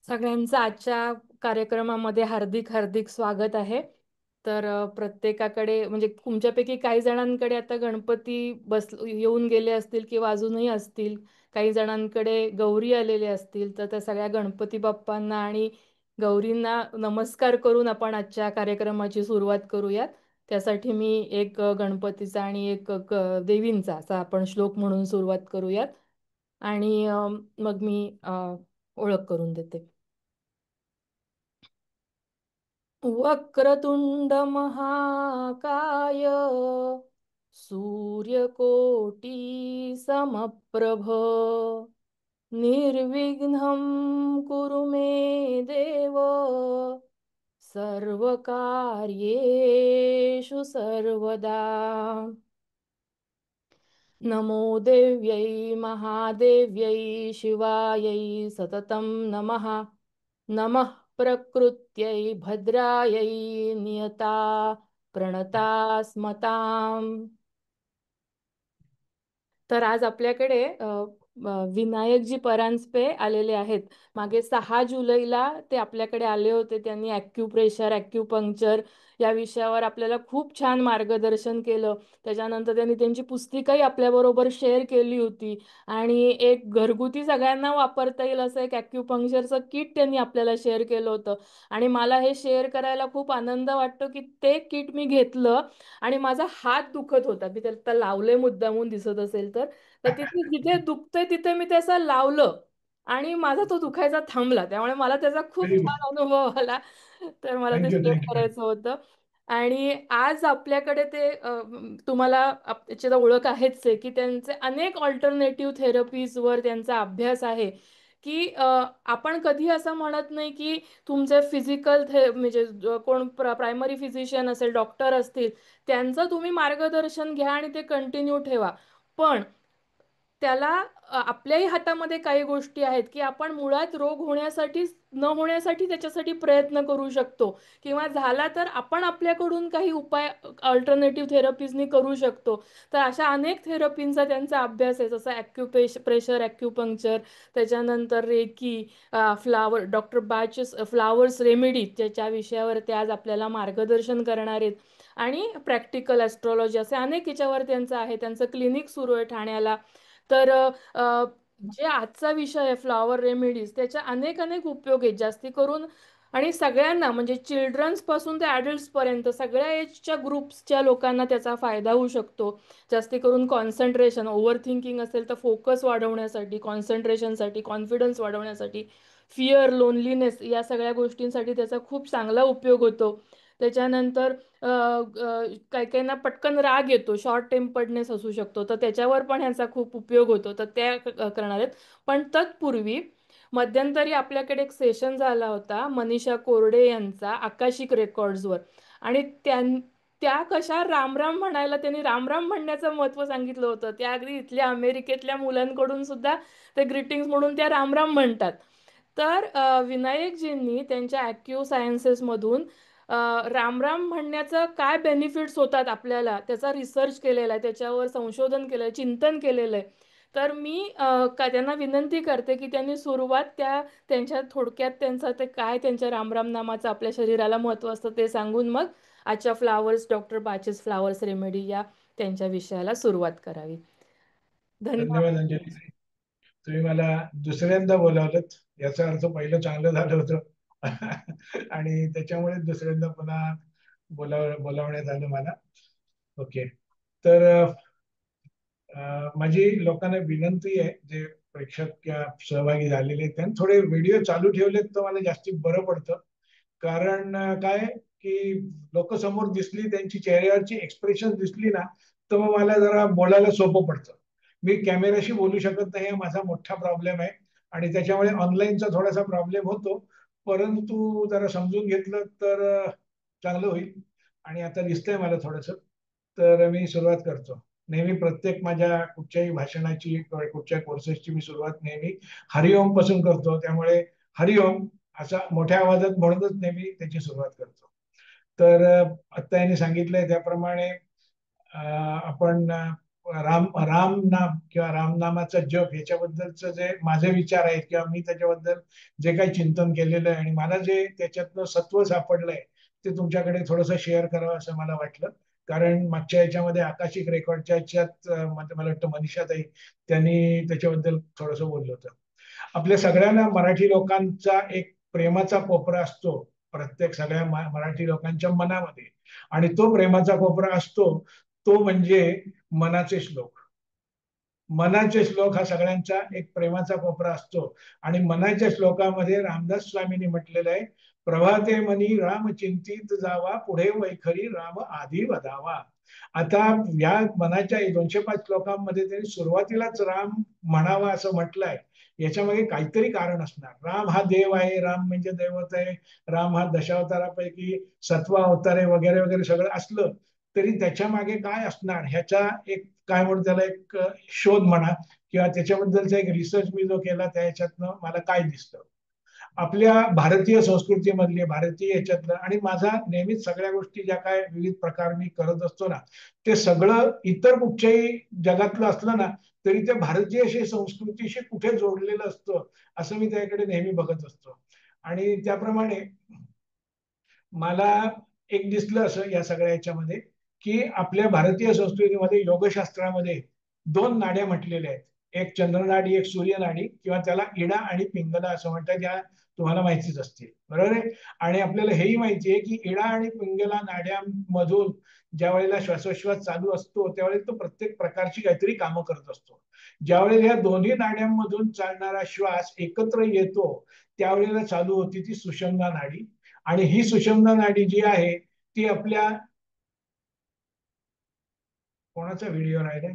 सगळ्यांचं आजच्या कार्यक्रमामध्ये हार्दिक हार्दिक स्वागत आहे. तर प्रत्येकाकडे म्हणजे तुमच्यापैकी काही जणांकडे आता गणपती येऊन गेले असतील किंवा अजूनही असतील. काही जणांकडे गौरी आलेले असतील. तर त्या सगळ्या गणपती बाप्पांना आणि गौरींना नमस्कार करून आपण आजच्या कार्यक्रमाची सुरुवात करूयात. त्यासाठी मी एक गणपतीचा आणि एक देवींचा असा आपण श्लोक म्हणून सुरुवात करूयात. आणि मग मी ओळख करून देते. वक्रतुंड महाकाय सूर्यकोटी समप्रभ निर्विघ्नं कुरु मे देव सर्वकार्येषु सर्वदा. नमो देव्यै महादेव्यै शिवायै सततं नमः. नमः प्रकृत्यै भद्रायै नियता प्रणता स्मताम्. तर आज आपल्याकडे विनायकजी परांजपे आलेले आहेत. मागे 6 जुलैला ते आपल्याकडे आले होते. त्यांनी ॲक्युप्रेशर ॲक्युपंक्चर या विषयावर आपल्याला खूप छान मार्गदर्शन केलं. त्याच्यानंतर त्यांनी त्यांची पुस्तिकाही आपल्याबरोबर शेअर केली होती. आणि एक घरगुती सगळ्यांना वापरता येईल असं एक ॲक्युपंक्चरचं किट त्यांनी आपल्याला शेअर केलं होतं. आणि मला हे शेअर करायला खूप आनंद वाटतो की ते किट मी घेतलं आणि माझा हात दुखत होता. मी त्याला लावले मुद्दामून दिसत असेल तर तिथे जिथे दुखतंय तिथे मी ते असं लावलं आणि माझा तो दुखायचा थांबला. त्यामुळे मला त्याचा खूप व्हेरी गुड. छान अनुभव आला. तर मला ते थँक्यू शेअर थँक्यू. करायचं होतं. आणि आज आपल्याकडे ते तुम्हाला त्याची तर ओळख आहेच आहे की त्यांचे अनेक ऑल्टरनेटिव्ह थेरपीजवर त्यांचा अभ्यास आहे. की आपण कधी असं म्हणत नाही की तुमचे फिजिकल म्हणजे कोण प्रायमरी फिजिशियन असेल, डॉक्टर असतील, त्यांचं तुम्ही मार्गदर्शन घ्या आणि ते कंटिन्यू ठेवा. पण त्याला आपल्याही हातामध्ये काही गोष्टी आहेत की आपण मुळात रोग होण्यासाठी न होण्यासाठी त्याच्यासाठी प्रयत्न करू शकतो. किंवा झाला तर आपण आपल्याकडून काही उपाय अल्टरनेटिव्ह थेरपीजनी करू शकतो. तर अशा अनेक थेरपींचा त्यांचा अभ्यास आहे. जसं प्रेशर ॲक्युपंक्चर, त्याच्यानंतर reiki, doctor Bach's flowers remedy ज्याच्या विषयावर ते आज आपल्याला मार्गदर्शन करणार आहेत. आणि प्रॅक्टिकल ॲस्ट्रॉलॉजी असे अनेक याच्यावर त्यांचं आहे. त्यांचं क्लिनिक सुरू आहे ठाण्याला. तर जे आजचा विषय आहे फ्लॉवर रेमेडीज त्याच्या अनेक अनेक उपयोग आहेत जास्ती करून. आणि सगळ्यांना म्हणजे चिल्ड्रन्स पासून ते ॲडल्ट्स पर्यंत सगळ्या एजच्या ग्रुप्सच्या लोकांना त्याचा फायदा होऊ शकतो. जास्ती करून कॉन्सन्ट्रेशन, ओव्हर थिंकिंग असेल तर फोकस वाढवण्यासाठी, कॉन्सन्ट्रेशनसाठी, कॉन्फिडन्स वाढवण्यासाठी, फिअर, लोनलीनेस या सगळ्या गोष्टींसाठी त्याचा खूप चांगला उपयोग होतो. त्याच्यानंतर काही काहींना पटकन राग येतो, शॉर्ट टेम्पर्डनेस असू शकतो, तर त्याच्यावर पण ह्याचा खूप उपयोग होतो. तर त्या करणार आहेत. पण तत्पूर्वी मध्यंतरी आपल्याकडे एक सेशन झाला होता मनीषा कोरडे यांचा आकाशिक रेकॉर्ड्सवर. आणि त्या कशा रामराम म्हणायला त्यांनी रामराम म्हणण्याचं महत्त्व सांगितलं होतं. त्या अगदी इथल्या अमेरिकेतल्या मुलांकडून सुद्धा ते ग्रीटिंग्स म्हणून त्या रामराम म्हणतात. तर विनायकजींनी त्यांच्या ॲक्यू सायन्सेसमधून रामराम म्हणण्याचं काय बेनिफिट्स होतात आपल्याला त्याचा रिसर्च केलेला आहे, त्याच्यावर संशोधन केलं आहे, चिंतन केलेलं आहे. तर मी त्यांना विनंती करते की त्यांनी सुरुवात त्यांच्या थोडक्यात त्यांचं ते काय त्यांच्या रामराम नामाचं आपल्या शरीराला महत्त्व असतं ते सांगून मग आजच्या फ्लावर्स डॉक्टर बाचेस फ्लावर्स रेमेडी या त्यांच्या विषयाला सुरुवात करावी. धन्यवाद धन्यवाद. अंजली. तुम्ही मला दुसऱ्यांदा बोलावलं, याचा अर्थ पहिलं चांगलं झालं होतं. आणि त्याच्यामुळे दुसऱ्यांदा पुन्हा बोलावण्यात आलं मला. ओके. तर माझी लोकांना विनंती आहे, जे प्रेक्षक किंवा सहभागी झालेले आहेत त्यांनी थोडे व्हिडिओ चालू ठेवलेत तर मला जास्ती बरं पडतं. कारण काय की लोक समोर दिसली, त्यांची चेहऱ्यावरची एक्सप्रेशन दिसली ना, तर मग मला जरा बोलायला सोपं पडतं. मी कॅमेऱ्याशी बोलू शकत नाही, हा माझा मोठा प्रॉब्लेम आहे. आणि त्याच्यामुळे ऑनलाईनचा थोडासा प्रॉब्लेम होतो. परंतु जरा समजून घेतलं तर चांगलं होईल. आणि आता दिसतंय मला थोडस. तर मी सुरुवात करतो. नेहमी प्रत्येक माझ्या कुठच्याही भाषणाची किंवा कुठच्या कोर्सेसची मी सुरुवात नेहमी हरिओम पासून करतो. त्यामुळे हरिओम असा मोठ्या आवाजात म्हणूनच नेहमी त्याची सुरुवात करतो. तर आता यांनी सांगितलंय त्याप्रमाणे आपण राम नाम किंवा रामनामाचा जप याच्याबद्दलचं जे माझे विचार आहेत किंवा मी त्याच्याबद्दल जे काही चिंतन केलेलं आहे आणि मला जे त्याच्यातनं सत्व सापडलंय ते तुमच्याकडे थोडंसं शेअर करावं असं मला वाटलं. कारण मागच्या याच्यामध्ये आकाशिक रेकॉर्डच्या याच्यात मला वाटतं मनीषाताई त्यांनी त्याच्याबद्दल थोडंसं बोललं होतं. आपल्या सगळ्यांना मराठी लोकांचा एक प्रेमाचा कोपरा असतो प्रत्येक सगळ्या मराठी लोकांच्या मनामध्ये, आणि तो प्रेमाचा कोपरा असतो तो म्हणजे मनाचे श्लोक. मनाचे श्लोक हा सगळ्यांचा एक प्रेमाचा कोपरा असतो. आणि मनाच्या श्लोकामध्ये रामदास स्वामींनी म्हटलेलं आहे, प्रभाते मनी राम चिंतित जावा, पुढे वैखरी राम आधी वदावा. आता या मनाच्या 205 श्लोकांमध्ये त्यांनी सुरुवातीलाच राम म्हणावा असं म्हटलंय. याच्यामागे काहीतरी कारण असणार. राम हा देव आहे, राम म्हणजे दैवत आहे, राम हा दशावतारापैकी सत्वा अवतार आहे वगैरे वगैरे सगळं असलं तरी त्याच्या मागे काय असणार ह्याचा एक काय म्हणून त्याला एक शोध म्हणा किंवा त्याच्याबद्दलचा एक रिसर्च मी जो केला त्या ह्याच्यातनं मला काय दिसतं. आपल्या भारतीय संस्कृतीमधले भारतीय ह्याच्यातलं आणि माझा नेहमीच सगळ्या गोष्टी ज्या काय विविध प्रकार मी करत असतो ना ते सगळं इतर कुठच्याही जगातलं असलं ना तरी ते भारतीय संस्कृतीशी कुठे जोडलेलं असतं असं मी त्याकडे नेहमी बघत असतो. आणि त्याप्रमाणे मला एक दिसलं असं या सगळ्या याच्यामध्ये की आपल्या भारतीय संस्कृतीमध्ये योगशास्त्रामध्ये दोन नाड्या म्हटलेल्या आहेत. एक चंद्रनाडी, एक सूर्यनाडी, किंवा त्याला इडा आणि पिंगला असं म्हणतात, ज्या तुम्हाला माहितीच असतील, बरोबर आहे. आणि आपल्याला हेही माहिती आहे की इडा आणि पिंगला नाड्यांमधून ज्या वेळेला श्वासोश्वास चालू असतो त्यावेळेला तो प्रत्येक प्रकारची काहीतरी कामं करत असतो. ज्यावेळेला या दोन्ही नाड्यांमधून चालणारा श्वास एकत्र येतो त्यावेळेला चालू होती ती सुषुम्ना नाडी. आणि ही सुषुम्ना नाडी जी आहे ती आपल्या कोणाचा व्हिडिओ राहिलाय?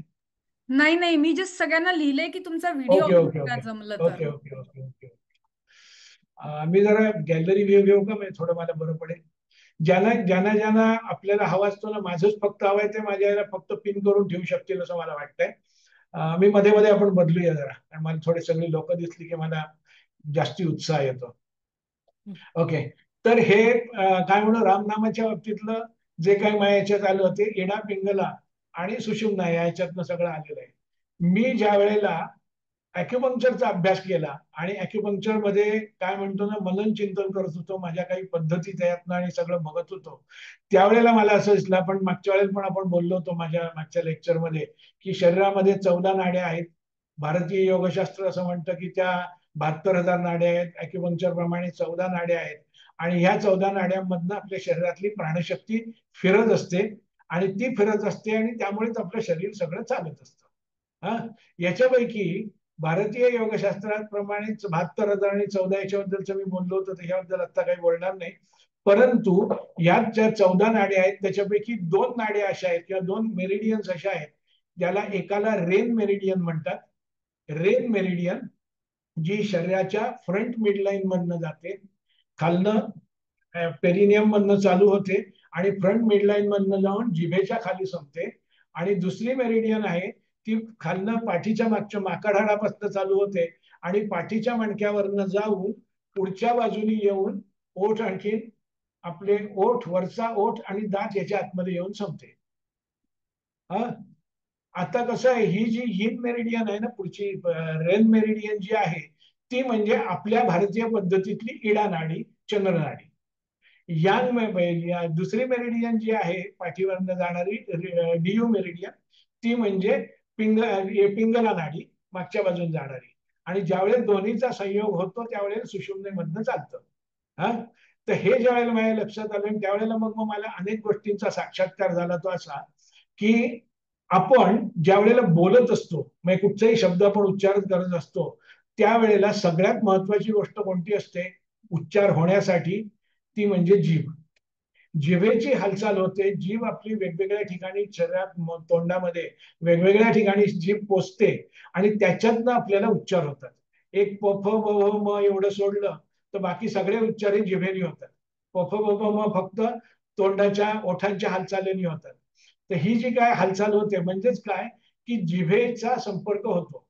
नाही नाही, मी जस्ट सगळ्यांना लिहिलंय की तुमचा व्हिडिओ ओके ओके ओके जमलं ओके तर. Okay okay okay. मी जरा गॅलरी व्ह्यू घेऊ का, म्हणजे थोडं मला बरं पडेल. ज्यांना ज्यांना ज्यांना आपल्याला हवा असतो ना, माझंच फक्त हवंय ते माझ्या याला फक्त पिन करून ठेवू शकतील असं मला वाटतंय. मी मध्ये मध्ये आपण बदलूया जरा, कारण मला थोडी सगळी लोक दिसली की मला जास्ती उत्साह येतो. ओके. तर हे काय म्हणू रामनामाच्या बाबतीतलं जे काही माझ्या याच्यात आलं होते इडा पिंगला आणि सुषुम्ना याच्यातनं सगळं आलेलं आहे. मी ज्या वेळेला अॅक्युपंक्चरचा अभ्यास केला आणि अॅक्युपंक्चर मध्ये काय म्हणतो ना मनन चिंतन करत होतो, माझ्या काही पद्धती त्यातनं आणि सगळं बघत होतो, त्यावेळेला मला असं दिसलं, आपण मागच्या वेळेला पण आपण बोललो होतो माझ्या मागच्या लेक्चरमध्ये की शरीरामध्ये 14 नाड्या आहेत. भारतीय योगशास्त्र असं म्हणतं की त्या 72,000 नाड्या आहेत, अॅक्युपंक्चर प्रमाणे 14 नाड्या आहेत. आणि ह्या 14 नाड्यांमधनं आपल्या शरीरातली प्राणशक्ती फिरत असते आणि ती फिरत असते आणि त्यामुळेच आपलं शरीर सगळं चालत असतं. हा, याच्यापैकी भारतीय योगशास्त्रात प्रमाणेच 72,000 आणि 14 याच्याबद्दलचं मी बोललो होतो, त्याच्याबद्दल आता काही बोलणार नाही. परंतु यात ज्या 14 नाड्या आहेत त्याच्यापैकी 2 नाड्या अशा आहेत किंवा 2 मेरिडियन्स अशा आहेत ज्याला एकाला रेन मेरिडियन म्हणतात. रेन मेरिडियन जी शरीराच्या फ्रंट मिडलाईन मधनं जाते, खालनं पेरिनियम मधनं चालू होते आणि फ्रंट मिडलाईन मधनं जाऊन जिभेच्या खाली संपते. आणि दुसरी मेरिडियन आहे ती खालनं पाठीच्या मागच्या माकडापासून चालू होते आणि पाठीच्या मणक्यावरनं जाऊन पुढच्या बाजूनी येऊन ओठ आणखी आपले ओठ, वरचा ओठ आणि दात याच्या आतमध्ये येऊन संपते. हा, आता कसं आहे, ही जी यिन मेरिडियन आहे ना पुढची रेन मेरिडियन जी आहे ती म्हणजे आपल्या भारतीय पद्धतीतली इडा नाडी, चंद्र नाडी. दुसरी मेरिडियन जी आहे पाठीवरनं जाणारी डीयू मेरिडियन ती म्हणजे पिंगला नाडी, मागच्या बाजून जाणारी. आणि ज्यावेळेस दोन्हीचा संयोग होतो त्यावेळेस सुषुम्नेमधनं चालतं. हा, तर हे ज्या वेळेला माझ्या लक्षात आलं त्यावेळेला मग मला अनेक गोष्टींचा साक्षात्कार झाला, तो असा की आपण ज्या वेळेला बोलत असतो, म्हणजे कुठचाही शब्द आपण उच्चार करत असतो त्यावेळेला सगळ्यात महत्वाची गोष्ट कोणती असते उच्चार होण्यासाठी, ती म्हणजे जीभ. जिभेची हालचाल होते, जीभ आपली वेगवेगळ्या ठिकाणी शरीरात तोंडामध्ये वेगवेगळ्या ठिकाणी जीभ पोचते आणि त्याच्यातनं आपल्याला उच्चार होतात. एक प फ ब भ म एवढं सोडलं तर बाकी सगळे उच्चार हे जिभेने होतात. प फ ब भ म फक्त तोंडाच्या ओठांच्या हालचालीने होतात. तर ही जी काय हालचाल होते म्हणजेच काय की जिभेचा संपर्क होतो.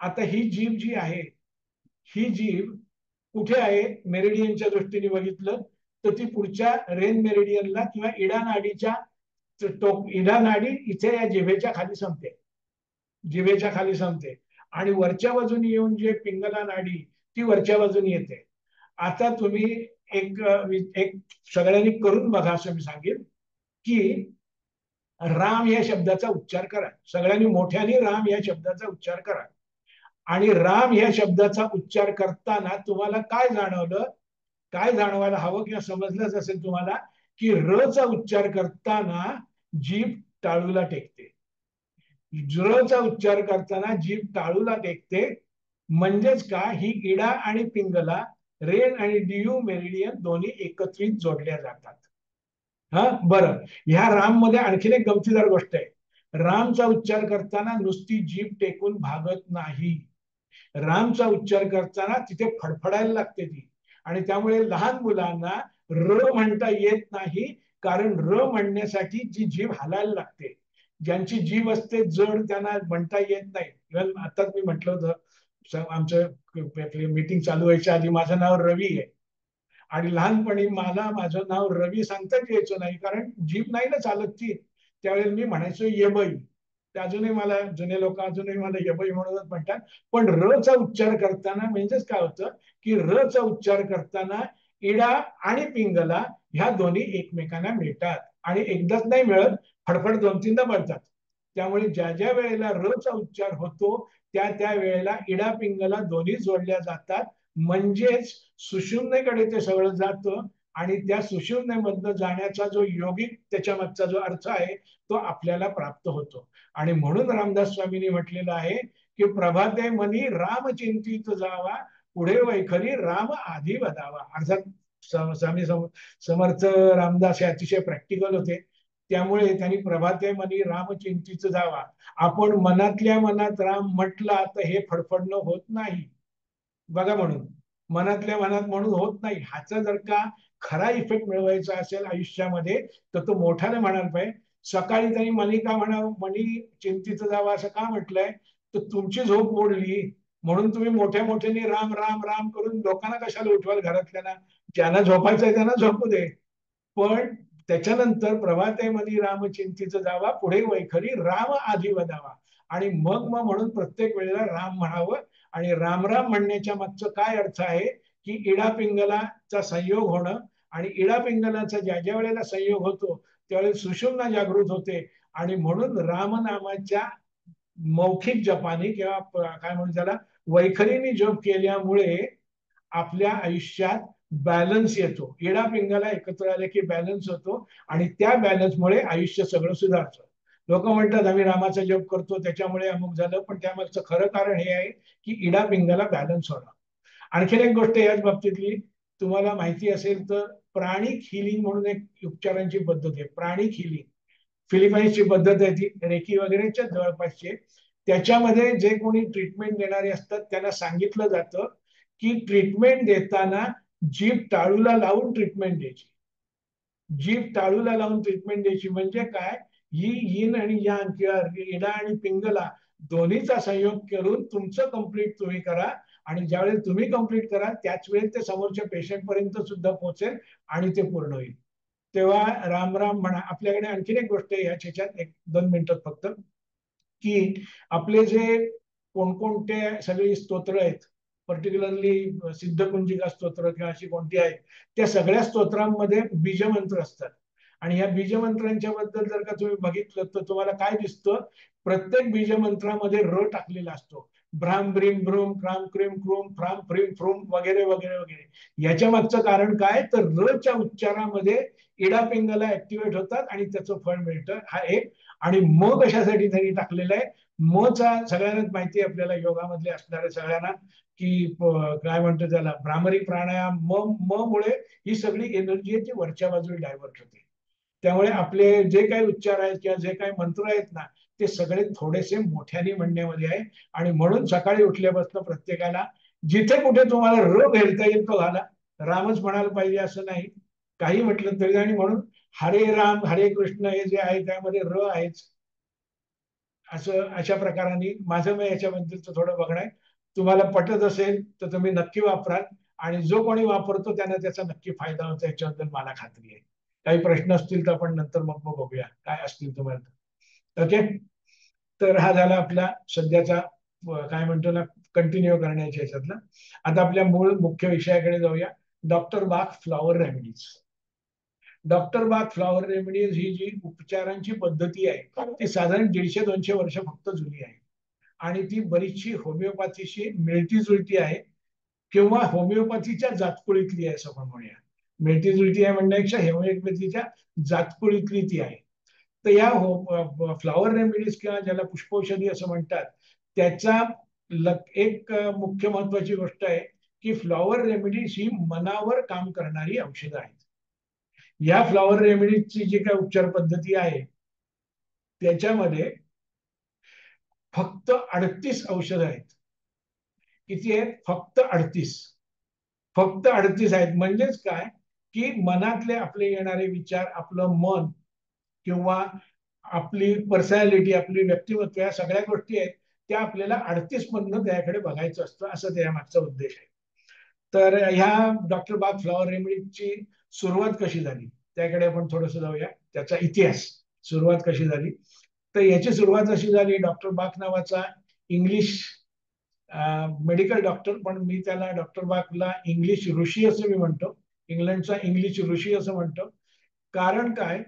आता ही जीभ जी आहे ही जीभ कुठे आहे मेरिडियनच्या दृष्टीने बघितलं तर ती पुढच्या रेन मेरिडियनला किंवा इडा नाडीच्या इडा नाडी इथे या जिभेच्या खाली संपते. जिभेच्या खाली संपते आणि वरच्या बाजूने येऊन जे पिंगला नाडी ती वरच्या बाजूने येते. आता तुम्ही एक एक सगळ्यांनी करून बघा असं मी सांगेन की राम या शब्दाचा उच्चार करा. सगळ्यांनी मोठ्याने राम या शब्दाचा उच्चार करा. आणि राम या शब्दाचा उच्चार करताना तुम्हाला काय जाणवलं, काय जाणवायला हवं किंवा समजलंच असेल तुम्हाला की र चा उच्चार करताना जीभ टाळूला टेकते. र चा उच्चार करताना जीभ टाळूला टेकते. म्हणजेच का ही इडा आणि पिंगला, रेन आणि डियू मेरिडियन दोन्ही एकत्रित जोडल्या जातात. हा बरं, ह्या राम मध्ये आणखीन एक गमतीदार गोष्ट आहे. रामचा उच्चार करताना नुसती जीभ टेकून भागत नाही. रामचा उच्चार करताना तिथे फडफडायला लागते ती. आणि त्यामुळे लहान मुलांना र म्हणता येत नाही, कारण र म्हणण्यासाठी जी जीभ हलायला लागते. ज्यांची जीभ असते जड त्यांना म्हणता येत नाही. इव्हन आताच मी म्हटलं होतं आमचं मीटिंग चालू व्हायच्या आधी माझं नाव रवी आहे आणि लहानपणी मला माझं नाव रवी सांगताच यायचं नाही, कारण जीभ नाही ना चालत ती. त्यावेळेस मी म्हणायचो येबई. अजूनही मला जुने लोक अजूनही मला येबई म्हणूनच म्हणतात. पण र चा उच्चार करताना म्हणजेच काय होतं की र चा उच्चार करताना इडा आणि पिंगला ह्या दोन्ही एकमेकांना मिळतात आणि एकदाच नाही मिळत, फडफड 2-3दा मिळतात. त्यामुळे ज्या ज्या वेळेला र चा उच्चार होतो त्या त्या वेळेला इडा पिंगला दोन्ही जोडल्या जातात. म्हणजेच सुषुम्नेकडे ते सगळं जातं आणि त्या सुषुम्नेमधनं जाण्याचा जो योगिक त्याच्या मागचा जो अर्थ आहे तो आपल्याला प्राप्त होतो. आणि म्हणून रामदास स्वामींनी म्हटलेलं आहे की प्रभाते मनी राम चिंतित जावा, पुढे वैखरी राम आधी वदावा. अर्थात स्वामी समर्थ रामदास हे अतिशय प्रॅक्टिकल होते. त्यामुळे त्यांनी प्रभाते मनी राम चिंतित जावा, आपण मनातल्या मनात राम म्हटला तर हे फडफडणं होत नाही. बघा, म्हणून मनातल्या मनात म्हणून होत नाही. ह्याचा जर का खरा इफेक्ट मिळवायचा असेल आयुष्यामध्ये तर तो मोठ्याने म्हणायला पाहिजे. सकाळी त्यांनी मनी का म्हणावं, मनी चिंतित जावा असं का म्हटलंय, तर तुमची झोप मोडली म्हणून तुम्ही मोठ्या मोठ्याने राम राम राम करून लोकांना कशाला उठवाल घरातल्याना. ज्यांना झोपायचंय त्यांना झोपू दे. पण त्याच्यानंतर प्रभाते मनी राम चिंतित जावा, पुढे वैखरी राम आधी वदावा. आणि मग म्हणून प्रत्येक वेळेला राम म्हणावं. आणि राम राम म्हणण्याच्या मागचं काय अर्थ आहे की इडा पिंगलाचा संयोग होणं. आणि इडा पिंगलाचा ज्या ज्या वेळेला संयोग होतो त्यावेळेस सुषुम्ना जागृत होते. आणि म्हणून रामनामाच्या मौखिक जपाने किंवा काय म्हणून त्याला वैखरीने जप केल्यामुळे आपल्या आयुष्यात बॅलन्स येतो. इडा पिंगला एकत्र आले की बॅलन्स होतो आणि त्या बॅलन्समुळे आयुष्य सगळं सुधारतं. लोक म्हणतात आम्ही रामाचा जप करतो त्याच्यामुळे अमुक झालं, पण त्यामागचं खरं कारण हे आहे की इडा पिंगला बॅलन्स होणं. आणखीन एक गोष्ट याच बाबतीतली तुम्हाला माहिती असेल तर प्राणिक हिलिंग म्हणून एक उपचारांची पद्धत आहे. प्राणिक हिलिंग फिलिपाईन्सची पद्धत आहे ती, रेकी वगैरेच्या जवळपासची. त्याच्यामध्ये जे कोणी ट्रीटमेंट देणारे असतात त्यांना सांगितलं जातं की ट्रीटमेंट देताना जीभ टाळूला लावून ट्रीटमेंट द्यायची. जीभ टाळूला लावून ट्रीटमेंट द्यायची म्हणजे काय, ही यिन आणि यांग किंवा इडा आणि पिंगला दोन्हीचा संयोग करून तुमचं कंप्लीट तुम्ही करा. आणि ज्यावेळेस तुम्ही कंप्लीट कराल त्याच वेळेस ते समोरच्या पेशंट पर्यंत सुद्धा पोहोचेल आणि ते पूर्ण होईल. तेव्हा राम राम म्हणा. आपल्याकडे आणखीन एक गोष्ट आहे ह्याच्यात, 1-2 मिनिटात फक्त, की आपले जे कोणकोणते सगळी स्तोत्र आहेत, पर्टिक्युलरली सिद्धकुंजिका स्तोत्र किंवा अशी कोणती आहेत, त्या सगळ्या स्तोत्रांमध्ये बीजमंत्र असतात. आणि या बीजमंत्रांच्या बद्दल जर का तुम्ही बघितलं तर तुम्हाला काय दिसतं, प्रत्येक बीजमंत्रामध्ये र टाकलेला असतो. भ्राम ब्रीम भ्रूम क्राम क्रीम क्रूम फ्राम फ्रीम फ्रूम वगैरे वगैरे वगैरे. याच्या मागचं कारण काय, तर र च्या उच्चारामध्ये इडा पिंगला ऍक्टिव्हेट होतात आणि त्याचं फळ मिळतं. हा एक. आणि म कशासाठी त्यांनी टाकलेला आहे, म चा सगळ्यांनाच माहिती आहे आपल्याला, योगामधले असणाऱ्या सगळ्यांना, की काय म्हणतो त्याला भ्रामरी प्राणायाम. म मुळे ही सगळी एनर्जी आहे ती वरच्या बाजूला डायव्हर्ट होते. त्यामुळे आपले जे काही उच्चार आहेत किंवा जे काही मंत्र आहेत ना ते सगळे थोडेसे मोठ्याने म्हणण्यामध्ये आहे. आणि म्हणून सकाळी उठल्यापासून प्रत्येकाला जिथे कुठे तुम्हाला र घालता येईल तो घाला. रामच म्हणायला पाहिजे असं नाही, काही म्हटलं तरी. आणि म्हणून हरे राम हरे कृष्ण हे जे आहे त्यामध्ये र आहेच. असं अशा प्रकाराने माझं मी याच्याबद्दलचं थोडं बघणं आहे. तुम्हाला पटत असेल तर तुम्ही नक्की वापराल आणि जो कोणी वापरतो त्यांना त्याचा नक्की फायदा होतो याच्याबद्दल मला खात्री आहे. काही प्रश्न असतील तर आपण नंतर मग बघूया काय असतील तुम्हाला. ओके. तर हा झाला आपला सध्याचा काय म्हणतो ना कंटिन्यू करण्याच्या ह्याच्यातला. आता आपल्या मूळ मुख्य विषयाकडे जाऊया. डॉक्टर बाग फ्लॉवर रेमेडीज. डॉक्टर बाग फ्लॉवर रेमेडीज ही जी उपचारांची पद्धती आहे ती साधारण 150-200 वर्ष फक्त जुनी आहे आणि ती बरीचशी होमिओपॅथीशी मिळती जुळती आहे किंवा होमिओपॅथीच्या जातकुळीतली आहे असं आपण म्हणूया. मिळती जुळती आहे म्हणण्यापेक्षा होमिओपॅथीच्या जातकुळीतली ती आहे. तर या फ्लॉवर रेमेडीज किंवा ज्याला पुष्पौषधी असं म्हणतात त्याचा एक मुख्य महत्वाची गोष्ट आहे की फ्लॉवर रेमेडीज ही मनावर काम करणारी औषधं आहेत. या फ्लॉवर रेमेडीजची जी काही उपचार पद्धती आहे त्याच्यामध्ये फक्त 38 औषधं आहेत. किती आहेत? फक्त 38. फक्त 38 आहेत. म्हणजेच काय की मनातले आपले येणारे विचार, आपलं मन किंवा आपली पर्सनॅलिटी, आपली व्यक्तिमत्व या सगळ्या गोष्टी आहेत त्या आपल्याला 38 मधनं त्याकडे बघायचं असतं, असं त्या मागचा उद्देश आहे. तर ह्या डॉक्टर बाग फ्लॉवर रेमेडीची सुरुवात कशी झाली त्याकडे आपण थोडस जाऊया. त्याचा इतिहास, सुरुवात कशी झाली. तर याची सुरुवात अशी झाली, डॉक्टर बाग नावाचा इंग्लिश मेडिकल डॉक्टर, पण मी त्याला डॉक्टर बागला इंग्लिश ऋषी असं मी म्हणतो, इंग्लंडचा इंग्लिश ऋषी असं म्हणतो. कारण काय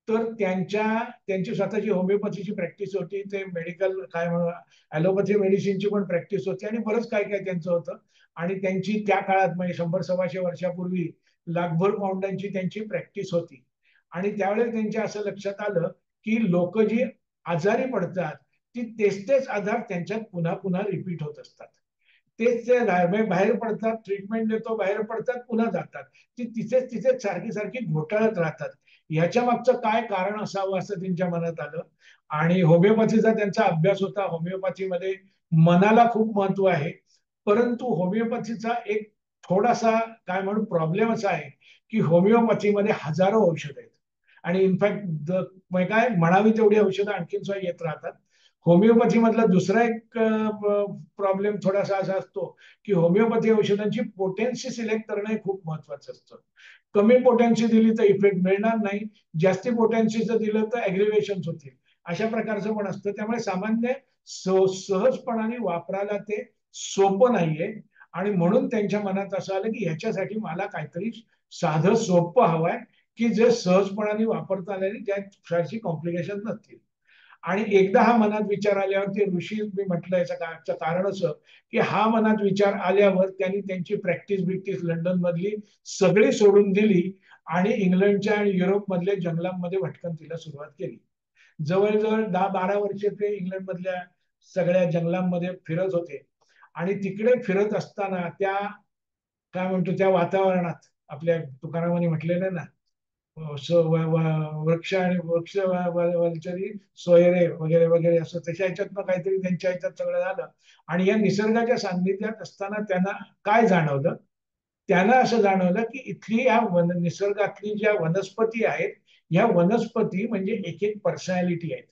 तर त्यांची स्वतःची होमिओपॅथीची प्रॅक्टिस होती, ते मेडिकल काय म्हणून ॲलोपॅथी मेडिसिनची पण प्रॅक्टिस होती आणि बरंच काय काय त्यांचं होतं. आणि त्यांची त्या काळात म्हणजे 100-125 वर्षापूर्वी लाखभर पाऊंडांची त्यांची प्रॅक्टिस होती. आणि त्यावेळेस त्यांच्या असं लक्षात आलं की लोक जी आजारी पडतात ती तेच आजार त्यांच्यात पुन्हा पुन्हा रिपीट होत असतात. तेच ते बाहेर पडतात, ट्रीटमेंट देतो, बाहेर पडतात, पुन्हा जातात. ती तिथेच सारखी सारखी घोटाळत राहतात. याच्या मागचं काय कारण असावं असं त्यांच्या मनात आलं. आणि होमिओपॅथीचा त्यांचा अभ्यास होता. होमिओपॅथीमध्ये मनाला खूप महत्व आहे, परंतु होमिओपॅथीचा एक थोडासा काय म्हणून प्रॉब्लेम असा आहे की होमिओपॅथीमध्ये हजारो औषध आहेत आणि इनफॅक्ट काय म्हणावी तेवढी औषधं आणखीन सुद्धा येत राहतात. होमिओपॅथी मधला दुसरा एक प्रॉब्लेम थोडासा असा असतो की होमिओपॅथी औषधांची पोटेन्सी सिलेक्ट करणं हे खूप महत्वाचं असतं. कमी पोटेन्सी दिली तर इफेक्ट मिळणार नाही, जास्ती पोटेन्सीचं दिलं तर ऍग्रिवेशन होतील, अशा प्रकारचं पण असतं. त्यामुळे सामान्य सहजपणाने वापरायला ते सोपं नाहीये. आणि म्हणून त्यांच्या मनात असं आलं की ह्याच्यासाठी मला काहीतरी साधं सोपं हवंय की जे सहजपणाने वापरता आल्याने त्यात फारशी कॉम्प्लिकेशन नसतील. आणि एकदा हा मनात विचार आल्यावर ते ऋषी मी म्हटलं याचं कारण असं की हा मनात विचार आल्यावर त्यांनी त्यांची प्रॅक्टिस बिक्टिस लंडन मधली सगळी सोडून दिली आणि इंग्लंडच्या आणि युरोप मधल्या जंगलांमध्ये भटकंतीला सुरुवात केली. जवळजवळ 10-12 वर्ष ते इंग्लंड मधल्या सगळ्या जंगलांमध्ये फिरत होते. आणि तिकडे फिरत असताना त्या काय म्हणतो त्या वातावरणात आपल्या तुकारामांनी म्हटलेलं ना, वृक्ष आणि वलचरी सोयरे वगैरे वगैरे असं त्याच्या ह्याच्यातनं काहीतरी त्यांच्या ह्याच्यात सगळं झालं. आणि या निसर्गाच्या सान्निध्यात असताना त्यांना काय जाणवलं, त्यांना असं जाणवलं की इथली या निसर्गातली ज्या वनस्पती आहेत या वनस्पती म्हणजे एक एक पर्सनॅलिटी आहेत.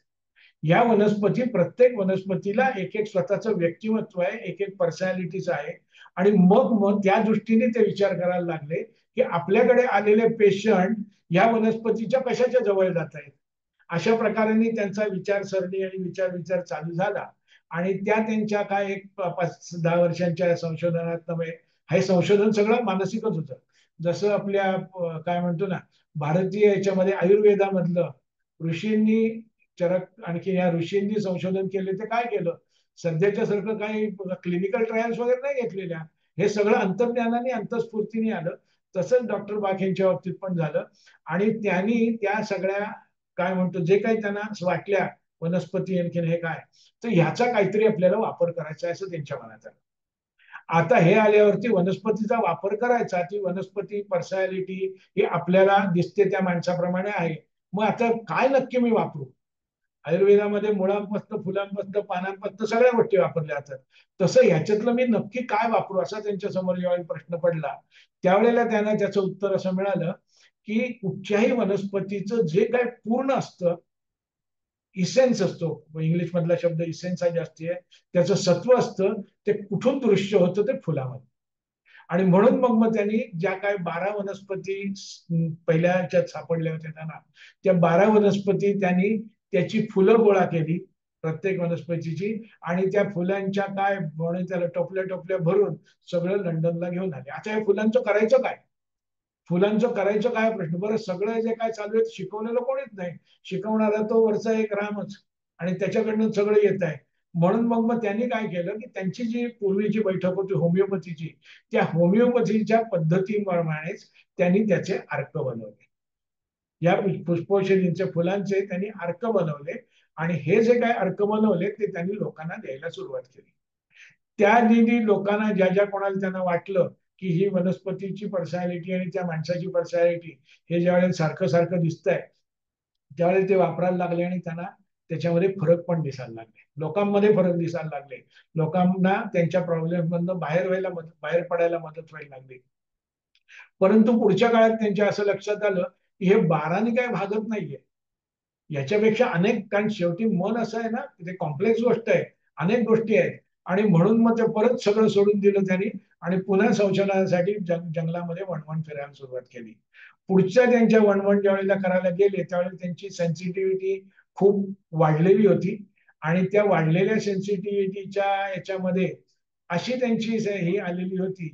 या वनस्पती प्रत्येक वनस्पतीला एक एक स्वतःचं व्यक्तिमत्व आहे, एक एक पर्सनॅलिटीच आहे. आणि मग त्या दृष्टीने ते विचार करायला लागले की आपल्याकडे आलेले पेशंट या वनस्पतीच्या कशाच्या जवळ जात आहेत. अशा प्रकारे त्यांचा विचारसरणी आणि विचार चालू झाला. आणि त्या त्यांच्या काय एक 5-10 वर्षांच्या संशोधनात हे संशोधन सगळं मानसिकच होतं. जसं आपल्या काय म्हणतो ना भारतीय याच्यामध्ये आयुर्वेदामधलं ऋषींनी चरक आणखी या ऋषींनी संशोधन केले ते काय केलं, सध्याच्या सारखं काही क्लिनिकल ट्रायल्स वगैरे नाही घेतलेल्या, हे सगळं अंतर्ज्ञानाने अंतस्फूर्तीने आलं. तसंच डॉक्टर बाग यांच्या बाबतीत पण झालं. आणि त्यांनी त्या सगळ्या काय म्हणतो जे काही त्यांना वाटल्या वनस्पती आणखीन हे काय, तर ह्याचा काहीतरी आपल्याला वापर करायचा आहे असं त्यांच्या मनात आलं. आता हे आल्यावरती वनस्पतीचा वापर करायचा, ती वनस्पती पर्सनॅलिटी ही आपल्याला दिसते त्या माणसाप्रमाणे आहे. मग आता काय नक्की मी वापरू. आयुर्वेदामध्ये मुळांपासून फुलांपासून पानांपासून सगळ्या गोष्टी वापरल्या जातात. तसं ह्याच्यातलं मी नक्की काय वापरू असा त्यांच्या समोर जेव्हा प्रश्न पडला त्यावेळेला त्यांना त्याचं उत्तर असं मिळालं की कुठच्याही वनस्पतीचं जे काय पूर्ण असतं, इसेन्स असतो, इंग्लिश मधला शब्द इसेन्स हा जास्ती आहे, त्याचं सत्व असतं ते कुठून दृश्य होतं ते फुलामध्ये. आणि म्हणून मग त्यांनी ज्या काय 12 वनस्पती पहिल्याच्यात सापडल्या होत्या त्यांना, त्या 12 वनस्पती त्यांनी त्याची फुलं गोळा केली, प्रत्येक वनस्पतीची, आणि त्या फुलांच्या काय म्हणून त्याला टोपल्या टोपल्या भरून सगळं लंडनला घेऊन आले. आता या फुलांचं करायचं काय? फुलांचं करायचं काय प्रश्न. बरं, सगळं जे काय चालू आहे शिकवलेलं कोणीच नाही. शिकवणारा तो वरचा एक रामच, आणि त्याच्याकडनं सगळं येत आहे. म्हणून मग त्यांनी काय केलं की त्यांची जी पूर्वीची बैठक होती होमिओपॅथीची, त्या होमिओपॅथीच्या पद्धतीप्रमाणेच त्यांनी त्याचे अर्क बनवले. या पुष्पौषधींचे फुलांचे त्यांनी अर्क बनवले, आणि हे जे काय अर्क बनवले ते त्यांनी लोकांना द्यायला सुरुवात केली. त्या दिनी लोकांना ज्या ज्या कोणाला त्यांना वाटलं की ही वनस्पतीची पर्सनॅलिटी आणि त्या माणसाची पर्सनॅलिटी हे ज्यावेळेस सारखं सारखं दिसतंय, त्यावेळेस ते वापरायला लागले आणि त्यांना त्याच्यामध्ये फरक पण दिसायला लागले. लोकांमध्ये फरक दिसायला लागले. लोकांना त्यांच्या प्रॉब्लेम मधनं बाहेर पडायला मदत व्हायला लागली. परंतु पुढच्या काळात त्यांच्या असं लक्षात आलं की हे बाराने काय भागत नाहीये, याच्यापेक्षा अनेक, कारण शेवटी मन असं आहे ना, ते कॉम्प्लेक्स गोष्ट आहे, अनेक गोष्टी आहेत. आणि म्हणून मग ते परत सगळं सोडून दिलं त्यांनी, आणि पुन्हा संशोधनासाठी जंगलामध्ये वणवण फिरायला सुरुवात केली. पुढच्या त्यांच्या वणवण ज्या वेळेला करायला गेले त्यावेळेला त्यांची सेन्सिटिव्हिटी खूप वाढलेली होती, आणि त्या वाढलेल्या सेन्सिटिव्हिटीच्या याच्यामध्ये अशी त्यांची ही आलेली होती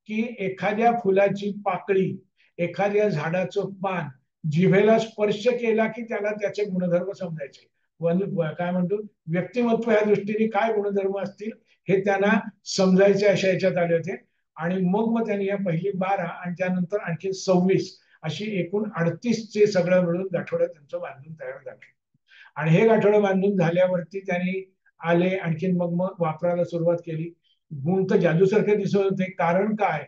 की एखाद्या फुलाची पाकळी, एखाद्या झाडाचं पान जिभेला स्पर्श केला की त्याला त्याचे गुणधर्म समजायचे. काय म्हणतो, व्यक्तिमत्व या दृष्टीने काय गुणधर्म असतील हे त्यांना समजायचे, अशा याच्यात आले होते. आणि मग त्यांनी या पहिली 12 आणि त्यानंतर आणखी 26 अशी एकूण 38चे सगळं मिळून गाठोडं त्यांचं बांधून तयार झालं. आणि हे गाठोडं बांधून झाल्यावरती त्यांनी आले, आणखीन मग वापरायला सुरुवात केली. गुण तर जादूसारखे दिसत होते. कारण काय,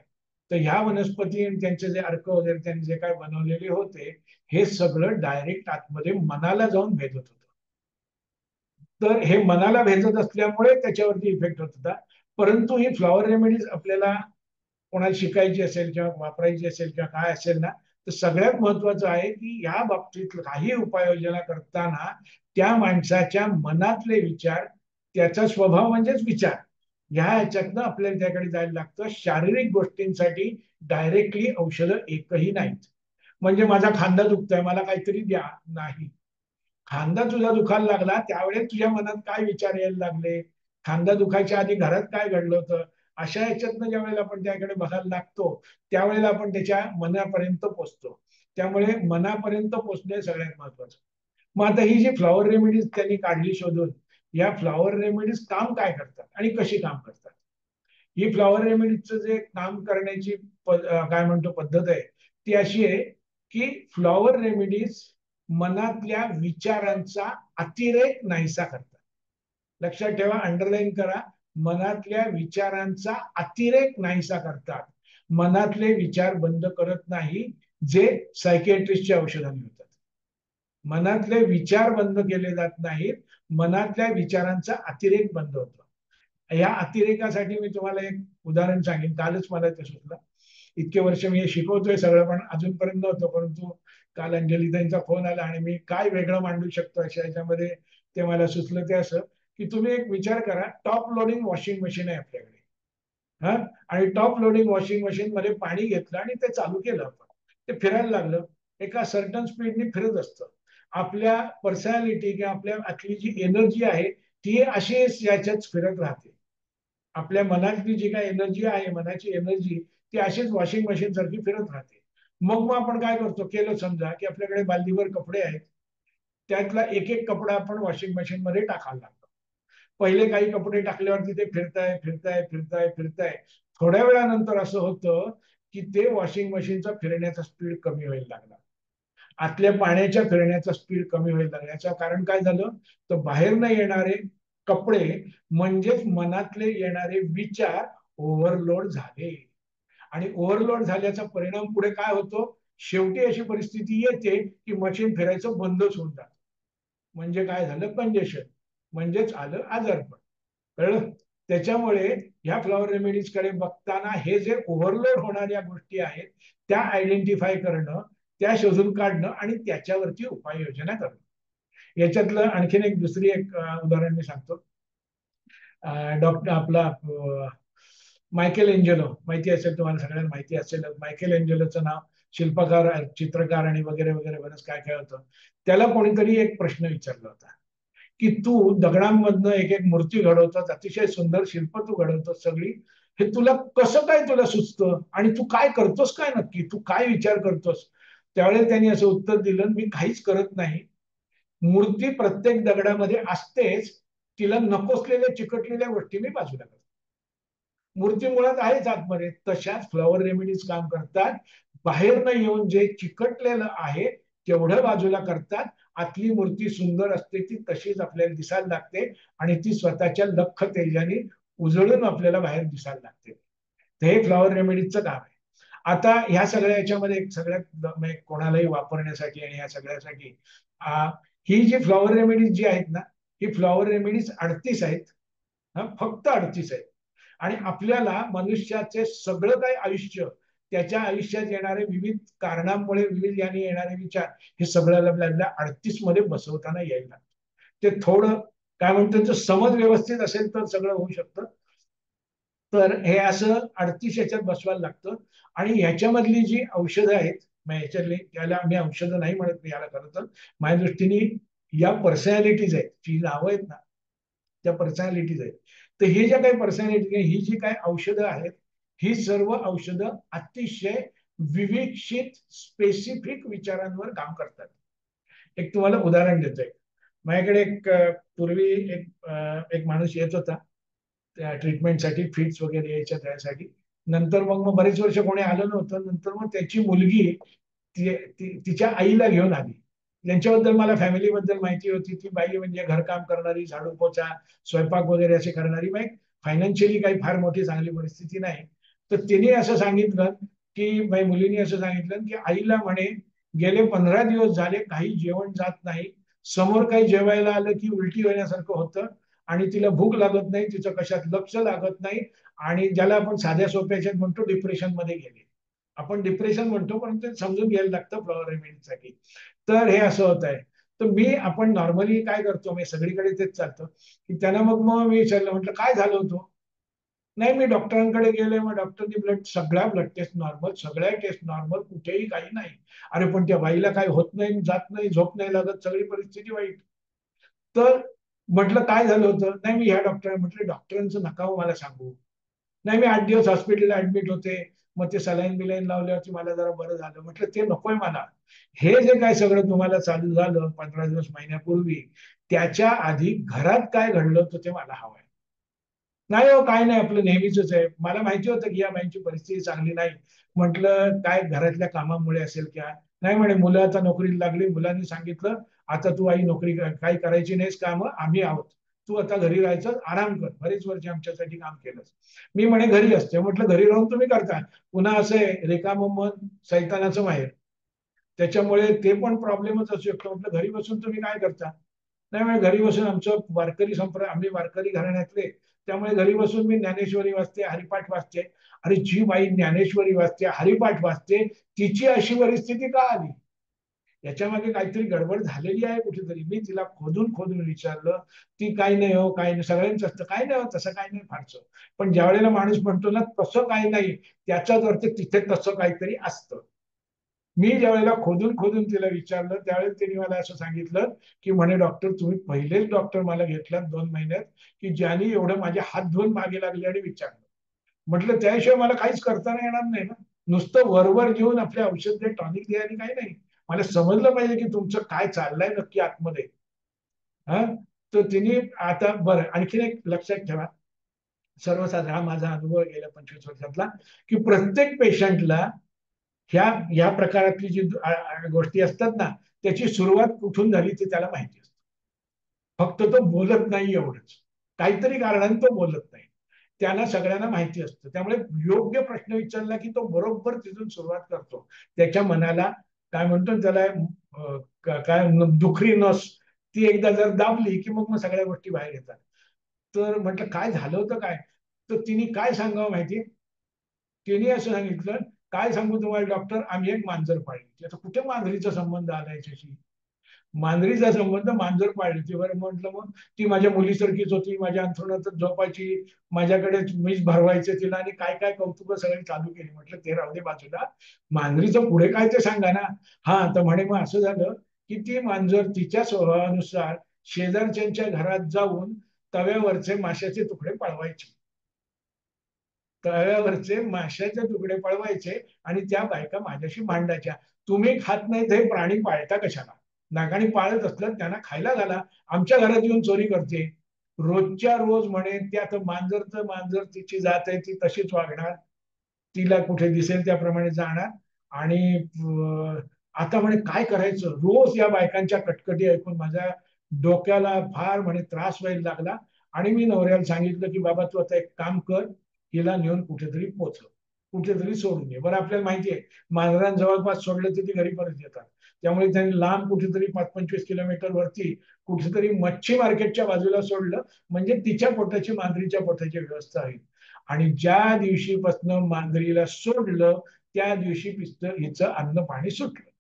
तर ह्या वनस्पती आणि त्यांचे जे अर्क वगैरे त्यांनी जे काय बनवलेले होते हे सगळं डायरेक्ट आतमध्ये मनाला जाऊन भेदत होतं. तर हे मनाला भेदत असल्यामुळे त्याच्यावरती इफेक्ट होत होता. परंतु ही फ्लॉवर रेमेडीज आपल्याला कोणाला शिकायची असेल किंवा वापरायची असेल किंवा काय असेल ना, तर सगळ्यात महत्वाचं आहे की या बाबतीत काही उपाययोजना करताना त्या माणसाच्या मनातले विचार, त्याचा स्वभाव म्हणजेच विचार, ह्या ह्याच्यातनं आपल्याला त्याकडे जायला लागतं. शारीरिक गोष्टींसाठी डायरेक्टली औषधं एकही नाहीत. म्हणजे माझा खांदा दुखतोय, मला काहीतरी द्या, नाही. खांदा तुझा दुखायला लागला त्यावेळेस तुझ्या मनात काय विचार यायला लागले, खांदा दुखायच्या आधी घरात काय घडलं होतं, अशा ह्याच्यातनं ज्या वेळेला आपण त्याकडे बघायला लागतो त्यावेळेला आपण त्याच्या मनापर्यंत पोचतो. त्यामुळे मनापर्यंत पोचणे सगळ्यात महत्वाचं. मग आता ही जी फ्लॉवर रेमेडीज त्यांनी काढली शोधून, या फ्लॉवर रेमेडीज काम काय करतात आणि कशी काम करतात. ही फ्लॉवर रेमेडीजचं जे काम करण्याची काय म्हणतो पद्धत आहे ती अशी आहे की फ्लॉवर रेमेडीज मनातल्या विचारांचा अतिरेक नाहीसा करतात. लक्षात ठेवा, अंडरलाईन करा, मनातल्या विचारांचा अतिरेक नाहीसा करतात. मनातले विचार बंद करत नाही, जे सायकियाट्रिस्टच्या औषधाने होतात. मनातले विचार बंद केले जात नाहीत, मनातल्या विचारांचा अतिरेक बंद होतो. या अतिरेकासाठी मी तुम्हाला एक उदाहरण सांगेन. कालच मला ते सुचलं. इतके वर्ष मी हे शिकवतोय सगळं, पण अजूनपर्यंत नव्हतं. परंतु काल अंजलीताईंचा फोन आला आणि मी काय वेगळं मांडू शकतो अशा याच्यामध्ये ते मला सुचलं. ते असं की तुम्ही एक विचार करा, टॉप लोडिंग वॉशिंग मशीन आहे आपल्याकडे. हा, आणि टॉप लोडिंग वॉशिंग मशीन मध्ये पाणी घेतलं आणि ते चालू केलं आपण, ते फिरायला लागलं, एका सर्टन स्पीडने फिरत असतं. आपल्या पर्सनॅलिटी किंवा आपल्या आतली जी एनर्जी आहे ती अशीच याच्यात फिरत राहते. आपल्या मनातली जी काही एनर्जी आहे, मनाची एनर्जी, ती अशीच वॉशिंग मशीन सारखी फिरत राहते. मग आपण काय करतो, केलं समजा की आपल्याकडे बालदीभर कपडे आहेत, त्यातला एक एक कपडा आपण वॉशिंग मशीन मध्ये टाकायला लागतो. पहिले काही कपडे टाकल्यावरती ते फिरताय फिरताय फिरताय फिरताय, थोड्या वेळानंतर असं होतं की ते वॉशिंग मशीनचा फिरण्याचा स्पीड कमी व्हायला लागला, आतल्या पाण्याच्या फिरण्याचा स्पीड कमी व्हायला लागला. याचं कारण काय झालं, तर बाहेरनं येणारे कपडे म्हणजेच मनातले येणारे विचार ओव्हरलोड झाले. आणि ओव्हरलोड झाल्याचा परिणाम पुढे काय होतो, शेवटी अशी परिस्थिती येते की मशीन फिरायचं बंदच होऊन जातं. म्हणजे काय झालं, कंजेशन, म्हणजेच आलं आजारपण. कळलं. त्याच्यामुळे ह्या फ्लॉवर रेमेडीज कडे बघताना हे जे ओव्हरलोड होणाऱ्या गोष्टी आहेत त्या आयडेंटिफाय करणं, त्या शोधून काढणं आणि त्याच्यावरती उपाययोजना करणं. याच्यातलं आणखीन एक दुसरी एक उदाहरण मी सांगतो. डॉक्टर आपला मायकेल एंजेलो, माहिती असेल तुम्हाला, सगळ्यांना माहिती असेल. मायकेल एंजेलोचं नाव, शिल्पकार, चित्रकार आणि वगैरे वगैरे बरंच काय काय होतं. त्याला कोणीतरी एक प्रश्न विचारला होता की तू दगडांमधनं एक एक मूर्ती घडवतोस, अतिशय सुंदर शिल्प तू घडवतोस सगळी, हे तुला कसं काय तुला सुचतं आणि तू काय करतोस काय नक्की, तू काय विचार करतोस? त्यावेळेस त्यांनी असं उत्तर दिलं, मी काहीच करत नाही. मूर्ती प्रत्येक दगडामध्ये असतेच, तिला नकोसलेल्या चिकटलेल्या गोष्टी मी बाजूला करतो. मूर्ती मुळात आहेच आतमध्ये. तशाच फ्लॉवर रेमेडीज काम करतात. बाहेर न येऊन जे चिकटलेलं आहे तेवढं बाजूला करतात. आतली मूर्ती सुंदर असते, ती तशीच आपल्याला दिसायला लागते आणि ती स्वतःच्या लख्ख तेजाने उजळून आपल्याला बाहेर दिसायला लागते. हे फ्लॉवर रेमेडीजचं काम आहे. आता ह्या सगळ्या याच्यामध्ये एक सगळ्यात म्हणजे कोणालाही वापरण्यासाठी आणि ह्या सगळ्यासाठी ही जी फ्लॉवर रेमेडीज जी आहेत ना, ही फ्लॉवर रेमेडीज 38 आहेत. फक्त 38 आहेत. आणि आपल्याला मनुष्याचे सगळं काही आयुष्य, त्याच्या आयुष्यात येणारे विविध कारणांमुळे विविध याने येणारे विचार, हे सगळं आपल्याला 38 मध्ये बसवताना यायला लागतं. ते थोडं काय म्हणतो, समज व्यवस्थित असेल तर सगळं होऊ शकतं. तर हे असं 38 याच्यात बसवायला लागतं. आणि ह्याच्यामधली जी औषधं आहेत, ह्याच्यातली त्याला आम्ही औषधं नाही म्हणत मी याला, खरं तर माझ्या दृष्टीने या पर्सनॅलिटीज आहेत, जी नावं आहेत ना, त्या पर्सनॅलिटीज आहेत. तर हे ज्या काही पर्सनॅलिटी, ही जी काही औषधं आहेत, ही सर्व औषधं अतिशय विवेकशीत स्पेसिफिक विचारांवर काम करतात. एक तुम्हाला उदाहरण देतोय. माझ्याकडे एक पूर्वी एक माणूस येत होता त्या ट्रीटमेंटसाठी, फिट्स वगैरे यायच्या त्यासाठी. नंतर मग बरेच वर्ष कोणी आलं नव्हतं. नंतर मग त्याची मुलगी तिच्या आईला घेऊन आली. त्यांच्याबद्दल मला फॅमिलीबद्दल माहिती होती. ती बाई म्हणजे घरकाम करणारी, झाडू पोचा, स्वयंपाक वगैरे असे करणारी. मग फायनान्शियली काही फार मोठी चांगली परिस्थिती नाही. तर तिने असं सांगितलं की मुलीने असं सांगितलं की आईला म्हणे गेले 15 दिवस झाले काही जेवण जात नाही, समोर काही जेवायला आलं की उलटी होण्यासारखं होतं आणि तिला भूक लागत नाही, तिचं कशात लक्ष लागत नाही आणि ज्याला आपण साध्या सोप्याच्यात म्हणतो डिप्रेशन मध्ये गेले. आपण डिप्रेशन म्हणतो पण ते समजून घ्यायला लागतं फ्लॉवर रेमेडीसाठी. तर हे असं होत आहे. तर आपण नॉर्मली काय करतो, मी सगळीकडे तेच चालतं की त्यांना मग मी विचारलं, म्हटलं काय झालं होतं? नाही, मी डॉक्टरांकडे गेले, मग डॉक्टरनी सगळ्या ब्लड टेस्ट नॉर्मल, सगळ्या टेस्ट नॉर्मल, कुठेही काही नाही. अरे पण त्या बाईला काही होत नाही, जात नाही, झोप नाही लागत, सगळी परिस्थिती वाईट. तर म्हटलं काय झालं होतं? नाही, मी ह्या डॉक्टर, म्हटलं डॉक्टरांचं नका मला सांगू. नाही, मी 8 दिवस हॉस्पिटलला ऍडमिट होते, मग ते सलाईन बिलाईन लावल्यावरती मला जरा बरं झालं. म्हटलं ते नकोय मला. हे जे काय सगळं तुम्हाला चालू झालं 15 दिवस महिन्यापूर्वी, त्याच्या आधी घरात काय घडलं होतं ते मला हवंय. नाही हो, काय नाही, आपलं नेहमीच आहे. मला माहिती होतं की या बाईंची परिस्थिती चांगली नाही. म्हटलं काय घरातल्या कामामुळे असेल क्या? नाही म्हणे, मुलं आता नोकरीला लागली, मुलांनी सांगितलं आता तू आई नोकरी काही करायची नाहीस, काम आम्ही आहोत, तू आता घरी राहायचं, आराम कर. बरेच वर्ष आमच्यासाठी काम केलंस. मी म्हणे घरी असते. म्हटलं घरी राहून तुम्ही करता, पुन्हा असं आहे रेकाम मन सैतानाचं माहेर, त्याच्यामुळे ते पण प्रॉब्लेमच असू शकतो. म्हटलं घरी बसून तुम्ही काय करता? नाही म्हणजे घरी बसून आमचं वारकरी संप्रदाय, आम्ही वारकरी घराण्यातले, त्यामुळे घरी बसून मी ज्ञानेश्वरी वाचते, हरिपाठ वाचते. अरे जी बाई ज्ञानेश्वरी वाचते, हरिपाठ वाचते, तिची अशी परिस्थिती का आली? याच्यामागे काहीतरी गडबड झालेली आहे कुठेतरी. मी तिला खोदून खोदून विचारलं. ती काही नाही हो, काही नाही, सगळ्यांचं असतं, काही नाही हो, तसं काही नाही फारसं. पण ज्या वेळेला माणूस म्हणतो ना तसं काही नाही, त्याचाच अर्थ तिथे तसं काहीतरी असतं. मी ज्या वेळेला खोदून खोदून तिला विचारलं, त्यावेळेस तिने मला असं सांगितलं की म्हणे डॉक्टर तुम्ही पहिलेच डॉक्टर मला घेतलात 2 महिन्यात की ज्यांनी एवढं माझे हात धुवून मागे लागले आणि विचारलं. म्हटलं त्याशिवाय मला काहीच करता येणार नाही ना. नुसतं वरवर घेऊन आपले औषध दे, टॉनिक दे आणि काही नाही. मला समजलं पाहिजे की तुमचं काय चाललंय नक्की आतमध्ये. हा, तर तिने आता बरं आणखीन एक लक्षात ठेवा, सर्वसाधारण हा माझा अनुभव गेल्या 25 वर्षातला, की प्रत्येक पेशंटला ह्या प्रकारातली जी गोष्टी असतात ना, त्याची सुरुवात कुठून झाली ते त्याला माहिती असतं. फक्त तो बोलत नाही एवढंच, काहीतरी कारणाने तो बोलत नाही, त्यांना सगळ्यांना माहिती असतं. त्यामुळे योग्य प्रश्न विचारला की तो बरोबर तिथून सुरुवात करतो. त्याच्या मनाला काय म्हणतो त्याला काय दुखरी नस, ती एकदा जर दाबली की मग सगळ्या गोष्टी बाहेर येतात. तर म्हटलं काय झालं होतं काय? तर तिने काय सांगावं माहिती, तिने असं सांगितलं, काय सांगू तुम्हाला डॉक्टर, आम्ही एक मांजर पाळली. आता कुठे मांजरीचा संबंध आला याच्याशी? मांजरीचा संबंध, मांजर पाळली ती. बरं म्हटलं, मग ती माझ्या मुलीसारखीच होती, माझ्या अंथरुणातच झोपायची, माझ्याकडे मीच भरवायचे तिला आणि काय काय कौतुक सगळी चालू केली. म्हटलं ते राहू दे बाजूला, मांजरीचं पुढे काय ते सांगा ना. हा, तर म्हणे मग असं झालं की ती मांजर तिच्या स्वभावानुसार शेजारच्यांच्या घरात जाऊन तव्यावरचे माशाचे तुकडे पळवायचे. तव्यावरचे माशाचे तुकडे पळवायचे आणि त्या बायका माझ्याशी भांडायच्या, तुम्ही खात नाही ते प्राणी पाळता कशाला, नागाने पाळत असलं त्यांना खायला घाला, आमच्या घरात येऊन चोरी करते. रोजच्या रोज म्हणे त्यात मांजरचं मांजर तिची जात आहे ती तशीच वागणार, तिला कुठे दिसेल त्याप्रमाणे जाणार. आणि आता म्हणे काय करायचं, रोज या बायकांच्या कटकटी ऐकून माझ्या डोक्याला फार म्हणे त्रास व्हायला लागला. आणि मी नवऱ्याला सांगितलं की बाबा तू आता एक काम कर, हिला नेऊन कुठेतरी पोचव, कुठेतरी सोडून ये. बरं आपल्याला माहिती आहे मांजरां जवळपास सोडलं तर ती घरी परत येतात, त्यामुळे त्यांनी लांब कुठेतरी 5-25 किलोमीटर वरती कुठेतरी मच्छी मार्केटच्या बाजूला सोडलं, म्हणजे तिच्या पोटाची मांजरीच्या पोटाची व्यवस्था होईल. आणि ज्या दिवशीपासून मांजरीला सोडलं त्या दिवशी हिचं अन्न पाणी सुटलं.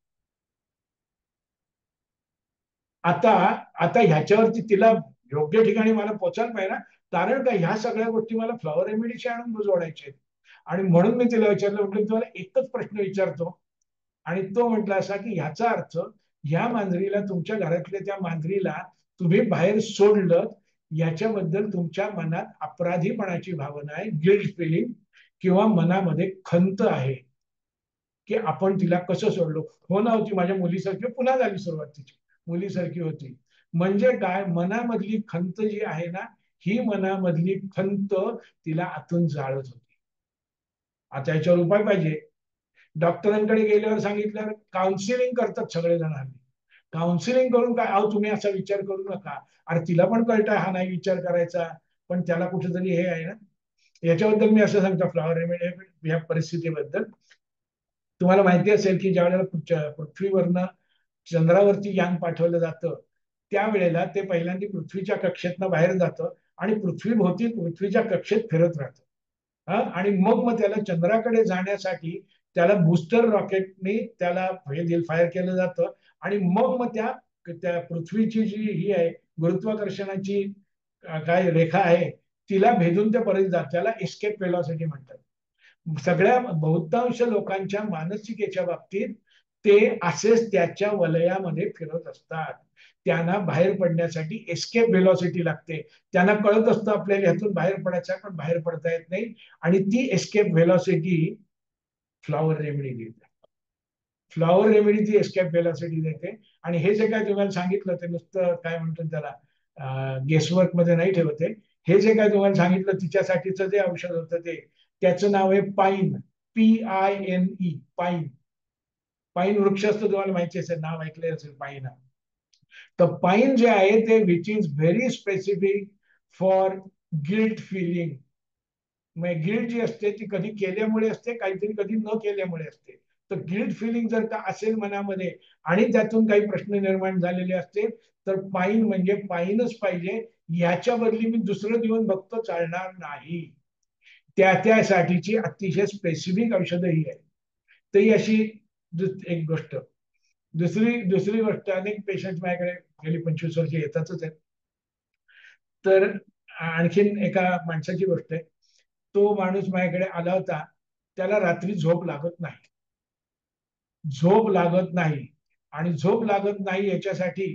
आता आता ह्याच्यावरती तिला योग्य ठिकाणी मला पोचायला पाहिजे ना, कारण का ह्या सगळ्या गोष्टी मला फ्लॉवर रेमेडीशी आणून जोडायचे. आणि म्हणून मी तिला विचारलं, म्हटलं तुम्हाला एकच प्रश्न विचारतो. आणि तो म्हटला असा की ह्याचा अर्थ ह्या मांजरीला, तुमच्या घरातल्या त्या मांजरीला तुम्ही बाहेर सोडलं, याच्याबद्दल तुमच्या मनात अपराधीपणाची भावना आहे, गिल्ट फिलिंग, किंवा मनामध्ये खंत आहे की आपण तिला कसं सोडलो. हो ना, होती माझ्या मुलीसारखी पुन्हा झाली सुरुवात, तिची मुलीसारखी होती. म्हणजे काय, मनामधली खंत जी आहे ना, ही मनामधली खंत तिला आतून जाळत होती. आता याच्यावर उपाय पाहिजे. डॉक्टरांकडे गेल्यावर सांगितल्यावर काउन्सिलिंग करतात सगळेजण. हल्ली काउन्सिलिंग करून काय, अहो तुम्ही असा विचार करू नका, अरे तिला पण कळत हा नाही विचार करायचा, पण त्याला कुठेतरी हे आहे ना. याच्याबद्दल मी असं सांगतो फ्लॉवर रेमेडी या परिस्थितीबद्दल. तुम्हाला माहिती असेल की ज्या वेळेला पृथ्वीवरनं चंद्रावरती यान पाठवलं जातं, त्यावेळेला ते पहिल्यांदा पृथ्वीच्या कक्षेतनं बाहेर जातं आणि पृथ्वीभोवती पृथ्वीच्या कक्षेत फिरत राहतं. आणि मग त्याला चंद्राकडे जाण्यासाठी त्याला बुस्टर रॉकेटने त्याला फायर केलं जातं. आणि मग त्या पृथ्वीची जी ही आहे गुरुत्वाकर्षणाची काय रेखा आहे, तिला भेदून ते परत जात, त्याला एस्केप वेलॉसिटी म्हणतात. सगळ्या बहुतांश लोकांच्या मानसिकेच्या बाबतीत ते असेच त्याच्या वलयामध्ये फिरत असतात. त्यांना बाहेर पडण्यासाठी एस्केप व्हेलॉसिटी लागते. त्यांना कळत असतं आपल्याला ह्यातून बाहेर पडायचं, पण बाहेर पडता येत नाही. आणि ती एस्केप व्हेलॉसिटी फ्लॉवर रेमेडी देते. फ्लॉवर रेमेडी ती एस्केप व्हेलॉसिटी देते. आणि हे जे काय तुम्हाला सांगितलं ते नुसतं काय म्हणतो त्याला गेसवर्क मध्ये नाही ठेवते. हे जे काय तुम्हाला सांगितलं तिच्यासाठीचं जे औषध होतं ते, त्याचं नाव आहे पाईन, PINE, पाईन. पाईन वृक्ष असतो, तुम्हाला माहिती असेल, नाव ऐकले असेल पाईन. तर पाईन जे आहे ते which is very specific for guilt feeling. म्हणजे गिल्ट जी असते ती कधी केल्यामुळे असते, काहीतरी कधी न केल्यामुळे असते. तर गिल्ट फिलिंग जर का असेल मनामध्ये आणि त्यातून काही प्रश्न निर्माण झालेले असतील, तर पाईन म्हणजे पाईनच पाहिजे, याच्या बदली मी दुसरं देऊन बघतो चालणार नाही. त्यासाठीची अतिशय स्पेसिफिक औषधं ही आहे. तर ही अशी एक गोष्ट. दुसरी गोष्ट, अनेक पेशंट माझ्याकडे गेली 25 वर्ष येतातच आहेत. तर आणखीन एका माणसाची गोष्ट आहे. तो माणूस माझ्याकडे आला होता, त्याला रात्री झोप लागत नाही. झोप लागत नाही आणि झोप लागत नाही याच्यासाठी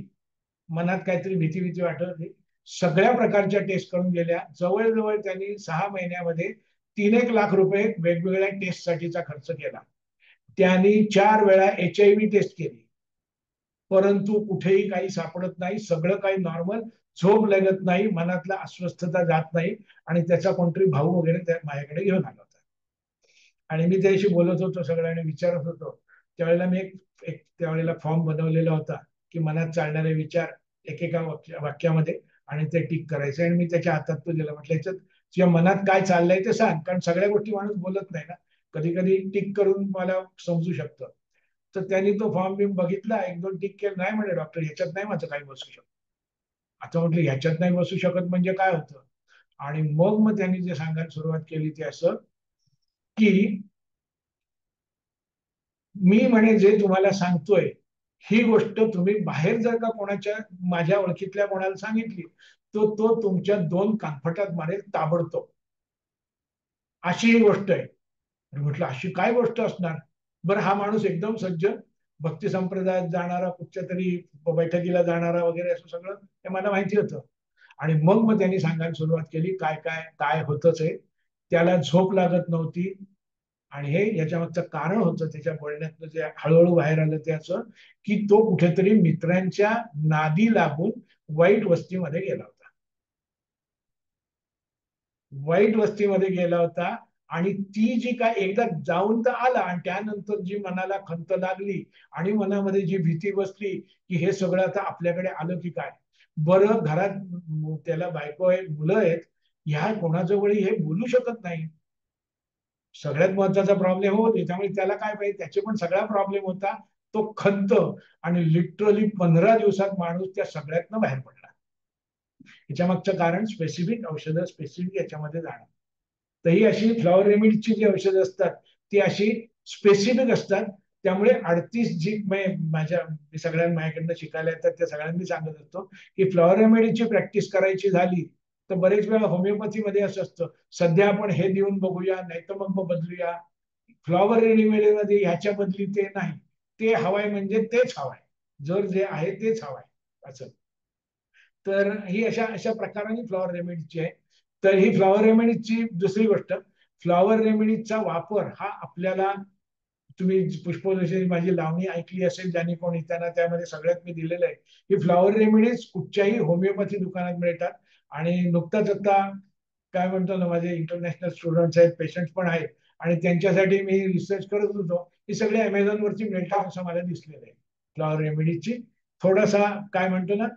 मनात काहीतरी भीती वाटत होती. सगळ्या प्रकारच्या टेस्ट करून गेल्या. जवळजवळ त्यांनी 6 महिन्यामध्ये 3-1 लाख रुपये वेगवेगळ्या टेस्टसाठीचा खर्च केला. त्यांनी 4 वेळा HIV टेस्ट केली, परंतु कुठेही काही सापडत नाही. सगळं काही नॉर्मल, झोप लागत नाही, मनातला अस्वस्थता जात नाही. आणि त्याचा कोणतरी भाऊ वगैरे माझ्याकडे घेऊन आला होता. आणि मी त्याशी बोलत होतो सगळ्यांनी विचारत होतो. त्यावेळेला मी एक त्यावेळेला फॉर्म बनवलेला होता की मनात चालणारे विचार एकेका वाक्यामध्ये आणि ते टिक करायचे. आणि मी त्याच्या हातात तो दिला, म्हटलं याच्यात तुझ्या मनात काय चाललंय ते सांग, कारण सगळ्या गोष्टी माणूस बोलत नाही ना, कधी कधी टिक करून मला समजू शकतं. तर त्यांनी तो फॉर्म मी बघितला, 1-2 टिक केलं. नाही म्हणे डॉक्टर, ह्याच्यात नाही माझं काही बसू शकत. आता म्हटलं ह्याच्यात नाही बसू शकत म्हणजे काय होतं. आणि मग त्यांनी जे सांगायला सुरुवात केली ते असं की मी म्हणे जे तुम्हाला सांगतोय ही गोष्ट तुम्ही बाहेर जर का कोणाच्या माझ्या ओळखीतल्या कोणाला सांगितली, तो तुमच्या 2 कानफटात मारेल ताबडतोब. अशी ही गोष्ट आहे. म्हटलं अशी काय गोष्ट असणार. बरं, हा माणूस एकदम सज्जन, भक्ती संप्रदायात जाणारा, कुठच्या तरी बैठकीला जाणारा वगैरे, असं सगळं हे मला माहिती होतं. आणि मग त्यांनी सांगायला सुरुवात केली काय काय काय होतच आहे. त्याला झोप लागत नव्हती, आणि हे याच्यामागचं कारण होतं त्याच्या बोलण्यातलं जे हळूहळू बाहेर आलं त्याचं, की तो कुठेतरी मित्रांच्या नादी लागून वाईट वस्तीमध्ये गेला होता. वाईट वस्तीमध्ये गेला होता, आणि ती जी काय एकदा जाऊन तर आला, आणि त्यानंतर जी मनाला खंत लागली आणि मनामध्ये जी भीती बसली की हे सगळं आता आपल्याकडे आलं की काय. बरं, घरात त्याला बायको आहे, मुलं आहेत, ह्या कोणाजवळही हे बोलू शकत नाही. सगळ्यात महत्वाचा प्रॉब्लेम होते, त्यामुळे त्याला काय पाहिजे, त्याचे पण सगळा प्रॉब्लेम होता तो खंत. आणि लिटरली 15 दिवसात माणूस त्या सगळ्यातनं बाहेर पडला. याच्या मागचं कारण स्पेसिफिक औषधं, स्पेसिफिक याच्यामध्ये जाणं. तर ही अशी फ्लॉवर रेमेडीची जी औषधं असतात ती अशी स्पेसिफिक असतात. त्यामुळे 38 जी सगळ्यांना माझ्याकडनं शिकायला येतात त्या सगळ्यांनी सांगत असतो की फ्लॉवर रेमेडीची प्रॅक्टिस करायची झाली तर बरेच वेळा होमिओपॅथीमध्ये असं असतं, सध्या आपण हे देऊन बघूया, नाही तर मग बदलूया. फ्लॉवर रेमेडीमध्ये ह्याच्या बदली ते नाही, ते हवाय म्हणजे तेच हवाय, जर जे आहे तेच हवाय असं. तर ही अशा अशा प्रकाराने फ्लॉवर रेमेडीची आहे. तर ही फ्लॉवर रेमेडीची दुसरी गोष्ट, फ्लॉवर रेमेडीचा वापर हा आपल्याला, तुम्ही पुष्पवृषी माझी लावणी ऐकली असेल ज्यांनी कोणी, त्यांना त्यामध्ये सगळ्यात मी दिलेलं आहे. ही फ्लॉवर रेमेडीज कुठच्याही होमिओपॅथी दुकानात मिळतात. आणि नुकताच आता काय म्हणतो ना, माझे इंटरनॅशनल स्टुडंट्स आहेत, पेशंट पण आहेत, आणि त्यांच्यासाठी मी रिसर्च करत होतो, ही सगळे अमेझॉनवरती मिळतात असं मला दिसलेलं आहे. फ्लॉवर रेमेडीची थोडासा काय म्हणतो ना,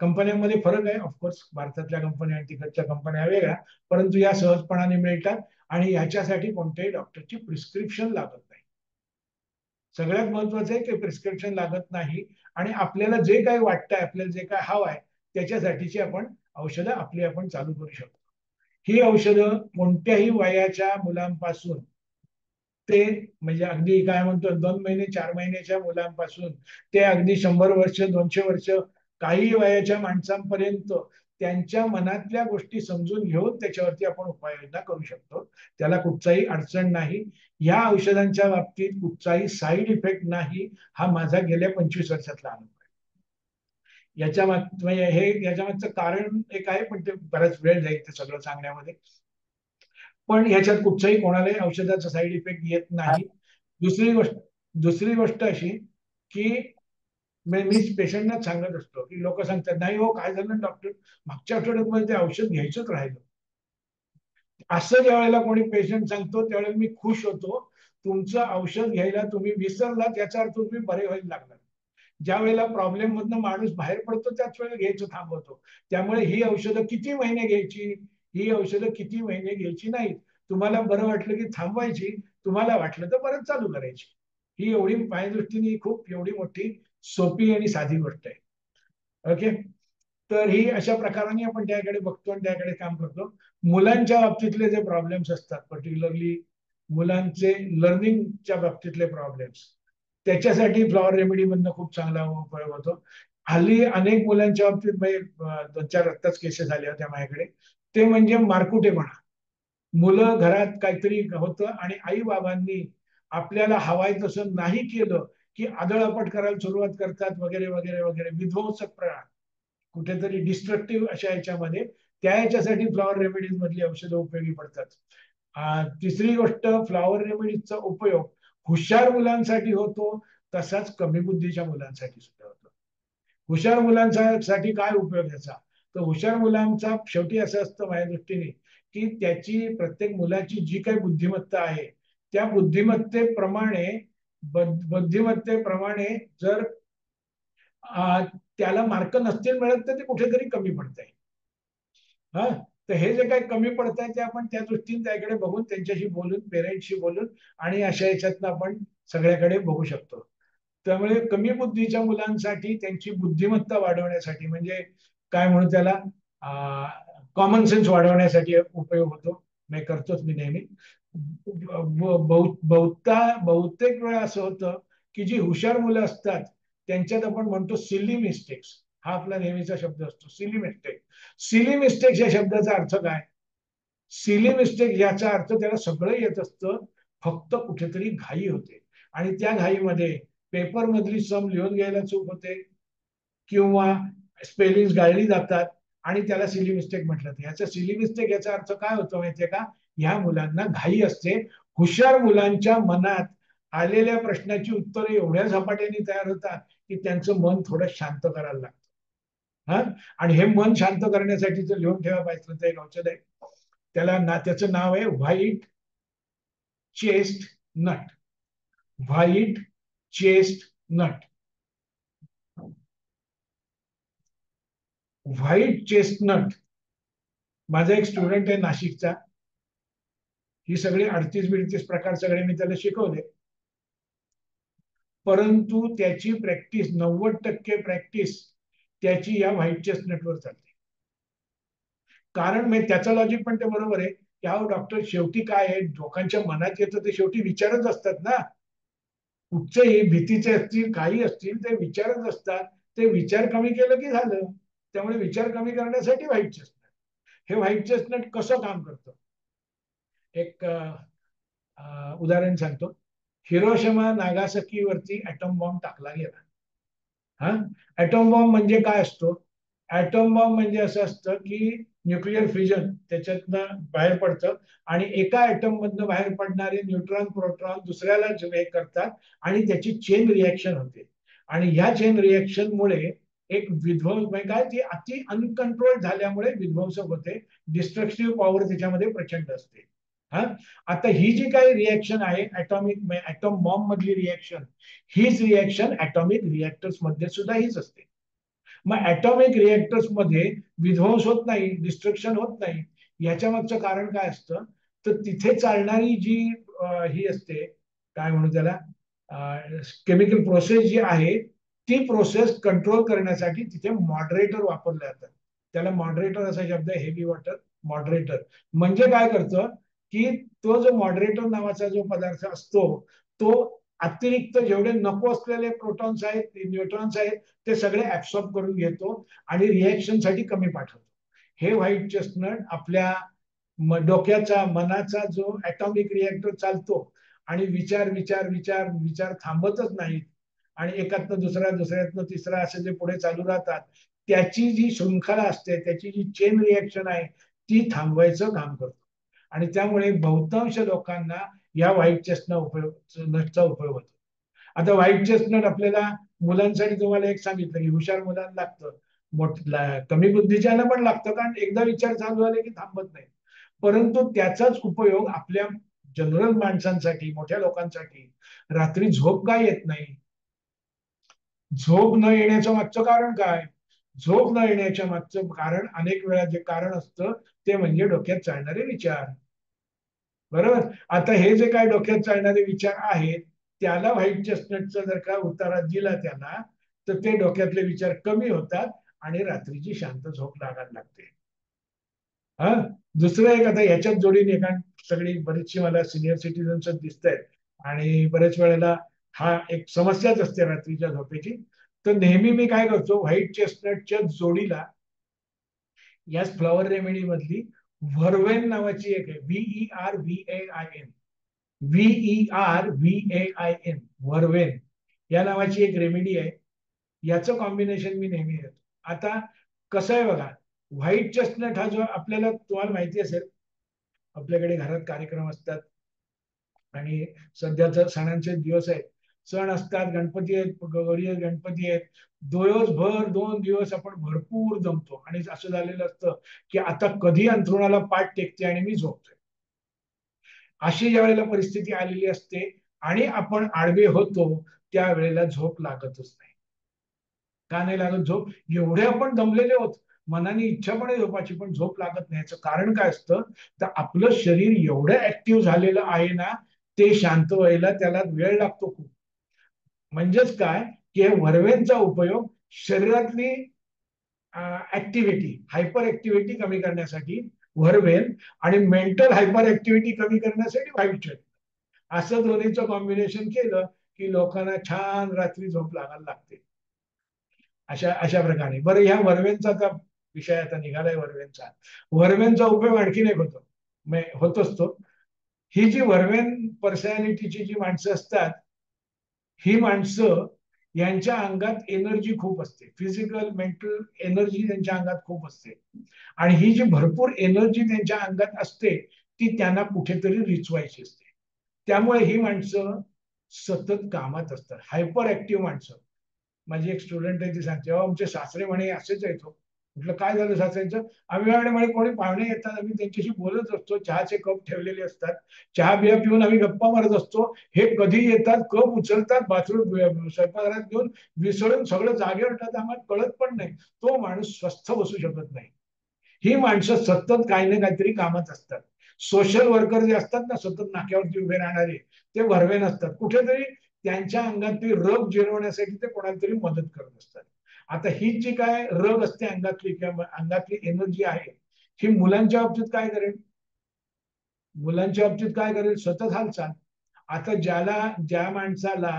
कंपन्यांमध्ये फरक आहे ऑफकोर्स, भारतातल्या कंपन्या आणि तिकडच्या कंपन्या वेगळ्या, परंतु या सहजपणाने मिळतात. आणि ह्याच्यासाठी कोणत्याही डॉक्टरची प्रिस्क्रिप्शन लागत नाही. सगळ्यात महत्वाचं आहे की प्रिस्क्रिप्शन लागत नाही, आणि आपल्याला जे काही वाटतंय, आपल्याला जे काय हवं आहे त्याच्यासाठीची आपण औषधं आपली आपण चालू करू शकतो. ही औषधं कोणत्याही वयाच्या मुलांपासून ते, म्हणजे अगदी काय म्हणतो 2 महिने 4 महिन्याच्या मुलांपासून ते अगदी 100 वर्ष 200 वर्ष काही वयाच्या माणसांपर्यंत त्यांच्या मनातल्या गोष्टी समजून घेऊन त्याच्यावरती आपण उपाययोजना करू शकतो. त्याला कुठचाही अडचण नाही. या औषधांच्या बाबतीत कुठचाही साईड इफेक्ट नाही. हा माझा गेल्या 25 वर्षातला अनुभव आहे. याच्या म्हणजे हे याच्या मागचं कारण एक आहे, पण ते बराच वेळ जाईल ते सगळं सांगण्यामध्ये. पण ह्याच्यात कुठच्याही कोणालाही औषधाचा साईड इफेक्ट येत नाही. दुसरी गोष्ट अशी की मी पेशंटना सांगत असतो की लोक सांगतात नाही हो काय झालं डॉक्टर, मागच्या आठवड्यात मला ते औषध घ्यायचंच राहिलं. असं ज्या वेळेला कोणी पेशंट सांगतो त्यावेळेला मी खुश होतो. तुमचं औषध घ्यायला तुम्ही विसरलात याचा अर्थ तुम्ही बरे व्हायला लागला. ज्या वेळेला प्रॉब्लेम मधनं माणूस बाहेर पडतो त्याच वेळेला घ्यायचं थांबवतो. त्यामुळे ही औषधं किती महिने घ्यायची, ही औषधं किती महिने घ्यायची नाहीत. तुम्हाला बरं वाटलं की थांबवायची, तुम्हाला वाटलं तर परत चालू करायची. ही एवढी माझ्या दृष्टीने खूप एवढी मोठी सोपी आणि साधी गोष्ट आहे. ओके. तर ही अशा प्रकाराने आपण त्याकडे बघतो आणि त्याकडे काम करतो. मुलांच्या बाबतीतले जे प्रॉब्लेम्स असतात, पर्टिक्युलरली मुलांचे लर्निंगच्या बाबतीतले प्रॉब्लेम्स, त्याच्यासाठी फ्लॉवर रेमेडी मधनं खूप चांगला उपयोग होतो. हल्ली अनेक मुलांच्या बाबतीत 2-4 आत्ताच केसेस आल्या होत्या माझ्याकडे. ते म्हणजे मारकुटेपणा. मुलं घरात काहीतरी होतं आणि आई बाबांनी आपल्याला हवाय तसं नाही केलं की आदळपट करायला सुरुवात करतात वगैरे वगैरे वगैरे, विध्वंसक प्रकार, कुठेतरी डिस्ट्रक्टिव्ह अशा याच्यामध्ये, त्या याच्यासाठी फ्लॉवर रेमेडीज मधली औषधं उपयोगी पडतात. तिसरी गोष्ट, फ्लॉवर रेमेडीजचा उपयोग हुशार मुलांसाठी होतो, तसाच कमी बुद्धीच्या मुलांसाठी सुद्धा होतो. हुशार मुलांसाठी काय उपयोग याचा, तर हुशार मुलांचा शेवटी असं असतं माझ्या दृष्टीने की त्याची प्रत्येक मुलाची जी काही बुद्धिमत्ता आहे त्या बुद्धिमत्तेप्रमाणे जर त्याला मार्क नसतील मिळत तर ते कुठेतरी कमी पडतंय. हा, तर हे जे काही कमी पडत आहे ते आपण त्या दृष्टीने त्याकडे बघून त्यांच्याशी बोलून, पेरेंट्सशी बोलून आणि अशा याच्यातनं आपण सगळ्याकडे बघू शकतो. त्यामुळे कमी बुद्धीच्या मुलांसाठी त्यांची बुद्धिमत्ता वाढवण्यासाठी, म्हणजे काय म्हणू त्याला, कॉमन सेन्स वाढवण्यासाठी उपयोग होतो. मी करतोच मी नेहमी. बहुतेक वेळा असं होतं की जी हुशार मुलं असतात त्यांच्यात आपण म्हणतो सिली मिस्टेक्स, हा आपला नेहमीचा शब्द असतो, सिली मिस्टेक. सिली मिस्टेक्स या शब्दाचा अर्थ काय? सिली मिस्टेक याचा अर्थ त्याला सगळं येत असतं, फक्त कुठेतरी घाई होते आणि त्या घाईमध्ये पेपर मधली सम लिहून घ्यायला चूक होते किंवा स्पेलिंग गाळली जातात आणि त्याला सिली मिस्टेक म्हटलं जातं. याचा सिली मिस्टेक याचा अर्थ काय होतो माहितीये का? ह्या मुलांना घाई असते. हुशार मुलांच्या मनात आलेल्या प्रश्नाची उत्तरे एवढ्या झपाट्याने तयार होतात की त्यांचं मन थोडं शांत करायला लागतं. हा, आणि हे मन शांत करण्यासाठी जर लिहून ठेवा पाहिजे एक औषध आहे, त्याचं नाव आहे white chestnut. White chestnut. White chestnut. माझा एक स्टुडंट आहे नाशिकचा. ही सगळी 38-38 प्रकार सगळे मी त्याला शिकवले, परंतु त्याची प्रॅक्टिस 90% प्रॅक्टिस त्याची या व्हाईट चेस्टनटवर चालते. कारण त्याचं लॉजिक पण ते बरोबर आहे की अहो डॉक्टर, शेवटी काय आहे, लोकांच्या मनात येतं ते शेवटी विचारच असतात ना. कुठचेही भीतीचे असतील, काही असतील, ते विचारच असतात. ते विचार कमी केलं की झालं. त्यामुळे विचार कमी करण्यासाठी व्हाईट चेस्टनट. हे व्हाईट चेस्टनट कसं काम करतं, एक उदाहरण सांगतो. हिरोशिमा नागासाकी वरती ऍटम बॉम्ब टाकला गेला. हा, ऍटम बॉम्ब म्हणजे काय असतो? ऍटम बॉम्ब म्हणजे असं असतं की न्यूक्लिअर फ्युजन त्याच्यातनं बाहेर पडतं आणि एका ऍटम मधनं बाहेर पडणारे न्यूट्रॉन प्रोटॉन दुसऱ्याला हे करतात आणि त्याची चेन रिएक्शन होते. आणि ह्या चेन रिएक्शन मुळे एक विध्वंस म्हणजे काय, ती अति अनकंट्रोल झाल्यामुळे विध्वंसक होते. डिस्ट्रक्टिव्ह पॉवर त्याच्यामध्ये प्रचंड असते. हा, आता ही जी काही रिएक्शन आहे ऍटॉम बॉम्ब मधली रिएक्शन, हीच रिएक्शन ऍटॉमिक रिएक्टर्स मध्ये सुद्धा हीच असते. मग ऍटॉमिक रिएक्टर्स मध्ये विध्वंस होत नाही, डिस्ट्रक्शन होत नाही. याच्या मागचं कारण काय असतं? तर तिथे चालणारी जी ही असते, काय म्हणू त्याला, केमिकल प्रोसेस जी आहे, ती प्रोसेस कंट्रोल करण्यासाठी तिथे मॉडरेटर वापरले जातात. त्याला मॉडरेटर असा शब्द आहे, हेवी वॉटर मॉडरेटर. म्हणजे काय करतं की तो जो मॉडरेटर नावाचा जो पदार्थ असतो, तो अतिरिक्त जेवढे नको असलेले प्रोटॉन्स आहेत, न्यूट्रॉन्स आहेत, ते सगळे ऍब्सॉर्ब करून घेतो आणि रिएक्शन साठी कमी पाठवतो. हे व्हाईट चेस्टनट आपल्या डोक्याचा, मनाचा जो ऍटॉमिक रिएक्टर चालतो आणि विचार विचार विचार विचार थांबतच नाहीत आणि एकातनं दुसरा, दुसऱ्यातनं तिसरा असे जे पुढे चालू राहतात, त्याची जी शृंखला असते, त्याची जी चेन रिएक्शन आहे, ती थांबवायचं काम करतो. आणि त्यामुळे बहुतांश लोकांना या व्हाईट चेस्टनटचा उपयोग होतो. आता व्हाईट चेस्टनट आपल्याला मुलांसाठी तुम्हाला एक सांगितलं की हुशार मुलांना लागतं, कमी बुद्धीच्याना पण लागतं, कारण एकदा विचार चालू झाले की थांबत नाही. परंतु त्याचाच उपयोग आपल्या जनरल माणसांसाठी, मोठ्या लोकांसाठी रात्री झोप का येत नाही? झोप न येण्याचं मागचं कारण काय? झोप न येण्याच्या मागचं कारण अनेक वेळा जे कारण असतं ते म्हणजे डोक्यात चालणारे विचार. बरोबर. आता हे जे काय डोक्यात चालणारे विचार आहेत, त्याला व्हाईट चेस्टनटचा जर का उतारा दिला त्याला, तर ते डोक्यातले विचार कमी होतात आणि रात्रीची शांत झोप लागायला लागते. हा, दुसरं एक, आता याच्यात जोडीने कारण सगळी बरीचशी मला सिनियर सिटीजन्स दिसत आहेत आणि बऱ्याच वेळेला हा एक समस्याच असते रात्रीच्या झोपेची. तर नेहमी मी काय करतो, व्हाईट चेस्टनटच्या जोडीला याच फ्लॉवर रेमेडी मधली व्हर्वेन नावाची एक आहे, VERVAIN, VERVAIN, व्हर्वेन या नावाची एक रेमेडी आहे. याचं कॉम्बिनेशन मी नेहमी घेतो. आता कसं आहे बघा, व्हाईट चेस्टनट हा जो आपल्याला, तुम्हाला माहिती असेल, आपल्याकडे घरात कार्यक्रम असतात आणि सध्याचं सणांचे दिवस आहेत, सण असतात, गणपती आहेत, गौरी आहेत, गणपती आहेत, दिवसभर 2 दिवस आपण भरपूर दमतो आणि असं झालेलं असतं की आता कधी अंथरुणाला पाठ टेकते आणि मी झोपतोय. अशी ज्या वेळेला परिस्थिती आलेली असते आणि आपण आडवे होतो, त्यावेळेला झोप लागतच नाही. का नाही लागत झोप? एवढे आपण दमलेले होत, मनाने इच्छा पण आहे झोपाची, पण झोप लागत नाही. याचं कारण काय असतं? तर आपलं शरीर एवढं ऍक्टिव्ह झालेलं आहे ना, ते शांत व्हायला त्याला वेळ लागतो खूप. म्हणजेच काय की व्हर्वेनचा उपयोग शरीरातली ऍक्टिव्हिटी, हायपर ऍक्टिव्हिटी कमी करण्यासाठी व्हर्वेन आणि मेंटल हायपर ऍक्टिव्हिटी कमी करण्यासाठी व्हाईट चेस्टनट, असं दोन्हीचं कॉम्बिनेशन केलं की लोकांना छान रात्री झोप लागायला लागते. अशा अशा प्रकारे. बरं, ह्या व्हर्वेनचा विषय आता निघालाय व्हर्वेनचा. व्हर्वेनचा उपयोग आणखीन एक होतोच तो. ही जी व्हर्वेन पर्सनॅलिटीची जी माणसं असतात, ही माणसं यांच्या अंगात एनर्जी खूप असते, फिजिकल मेंटल एनर्जी त्यांच्या अंगात खूप असते. आणि ही जी भरपूर एनर्जी त्यांच्या अंगात असते ती त्यांना कुठेतरी रिचवायची असते. त्यामुळे ही माणसं सतत कामात असतात, हायपर ऍक्टिव्ह माणसं. माझी एक स्टुडंट आहे ती सांगते, आमचे सासरे म्हणे असेच येतो. म्हटलं काय झालं सासऱ्यांचं? आम्ही म्हणे कोणी पाहुणे येतात, आम्ही त्यांच्याशी बोलत असतो, चहाचे कप ठेवलेले असतात, चहा बिया पिऊन आम्ही गप्पा मारत असतो. हे कधी येतात, कप उचलतात, बाथरूम स्वयंपाकघरात घेऊन विसळून सगळं जागेवर ठेवतात, आम्हाला कळत पण नाही. तो माणूस स्वस्थ बसू शकत नाही. ही माणसं सतत काही ना काहीतरी कामात असतात. सोशल वर्कर जे असतात ना, सतत नाक्यावरती उभे राहणारे, ते भरवे नसतात. कुठेतरी त्यांच्या अंगातली रग जिरवण्यासाठी ते कोणाला तरी मदत करत असतात. आता ही जी काय रग असते अंगातली किंवा अंगातली एनर्जी आहे, ही मुलांच्या बाबतीत काय करेल? मुलांच्या बाबतीत काय करेल? सतत हालचाल. आता ज्या माणसाला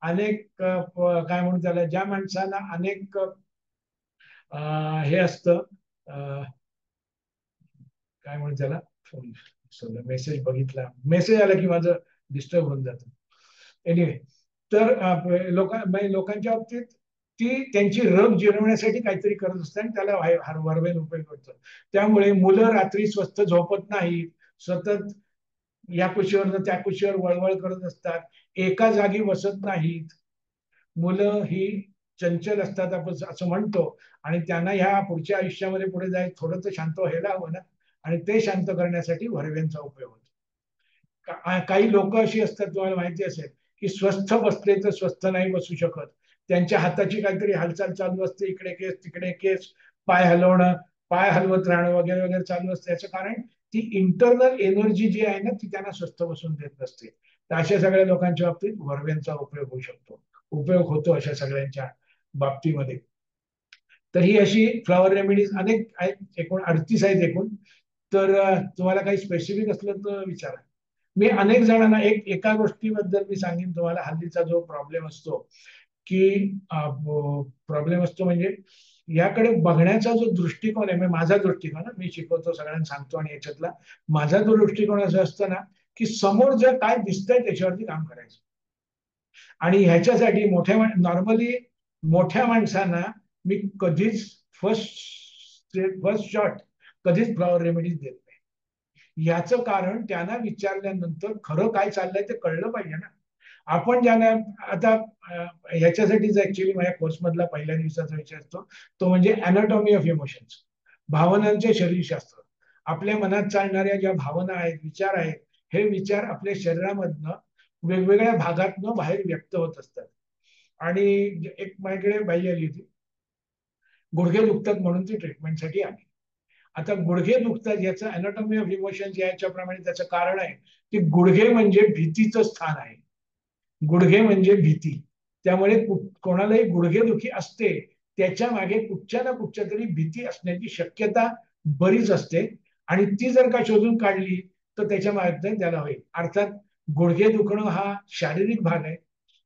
अनेक काय म्हणून त्याला, ज्या माणसाला अनेक हे असतं, काय म्हणून त्याला, मेसेज बघितला, मेसेज आला की माझं डिस्टर्ब होऊन जातं. एनिवे, तर लोकांच्या बाबतीत ती त्यांची रग जिरवण्यासाठी काहीतरी करत असतात आणि त्याला वरवेन उपयोग करतो. त्यामुळे मुलं रात्री स्वस्त झोपत नाहीत, सतत या कुशीवर त्या कुशीवर वळवळ करत असतात, एका जागी बसत नाहीत. मुलं ही चंचल असतात आपण असं म्हणतो, आणि त्यांना ह्या पुढच्या आयुष्यामध्ये पुढे जायचं थोडं तर शांत व्हायला हवं ना. आणि ते शांत करण्यासाठी वरव्यांचा उपयोग होतो. काही लोक अशी असतात, तुम्हाला माहिती असेल, की स्वस्थ बसले तर स्वस्थ नाही बसू शकत. त्यांच्या हाताची काहीतरी हालचाल चालू असते, इकडे केस तिकडे केस, पाय हलवणं, पाय हलवत राहणं वगैरे वगैरे चालू असते. याचं कारण ती इंटरनल एनर्जी जी आहे ना, ती त्यांना स्वस्थ बसून देत नसते. तर अशा सगळ्या लोकांच्या बाबतीत वरव्यांचा उपयोग होऊ शकतो, उपयोग होतो अशा सगळ्यांच्या बाबतीमध्ये. तर ही अशी फ्लॉवर रेमेडीज अनेक आहेत, एकूण 38 आहेत एकूण. तर तुम्हाला काही स्पेसिफिक असलं तर विचारा. मी अनेक जणांना एका गोष्टीबद्दल मी सांगेन तुम्हाला. हल्लीचा जो प्रॉब्लेम असतो, की प्रॉब्लेम असतो म्हणजे याकडे बघण्याचा जो दृष्टिकोन आहे, म्हणजे माझा दृष्टिकोन, मी शिकवतो, सगळ्यांना सांगतो, आणि याच्यातला माझा जो दृष्टिकोन असा असतो ना, की समोर जर काय दिसतंय त्याच्यावरती काम करायचं. आणि ह्याच्यासाठी नॉर्मली मोठ्या माणसांना मी कधीच फर्स्ट शॉट कधीच फ्लॉवर रेमेडीज देत नाही. याचं कारण त्यांना विचारल्यानंतर खरं काय चाललंय ते कळलं पाहिजे ना. आपण ज्यांना आता ह्याच्यासाठीच ऍक्च्युली माझ्या कोर्स मधला पहिल्या दिवसाचा विषय असतो, तो म्हणजे अॅनाटॉमी ऑफ इमोशन्स, भावनांचे शरीरशास्त्र. आपल्या मनात चालणाऱ्या ज्या भावना आहेत, विचार आहेत, हे विचार आपल्या शरीरामधनं वेगवेगळ्या भागातनं बाहेर व्यक्त होत असतात. आणि एक माझ्याकडे बाई आली होती, गुडघे दुखतात म्हणून ती ट्रीटमेंटसाठी आली. आता गुडघे दुखतात याचं अॅनाटॉमी ऑफ इमोशन याच्याप्रमाणे त्याचं कारण आहे की गुडघे म्हणजे भीतीचं स्थान आहे. गुडघे म्हणजे भीती. त्यामुळे कोणालाही गुडघेदुखी असते, त्याच्या मागे कुठच्या ना कुठच्या तरी भीती असण्याची शक्यता बरीच असते. आणि ती जर का शोधून काढली तर त्याच्या मागे त्याला होईल. अर्थात गुडघे दुखणं हा शारीरिक भाग आहे,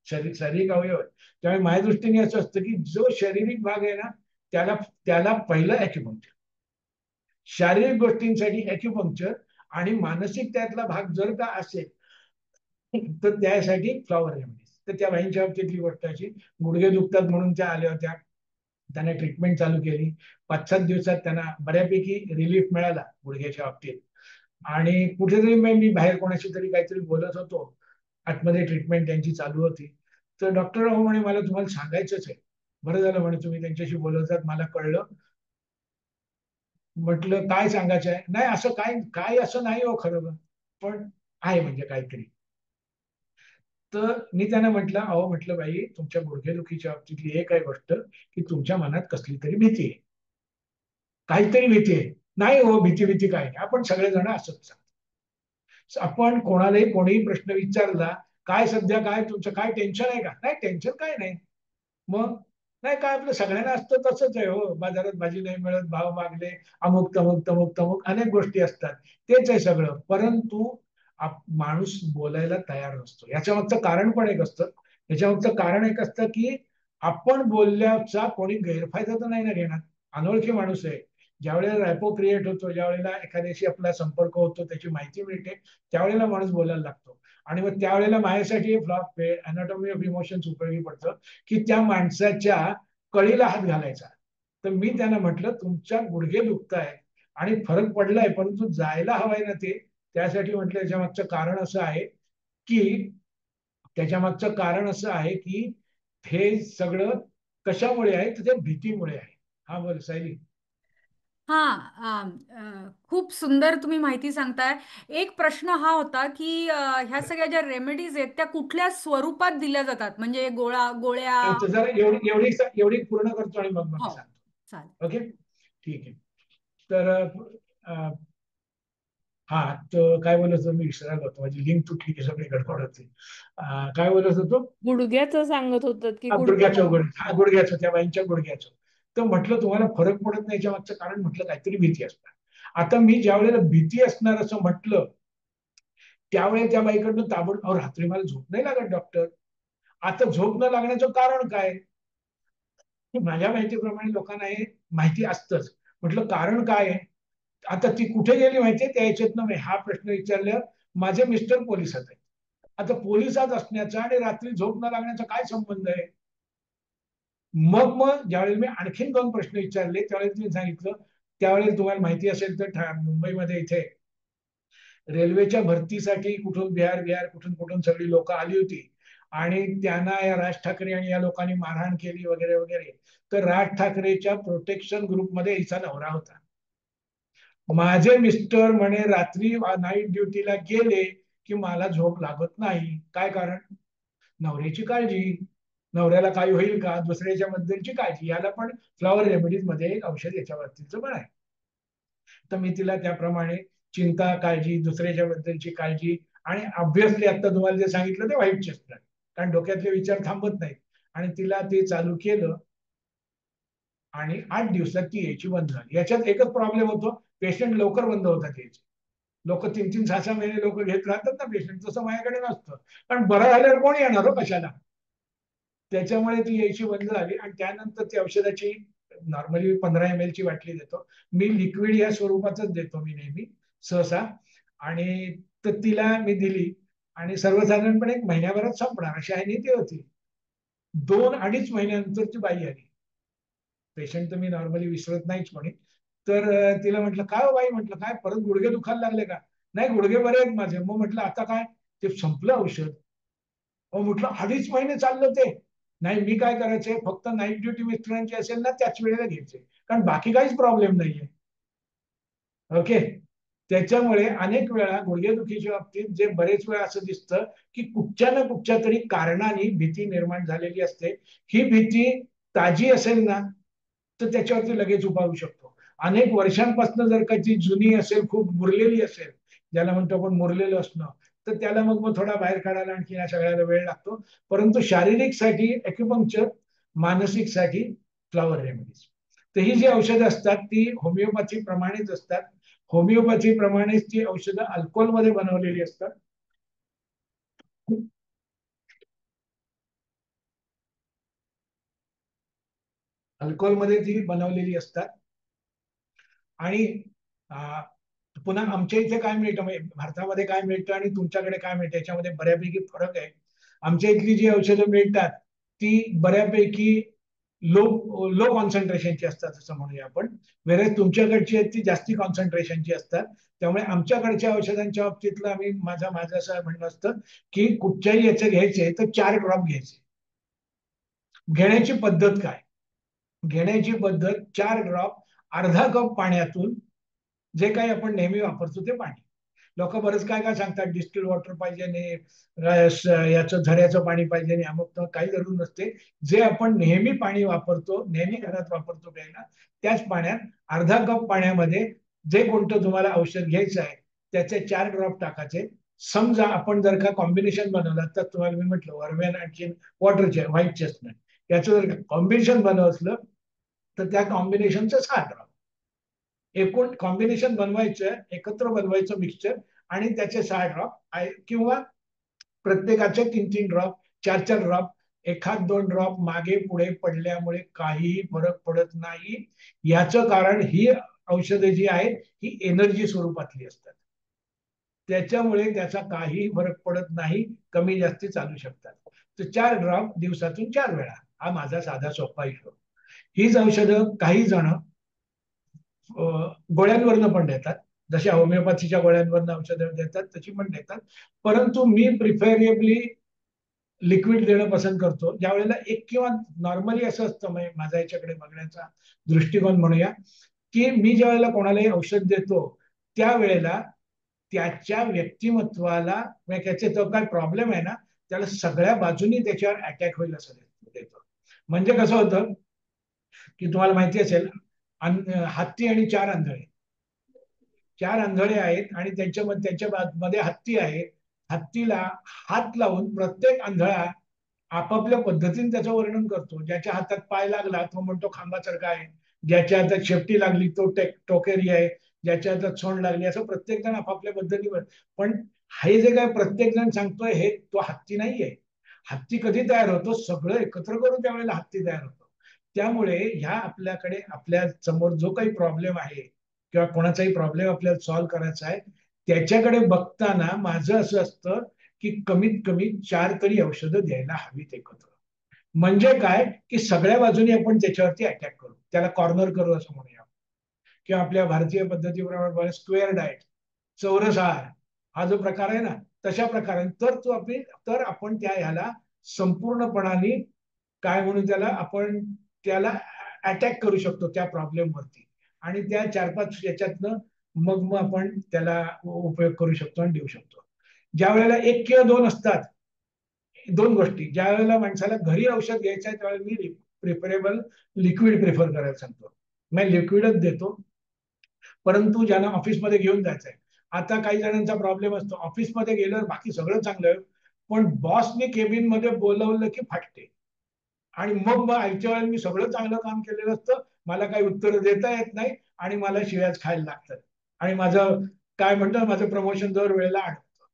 शारीरिक अवयव आहे. त्यामुळे माझ्या दृष्टीने असं असतं की जो शारीरिक भाग आहे ना, त्याला त्याला पहिलं ॲक्युपंक्चर. शारीरिक गोष्टींसाठी ॲक्युपंक्चर, आणि मानसिक त्यातला भाग जर का असेल तर त्यासाठी फ्लॉवर रेमेडीज. तर त्या बाईंच्या बाबतीतली गोष्ट अशी, गुडघे दुखतात म्हणून त्या आल्या होत्या, त्यांना ट्रीटमेंट चालू केली. 5-7 दिवसात त्यांना बऱ्यापैकी रिलीफ मिळाला गुडघ्याच्या बाबतीत. आणि कुठेतरी मी बाहेर कोणाशी तरी काहीतरी बोलत होतो, आतमध्ये ट्रीटमेंट त्यांची चालू होती. तर डॉक्टर राहू म्हणे मला तुम्हाला सांगायचंच आहे. बरं झालं म्हणे तुम्ही त्यांच्याशी बोलवतात, मला कळलं. म्हटलं काय सांगायचं आहे? नाही असं काय काय असं नाही हो खरं, पण आहे म्हणजे काहीतरी. तर मी त्यांना म्हटलं, अहो म्हटलं बाई, तुमच्या गुडघेदुखीच्या बाबतीतली एक आहे गोष्ट, की तुमच्या मनात कसली तरी भीती आहे, काहीतरी भीती आहे. नाही हो, भीती भीती काय नाही, आपण सगळेजण असंच सांगतो. आपण कोणालाही कोणीही प्रश्न विचारला, काय सध्या काय तुमचं काय टेन्शन आहे का? नाही टेन्शन काय नाही. मग नाही काय आपलं सगळ्यांना असतं तसंच आहे हो, बाजारात भाजी नाही मिळत, भाव मागले, अमुक तमुक तमुक तमुक अनेक गोष्टी असतात, तेच आहे सगळं. परंतु माणूस बोलायला तयार नसतो. याच्या मागचं कारण पण एक असतं. याच्या मागचं कारण एक असतं की आपण बोलल्याचा कोणी गैरफायदा तर नाही ना घेणार. अनोळखी माणूस आहे, ज्यावेळेला रॅपो क्रिएट होतो, ज्यावेळेला एखाद्याशी आपला संपर्क होतो, त्याची माहिती मिळते, त्यावेळेला माणूस बोलायला लागतो. आणि मग त्यावेळेला माझ्यासाठी अनाटॉमी ऑफ इमोशन्स उपयोगी पडतं, की त्या माणसाच्या कळीला हात घालायचा. तर मी त्यांना म्हटलं, तुमच्या गुडघे दुखत आहे आणि फरक पडलाय, परंतु जायला हवाय ना ते. त्यासाठी म्हटलं त्याच्या मागचं कारण असं आहे की हे सगळं कशामुळे आहे, तर त्या भीतीमुळे आहे. हा बोल सायली. हा. खूप सुंदर तुम्ही माहिती सांगताय. एक प्रश्न हा होता की ह्या सगळ्या ज्या रेमेडीज आहेत त्या कुठल्या स्वरूपात दिल्या जातात, म्हणजे गोळ्या. तर जरा एवढी पूर्ण करतो आणि मग हो, चालेल. सांगतो. ओके, ठीक आहे. तर अं, हा, तर काय बोलत होतो मी, विसरायला होतो, माझी लिंक तुटली की सगळी गडबड होती. काय बोलत होतो? गुडघ्याचं सांगत होतात की गुडघ्याचं, त्या बाईंच्या गुडघ्याचं. तर म्हटलं तुम्हाला फरक पडत नाही याच्या मागचं कारण, म्हटलं काहीतरी भीती असणार. आता मी ज्या वेळेला भीती असणार असं म्हटलं, त्यावेळेला त्या बाईकडनं ताबडतोब, रात्री मला झोप नाही लागत डॉक्टर. आता झोप न लागण्याचं कारण काय? माझ्या माहितीप्रमाणे लोकांना हे माहिती असतंच. म्हटलं कारण काय आहे? आता ती कुठे गेली माहितीये, त्या याच्यातनं मी हा प्रश्न विचारल्यावर माझे मिस्टर पोलिसात आहेत. आता पोलिसात असण्याचा आणि रात्री झोप न लागण्याचा काय संबंध आहे? मग ज्यावेळेला मी आणखीन 2 प्रश्न विचारले, त्यावेळेला तुम्ही सांगितलं, त्यावेळेला तुम्हाला माहिती असेल तर मुंबईमध्ये इथे रेल्वेच्या भरतीसाठी कुठून बिहार बिहार कुठून कुठून सगळी लोक आली होती आणि त्यांना या राज ठाकरे आणि या लोकांनी मारहाण केली वगैरे वगैरे. तर राज ठाकरेच्या प्रोटेक्शन ग्रुपमध्ये हिचा नवरा होता. माझे मिस्टर म्हणे रात्री नाईट ड्युटीला गेले की मला झोप लागत नाही. काय कारण? नवऱ्याची काळजी. नवऱ्याला काही होईल का, दुसऱ्याच्या बद्दलची काळजी. याला पण फ्लॉवर रेमेडीज मध्ये एक औषध याच्या बाबतीचं पण आहे. तर मी तिला त्याप्रमाणे चिंता, काळजी, दुसऱ्याच्या बद्दलची काळजी, आणि ऑब्व्हियसली आता तुम्हाला जे सांगितलं ते व्हाईट चेस्टनट, कारण डोक्यातले विचार थांबत नाहीत. आणि तिला ते चालू केलं आणि 8 दिवसात ती यायची बंद झाली. याच्यात एकच प्रॉब्लेम होतो, पेशंट लवकर बंद होतात यायचे. लोक 3-3, 6-6 महिने लोक घेत राहतात ना पेशंट, तसं माझ्याकडे नसतं. कारण बरं झाल्यावर कोण येणार हो कशाला. त्याच्यामुळे ती यायची बंद झाली. आणि त्यानंतर ती औषधाची नॉर्मली 15 ml ची बाटली देतो मी. लिक्विड या स्वरूपातच देतो मी नेहमी सहसा. आणि तर तिला मी दिली आणि सर्वसाधारणपणे 1 महिन्याभरात संपणार अशी आहे ती होती. 2-2.5 महिन्यानंतर ती बाई आली. पेशंट तर मी नॉर्मली विसरत नाहीच कोणी. तर तिला म्हटलं काय हो बाई, म्हटलं काय परत गुडघे दुखायला लागले का? नाही, गुडघे बरे आहेत माझे. मग म्हटलं आता काय? ते संपलं औषध. म्हटलं 2.5 महिने चाललं ते. नाही, मी काय करायचंय, फक्त नाईट ड्युटी मिस्टरांची असेल ना त्याच वेळेला घ्यायचे, कारण बाकी काहीच प्रॉब्लेम नाहीये. ओके. त्याच्यामुळे अनेक वेळा गुडघेदुखीच्या बाबतीत जे बरेच वेळा असं दिसतं की कुठच्या ना कुठच्या तरी कारणाने भीती निर्माण झालेली असते. ही भीती ताजी असेल ना तर त्याच्यावरती लगेच उभा होऊ शकतो. अनेक वर्षांपासून जर का ती जुनी असेल, खूप मुरलेली असेल, ज्याला म्हणतो आपण मुरलेलं असणं, तर त्याला मग थोडा बाहेर काढायला आणखी या सगळ्याला वेळ लागतो. परंतु शारीरिक साठी ॲक्युपंक्चर, मानसिक साठी फ्लॉवर रेमेडीज. तर ही जी औषधं असतात ती होमिओपॅथी प्रमाणेच असतात. होमिओपॅथी प्रमाणेच ती औषधं अल्कोहोलमध्ये बनवलेली असतात. अल्कोहोलमध्ये ती बनवलेली असतात. आणि पुन्हा आमच्या इथे काय मिळतं, म्हणजे भारतामध्ये काय मिळतं आणि तुमच्याकडे काय मिळतं याच्यामध्ये बऱ्यापैकी फरक आहे. आमच्या इथली जी औषधं मिळतात ती बऱ्यापैकी लो लो कॉन्सन्ट्रेशनची असतात असं म्हणूया आपण. वेळेस तुमच्याकडची आहेत ती जास्ती कॉन्सन्ट्रेशनची असतात. त्यामुळे आमच्याकडच्या औषधांच्या बाबतीतलं माझं असं म्हणणं असतं की कुठच्याही याचं घ्यायचे तर 4 ड्रॉप घ्यायचे. घेण्याची पद्धत काय? घेण्याची पद्धत 4 ड्रॉप अर्धा कप पाण्यातून, जे काही आपण नेहमी वापरतो ते पाणी. लोक बरेच काय काय सांगतात, डिस्टिल वॉटर पाहिजे नाही, याचं झऱ्याचं पाणी पाहिजे नाही, अमुक काही जरूर नसते. जे आपण नेहमी पाणी वापरतो, नेहमी घरात वापरतो प्यायला, त्याच पाण्यात अर्धा कप पाण्यामध्ये जे कोणतं तुम्हाला औषध घ्यायचं आहे त्याचे 4 ड्रॉप टाकायचे. समजा आपण जर का कॉम्बिनेशन बनवलं, तर तुम्हाला मी म्हटलं वर्वेन आणखी वॉटरचे व्हाईट चेस्टनट याचं जर कॉम्बिनेशन बनवलं तर त्या कॉम्बिनेशनचं 6 ड्रॉप. एकूण कॉम्बिनेशन बनवायचं, एकत्र बनवायचं मिक्सचर, आणि त्याचे 6 ड्रॉप, किंवा प्रत्येकाचे 3-3 ड्रॉप, 4-4 ड्रॉप. 1-2 ड्रॉप मागे पुढे पडल्यामुळे काहीही फरक पडत नाही. याचं कारण ही औषधं जी आहेत ही एनर्जी स्वरूपातली असतात. त्याच्यामुळे त्याचा काही फरक पडत नाही, कमी जास्ती चालू शकतात. तर 4 ड्रॉप दिवसातून 4 वेळा, हा माझा साधा सोपा हिशोब. हीच औषधं काही जण गोळ्यांवरनं पण देतात, जशा होमिओपॅथीच्या गोळ्यांवरनं औषधं देतात तशी पण देतात. परंतु मी प्रिफरेबली लिक्विड देणं पसंत करतो. ज्या वेळेला एक किंवा नॉर्मली असं असतं, म्हणजे माझा याच्याकडे बघण्याचा दृष्टिकोन म्हणूया, की मी ज्या वेळेला कोणालाही औषध देतो त्यावेळेला त्याच्या व्यक्तिमत्वाला, म्हणजे त्याचे जो काय प्रॉब्लेम आहे ना, त्याला सगळ्या बाजूनी त्याच्यावर अटॅक होईल असं देतो. म्हणजे कसं होतं की तुम्हाला माहिती असेल, हत्ती आणि 4 आंधळे, 4 आंधळे आहेत आणि त्यांच्या मध्ये हत्ती आहे. हत्तीला हात लावून प्रत्येक आंधळा आपापल्या पद्धतीने त्याचं वर्णन करतो. ज्याच्या हातात पाय लागला तो म्हणतो खांबासारखा आहे, ज्याच्या हातात शेपटी लागली तो टोकेरी आहे, ज्याच्या हातात सोंड लागली, असं प्रत्येक जण आपापल्या पद्धतीवर. पण हे जे काय प्रत्येक जण सांगतोय हे तो हत्ती नाहीये. हत्ती कधी तयार होतो, सगळं एकत्र करून त्यावेळेला हत्ती तयार होतो. त्यामुळे ह्या आपल्याकडे आपल्या समोर जो काही प्रॉब्लेम आहे किंवा कोणाचाही प्रॉब्लेम आपल्याला सॉल्व्ह करायचा आहे, त्याच्याकडे बघताना माझं असं असतं की कमीत कमी 4 तरी औषधं द्यायला हवीत एकत्र. म्हणजे काय, की सगळ्या बाजूने आपण त्याच्यावरती अटॅक करू, त्याला कॉर्नर करू असं म्हणूया. किंवा आपल्या भारतीय पद्धतीप्रमाणे स्क्वेअर डाएट, चौरस आहार, हा जो प्रकार आहे ना, तशा प्रकारे तर आपण त्या ह्याला संपूर्णपणाने काय म्हणून त्याला आपण त्याला अटॅक करू शकतो त्या प्रॉब्लेम वरती. आणि त्या 4-5 याच्यातनं मग आपण त्याला उपयोग करू शकतो आणि देऊ शकतो. ज्या वेळेला 1 किंवा 2 असतात, 2 गोष्टी, ज्या वेळेला माणसाला घरी औषध घ्यायचं आहे त्यावेळेला मी प्रिफरेबल लिक्विड प्रिफर करायला सांगतो. मी लिक्विडच देतो. परंतु ज्यांना ऑफिसमध्ये घेऊन जायचंय, आता काही जणांचा प्रॉब्लेम असतो, ऑफिसमध्ये गेल्यावर बाकी सगळं चांगलं, पण बॉसने केबिन मध्ये बोलवलं की फाटते. आणि मग आजच्या वेळेला मी सगळं चांगलं काम केलेलं असतं, मला काही उत्तर देता येत नाही आणि मला शिव्याच खायला लागतात आणि माझं काय म्हणतात, माझं प्रमोशन दर वेळेला अडतं.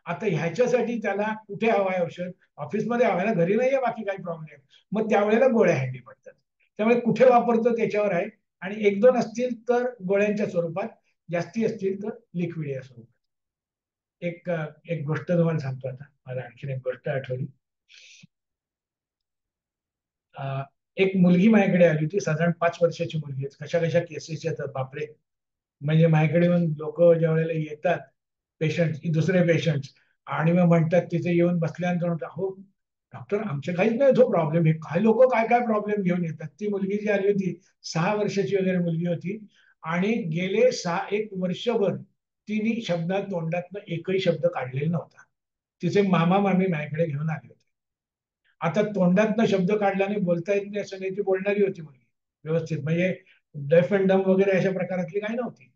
आता ह्याच्यासाठी त्याला कुठे हवाय औषध, ऑफिसमध्ये हवाय ना, घरी नाहीये बाकी काही प्रॉब्लेम, मग त्यावेळेला गोळ्या हँडी पडतात. त्यामुळे कुठे वापरतो त्याच्यावर आहे. आणि 1-2 असतील तर गोळ्यांच्या स्वरूपात, जास्ती असतील तर लिक्विड या स्वरूपात. एक एक गोष्ट तुम्हाला सांगतो आता, मला आणखीन एक गोष्ट आठवली. एक मुलगी माझ्याकडे आली होती, साधारण 5 वर्षाची मुलगी. कशा कशा केसेस येतात बापरे. म्हणजे माझ्याकडे येऊन लोक ज्या वेळेला येतात, पेशंट, दुसरे पेशंट, आणि मग म्हणतात, तिथे येऊन बसल्यानंतर म्हणतात, हो डॉक्टर आमच्या काहीच नाही तो प्रॉब्लेम, हे काय लोक काय काय प्रॉब्लेम घेऊन येतात. ती मुलगी जी आली होती 6 वर्षाची वगैरे मुलगी होती, आणि गेले 1 वर्षभर तिने तोंडातनं एकही शब्द काढलेला नव्हता. तिचे मामा मामी माझ्याकडे घेऊन आले होते. आता तोंडातनं शब्द काढल्याने बोलता येत नाही असं नाही, ती बोलणारी होती मुलगी व्यवस्थित, म्हणजे डेफ अँड डम वगैरे अशा प्रकारातली काही नव्हती.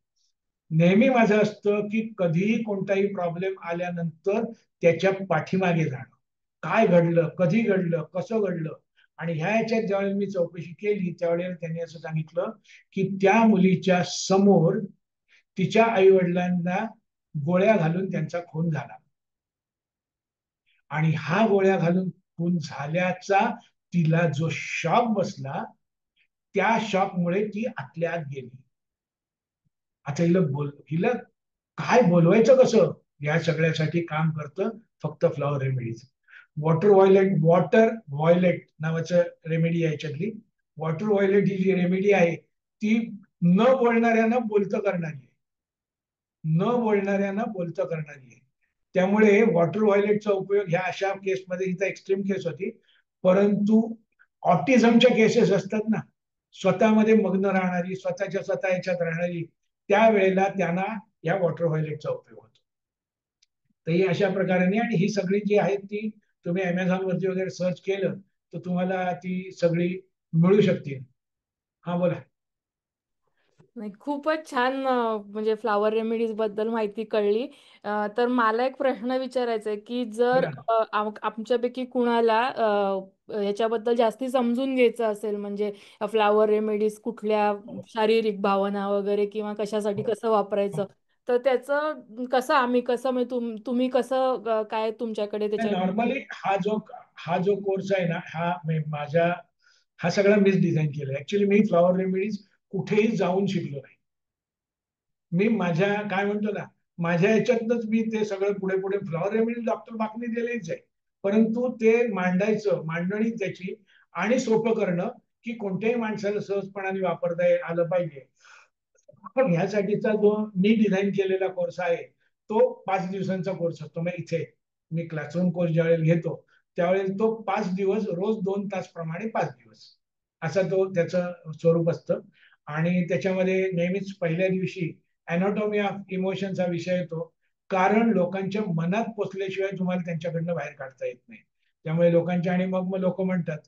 नेहमी माझं असतं की कधीही कोणताही प्रॉब्लेम आल्यानंतर त्याच्या पाठीमागे जाणं, काय घडलं, कधी घडलं, कसं घडलं. आणि ह्या याच्यात ज्यावेळेला मी चौकशी केली त्यावेळेला त्यांनी असं सांगितलं की त्या मुलीच्या समोर तिच्या आई वडिलांना गोळ्या घालून त्यांचा खून झाला, आणि हा गोळ्या घालून खून झाल्याचा तिला जो शॉक बसला, त्या शॉकमुळे ती आतल्या आत गेली. आता हिला काय बोलवायचं कसं, या सगळ्यासाठी काम करतं फक्त फ्लॉवर रेमेडीज. वॉटर व्हायलेट नावाचं रेमेडी आहे याच्यातली. वॉटर व्हायलेट ही जी रेमेडी आहे ती न बोलणाऱ्यांना बोलतं करणारी आहे, न बोलणाऱ्यांना बोलतं करणारी आहे. त्यामुळे वॉटर व्हायलेटचा उपयोग ह्या अशा केसमध्ये, ही तर एक्स्ट्रीम केस होती, परंतु ऑटिझमच्या केसेस असतात ना, स्वतःमध्ये मग्न राहणारी, स्वतः याच्यात राहणारी, त्यावेळेला त्यांना या वॉटर व्हायलेटचा उपयोग होतो. तर ही अशा प्रकारे, आणि ही सगळी जी आहेत ती तुम्ही अमेझॉन वरती वगैरे सर्च केलं तर तुम्हाला ती सगळी मिळू शकतील. हा बोला. नाही, खूपच छान म्हणजे फ्लावर रेमेडीज बद्दल माहिती कळली. तर मला एक प्रश्न विचारायचा आहे की जर बोला ना. आमच्यापैकी कुणाला ह्याच्याबद्दल जास्ती समजून घ्यायचं असेल, म्हणजे फ्लावर रेमेडीज कुठल्या हो, शारीरिक भावना वगैरे किंवा कशासाठी हो, कसं वापरायचं, हो. तर त्याचं कसं आम्ही कसं म्हणजे तुम्ही कसं काय तुमच्याकडे त्याच्या. नॉर्मली हा जो कोर्स आहे ना, माझ्या हा सगळा मीच डिझाईन केला. ऍक्च्युली मी फ्लॉवर रेमेडीज कुठेही जाऊन शिकलो नाही. मी माझ्या काय म्हणतो ना, माझ्या ह्याच्यातनंच मी ते सगळं पुढे पुढे फ्लॉवर रेमेडी डॉक्टर बाकनी दिलेलीच आहे, परंतु ते मांडायचं, मांडणी त्याची आणि सोपं करणं, की कोणत्याही माणसाला सहजपणाने वापरता आलं पाहिजे. पण ह्यासाठीचा जो मी डिझाईन केलेला कोर्स आहे तो 5 दिवसांचा कोर्स असतो. मग इथे मी क्लासरूम कोर्स ज्यावेळेला घेतो त्यावेळेस तो 5 दिवस, रोज 2 तास प्रमाणे 5 दिवस असा तो त्याचं स्वरूप असतं. आणि त्याच्यामध्ये नेहमीच पहिल्या दिवशी अॅनाटॉमी ऑफ इमोशन्स हा विषय येतो, कारण लोकांच्या मनात पोचल्याशिवाय तुम्हाला त्यांच्याकडनं बाहेर काढता येत नाही. त्यामुळे लोकांच्या, आणि मग लोक म्हणतात,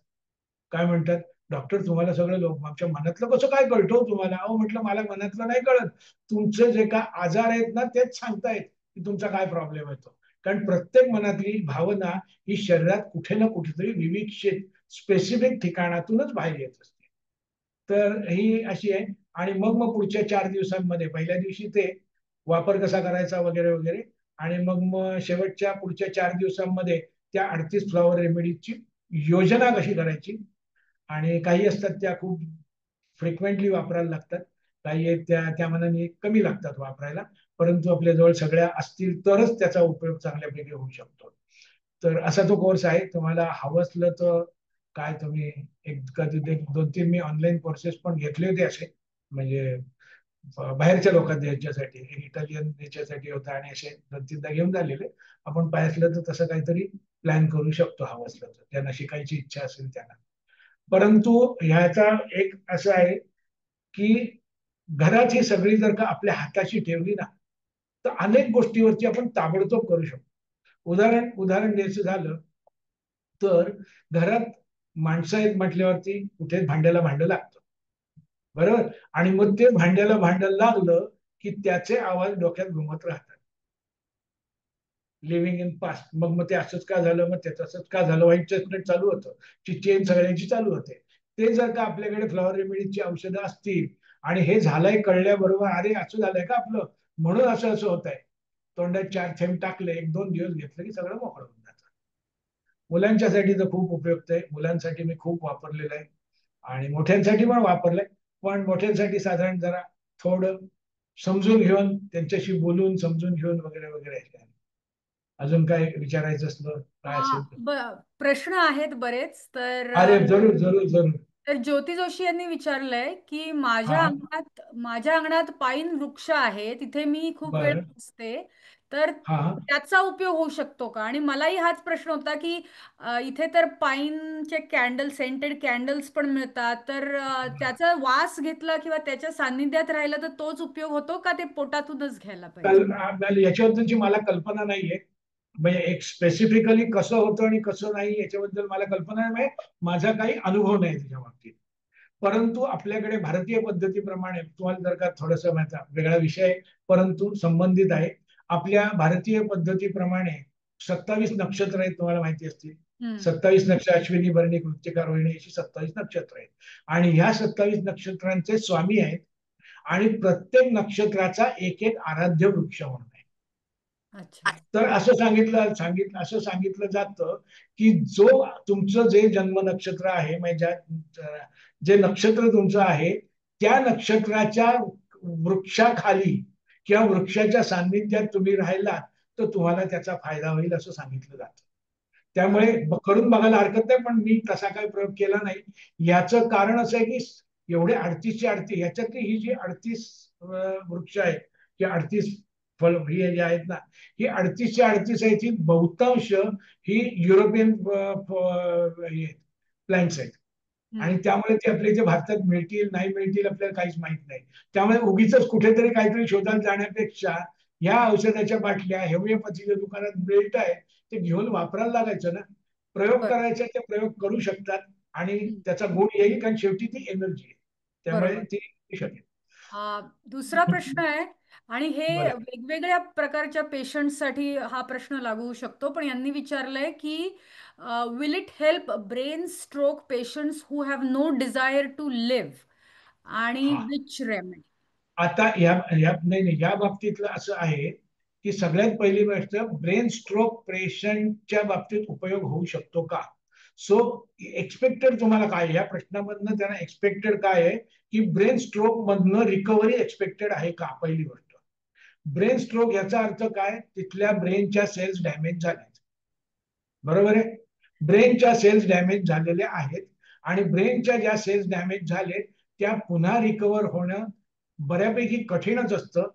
काय म्हणतात, डॉक्टर तुम्हाला सगळं लोक आमच्या मनातलं कसं काय कळतो तुम्हाला? अहो म्हटलं, मला मनातलं नाही कळत, तुमचे जे काय आजार आहेत ना तेच सांगतायत की तुमचा काय प्रॉब्लेम येतो. कारण प्रत्येक मनातली भावना ही शरीरात कुठे ना कुठेतरी विविक्षित स्पेसिफिक ठिकाणातूनच बाहेर येत असते. तर ही अशी आहे. आणि मग पुढच्या 4 दिवसांमध्ये पहिल्या दिवशी ते वापर कसा करायचा वगैरे वगैरे, आणि मग शेवटच्या पुढच्या 4 दिवसांमध्ये त्या 38 फ्लॉवर रेमेडीची योजना कशी करायची. आणि काही असतात त्या खूप फ्रिक्वेंटली वापरायला लागतात, काही आहेत त्या त्या मनाने कमी लागतात वापरायला, परंतु आपल्या जवळ सगळ्या असतील तरच त्याचा उपयोग चांगल्यापैकी होऊ शकतो. तर असा तो कोर्स आहे. तुम्हाला हवं असलं तर काय तुम्ही एक कधी 2-3 मी ऑनलाईन कोर्सेस पण घेतले होते असे, म्हणजे बाहेरच्या लोकांना याच्यासाठी, एक इटालियन याच्यासाठी होता, आणि असे 2-3दा घेऊन झालेले. आपण पाहिलं तर तसं काहीतरी प्लॅन करू शकतो हवं असलं तर, त्यांना शिकायची इच्छा असेल त्यांना. परंतु ह्याचा एक असं आहे की घरात ही सगळी जर का आपल्या हाताशी ठेवली ना तर अनेक गोष्टीवरती आपण ताबडतोब करू शकतो. उदाहरण द्यायचं झालं तर घरात माणसं आहेत म्हटल्यावरती कुठे भांड्याला भांडं लागतं, बरोबर. आणि मग ते भांड्याला भांडं लागलं की त्याचे आवाज डोक्यात घुमत राहतात, लिव्हिंग इन पास्ट. मग ते असंच का झालं, मग ते तसंच का झालं, व्हाईट चेस्टनट चालू होतं, ची चेन सगळ्यांची चालू होते. ते जर का आपल्याकडे फ्लॉवर रेमेडीची औषधं असतील आणि हे झालंय कळल्याबरोबर, अरे असं झालंय का आपलं, म्हणून असं असं होत आहे, तोंडात 4 थेंब टाकले, 1-2 दिवस घेतलं की सगळं मोकळं होऊन जातं. मुलांच्यासाठी तर खूप उपयुक्त आहे, मुलांसाठी मी खूप वापरलेलं आहे, आणि मोठ्यांसाठी पण वापरलंय. पण मोठ्यांसाठी साधारण जरा थोडं समजून घेऊन, त्यांच्याशी बोलून समजून घेऊन वगैरे वगैरे. अजून काय विचारायचं असलं काय हा, असेल तर. प्रश्न आहेत बरेच. तर अरे जरूर जरूर जरूर. ज्योती जोशी यांनी विचारलंय की हा. माझ्या अंगणात पाईन वृक्ष आहे, तिथे मी खूप वेळ बर. बसते, तर हा. त्याचा उपयोग होऊ शकतो का? आणि मलाही हाच प्रश्न होता की इथे तर पाईनचे कॅन्डल, सेंटेड कॅन्डल्स पण मिळतात, तर त्याचा वास घेतला किंवा त्याच्या सान्निध्यात राहिलं तर तोच उपयोग होतो का, ते पोटातूनच घ्यायला पाहिजे? याच्याबद्दलची मला कल्पना नाहीये, म्हणजे एक स्पेसिफिकली कसं होतं आणि कसं नाही याच्याबद्दल मला कल्पना नाही, माझा काही अनुभव नाही त्याच्या बाबतीत. परंतु आपल्याकडे भारतीय पद्धतीप्रमाणे, तुम्हाला जर का थोडस वेगळा विषय आहे परंतु संबंधित आहे, आपल्या भारतीय पद्धतीप्रमाणे 27 नक्षत्र आहेत, तुम्हाला माहिती असतील. हम्म. 27 नक्षत्र, अश्विनी, भरणी, कृत्तिका, रोहिणी, अशी 27 नक्षत्र आहेत. आणि ह्या 27 नक्षत्रांचे स्वामी आहेत, आणि प्रत्येक नक्षत्राचा एक एक आराध्य वृक्ष म्हणून आहे. अच्छा. तर असं सांगितलं जातं की जो तुमचं जे जन्म नक्षत्र आहे, म्हणजे जे नक्षत्र तुमचं आहे त्या नक्षत्राच्या वृक्षाखाली किंवा वृक्षाच्या सान्निध्यात तुम्ही राहिलात तर तुम्हाला त्याचा फायदा होईल असं सांगितलं जातं. त्यामुळे करून बघायला हरकत नाही, पण मी तसा काही प्रयोग केला नाही. याचं कारण असं आहे की एवढे 38चे 38, ह्याच्यातली ही जी 38 वृक्ष आहेत किंवा 38 फळ ही जी आहेत ना, ही 38चे 38 आहेत, ही बहुतांश ही युरोपियन प्लॅन्ट्स आहेत. आणि हम्म. त्यामुळे ते आपल्या इथे भारतात मिळतील नाही मिळतील आपल्याला काहीच माहित नाही. त्यामुळे उगीच कुठेतरी काहीतरी शोधायला जाण्यापेक्षा ह्या औषधाच्या बाटल्या होमिओपॅथीच्या दुकानात मिळत आहे ते घेऊन वापरायला लागायचं ना. प्रयोग बरोबर. करायचे ते प्रयोग करू शकतात, आणि त्याचा गुण येईल, कारण शेवटी ती एनर्जी आहे, त्यामुळे बरोबर. ती शकेल. दुसरा प्रश्न आहे, आणि हे बोला. वेगवेगळ्या प्रकारच्या पेशंटसाठी हा प्रश्न लागू होऊ शकतो, पण यांनी विचारलंय की will it help brain stroke patients who have no desire to live, आणि हा. Which remedy? आता नाही या बाबतीतलं असं आहे की सगळ्यात पहिली गोष्ट, ब्रेन स्ट्रोक पेशंटच्या बाबतीत उपयोग होऊ शकतो का. सो एक्सपेक्टेड तुम्हाला काय, या प्रश्नामधनं त्यांना एक्सपेक्टेड काय आहे की ब्रेन स्ट्रोक मधनं रिकव्हरी एक्सपेक्टेड आहे का, पहिली गोष्ट. ब्रेन स्ट्रोक याचा अर्थ काय, तिथल्या ब्रेनच्या सेल्स डॅमेज झाल्यात. बरोबर आहे. ब्रेनच्या सेल्स डॅमेज झालेल्या आहेत आणि ब्रेनच्या ज्या सेल्स डॅमेज झाले त्या पुन्हा रिकवर होणं बऱ्यापैकी कठीणच असतं.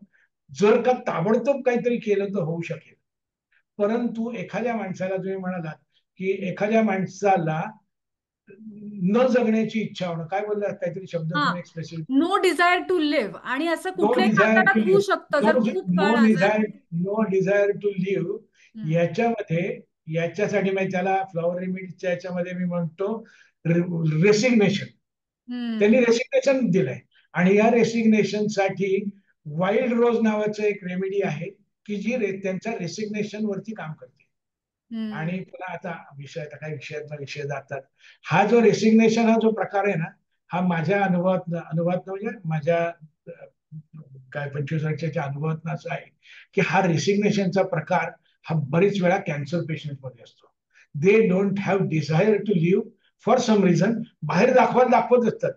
जर का ताबडतोब काहीतरी केलं तर होऊ शकेल. परंतु एखाद्या माणसाला, तुम्ही म्हणालात की एखाद्या माणसाला न जगण्याची इच्छा होणं, काय बोललात, काहीतरी शब्द हा, तुम्ही एक specific. No desire to live, आणि असं नो कुठल्याही डिझायर टू आजारात होऊ शकतं लिव्ह, जर खूप नो काळ आजार. Desire, no desire to live. हम्म, याच्यामध्ये, याच्यासाठी मी त्याला फ्लॉवर रेमिडीच्या याच्यामध्ये मी म्हणतो रेसिग्नेशन. त्यांनी हम्म, रेसिग्नेशन दिलंय आणि या रेसिग्नेशन साठी वाईल्ड रोज नावाचं एक रेमेडी आहे की जी त्यांच्या रेसिग्नेशन वरती काम करते. आणि हम्म, पुन्हा आता विषय, आता काही विषयात विषय जातात. हा जो रेसिग्नेशन हा जो प्रकार आहे ना, हा माझ्या अनुभवात म्हणजे माझ्या काय 25 वर्षाच्या अनुभवात असं आहे की हा रेसिग्नेशनचा प्रकार हा बरीच वेळा कॅन्सर पेशंट मध्ये असतो. They don't have desire to live for some reason. बाहेर दाखवत असतात.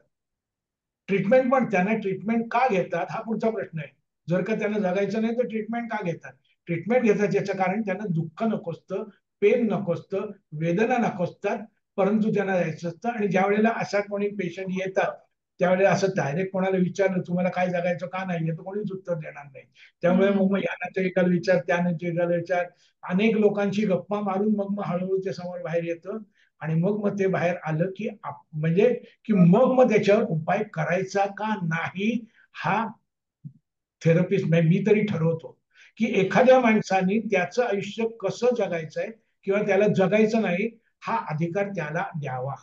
ट्रीटमेंट पण, त्यांना ट्रीटमेंट का घेतात हा पुढचा प्रश्न आहे. जर का त्यांना जगायचं नाही तर ट्रीटमेंट का घेतात. ट्रीटमेंट घेतात याचं कारण त्यांना दुःख नको असतं, पेन नको असतं, वेदना नको असतात, परंतु त्यांना जायचं असतं. आणि ज्या वेळेला असा कोणी पेशंट येतात त्यावेळेला असं डायरेक्ट कोणाला विचारलं तुम्हाला काय जगायचं का नाही तर कोणीच उत्तर देणार नाही. त्यामुळे मग या नातेवाईकाला विचार, त्या नातेवाईकाला विचार, अनेक लोकांची गप्पा मारून मग हळूहळू ते समोर बाहेर येतं. आणि मग ते बाहेर आलं की म्हणजे की मग त्याच्यावर उपाय करायचा का नाही हा थेरपिस्ट, मी तरी ठरवतो की एखाद्या माणसाने त्याचं आयुष्य कसं जगायचंय किंवा त्याला जगायचं नाही हा अधिकार त्याला द्यावा.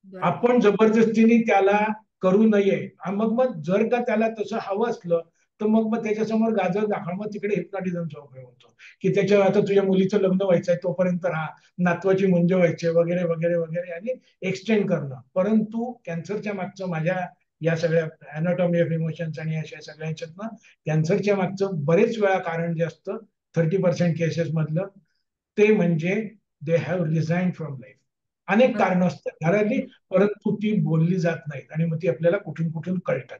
बरोबर. आपण जबरदस्तीने त्याला करू नये. मग जर का त्याला तसं हवं असलं तर मग त्याच्यासमोर गाजर दाखवा, मग तिकडे हिप्नॉटिझमचा उपयोग होतो की त्याच्या आता तुझ्या मुलीचं लग्न व्हायचंय तोपर्यंत राहा, नातवाची मुंज व्हायचे वगैरे वगैरे वगैरे आणि एक्सटेंड करणं. परंतु कॅन्सरच्या मागचं माझ्या या सगळ्या अॅनाटॉमी ऑफ इमोशन्स आणि अशा सगळ्यांच्यातनं कॅन्सरच्या मागचं बरेच वेळा कारण जे असतं 30% केसेस मधलं, ते म्हणजे they have resign from life. अनेक बरोबर. कारणं असतात घरातली, परंतु ती बोलली जात नाहीत आणि मग ती आपल्याला कुठून कुठून कळतात.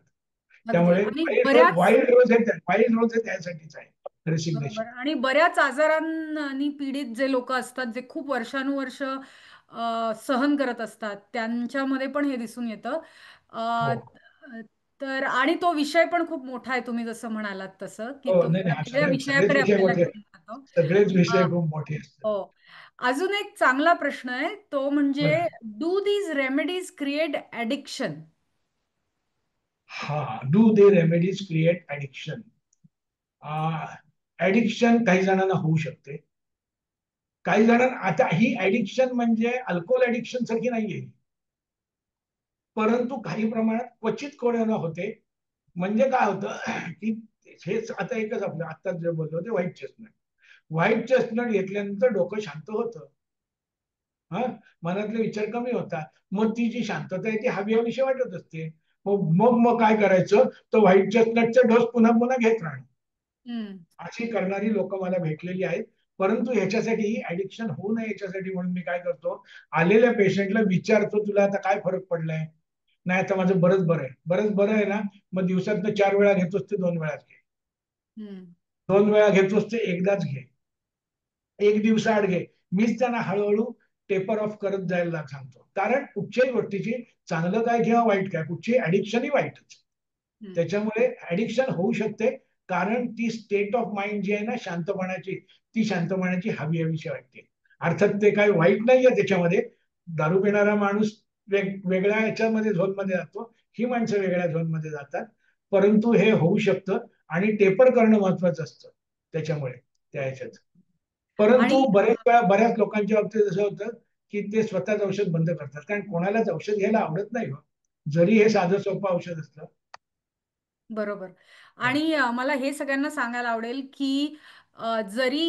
अगदी. त्यामुळे आणि बऱ्याच वाईल्ड रोज हे त्यासाठीच आहे रेसिग्नेशन. बरोबर, आणि बऱ्याच आजारांनी पीडित जे लोक असतात, जे खूप वर्षानुवर्ष सहन करत असतात, त्यांच्यामध्ये पण हे दिसून येतं. हो अ, तर आणि तो विषय पण खूप मोठा आहे, तुम्ही जसं म्हणालात तसं, की हो, तो नाही एका नाही, वेगळ्या सगळेच विषयाकडे विषय आपल्याला मोठे, घेऊन जातो. सगळेच अ, विषय खूप मोठे असतात. हो. अजून एक चांगला प्रश्न आहे, तो म्हणजे बरं. Do these remedies create addiction? हा, do they remedies create addiction. Addiction काही जणांना होऊ शकते. काही जणांना, आता ही ऍडिक्शन म्हणजे अल्कोहोल ऍडिक्शन सारखी नाहीये, परंतु काही प्रमाणात क्वचित कोणाला होते. म्हणजे काय होतं की हेच आता एकच आपलं आता जे बोललो ते व्हाईट चेस्टनट. व्हाईट चेस्टनट घेतल्यानंतर डोकं शांत होतं. हा, मनातले विचार कमी होतात. मग ती जी शांतता आहे ती हवी हवीशी वाटत असते. मग काय करायचं, तर व्हाईट चेस्टनटचा डोस पुन्हा पुन्हा घेत राहणं. हम्म, अशी करणारी लोक मला भेटलेली आहेत. परंतु ह्याच्यासाठी ही ऍडिक्शन होऊ नये याच्यासाठी म्हणून मी काय करतो, आलेल्या पेशंटला विचारतो तुला आता काय फरक पडलाय. नाही आता माझं बरंच बरं आहे, बरंच बरं आहे ना, मग दिवसात 4 वेळा घेतोस ते 2 वेळाच घे. हम्म. 2 वेळा घेतोस ते एकदाच घे. एक दिवसाआड घे. मीच त्यांना हळूहळू टेपर ऑफ करत जायला सांगतो. कारण कुठच्याही गोष्टीची चांगलं काय किंवा वाईट काय, कुठची ऍडिक्शन ही वाईटच. हम्म. त्याच्यामुळे ऍडिक्शन होऊ शकते. कारण ती स्टेट ऑफ माइंड जी आहे ना शांतपणाची, ती शांतपणाची हवी हवीशी वाटते. अर्थात ते काही वाईट नाहीये त्याच्यामध्ये. दारू पिणारा माणूस वेगळ्या याच्यामध्ये झोनमध्ये जातो, ही माणसं वेगळ्या झोनमध्ये जातात. परंतु हे होऊ शकतं आणि टेपर करणं महत्वाचं असतं त्याच्यामुळे त्या ह्याच्यात. परंतु आणि बऱ्याच लोकांच्या बाबतीत असं होतं की ते स्वतःच औषध बंद करतात, कारण कोणालाच औषध घ्यायला आवडत नाही हो. जरी हे साधं सोपं औषध असतं. बरोबर. आणि मला हे सगळ्यांना सांगायला आवडेल की जरी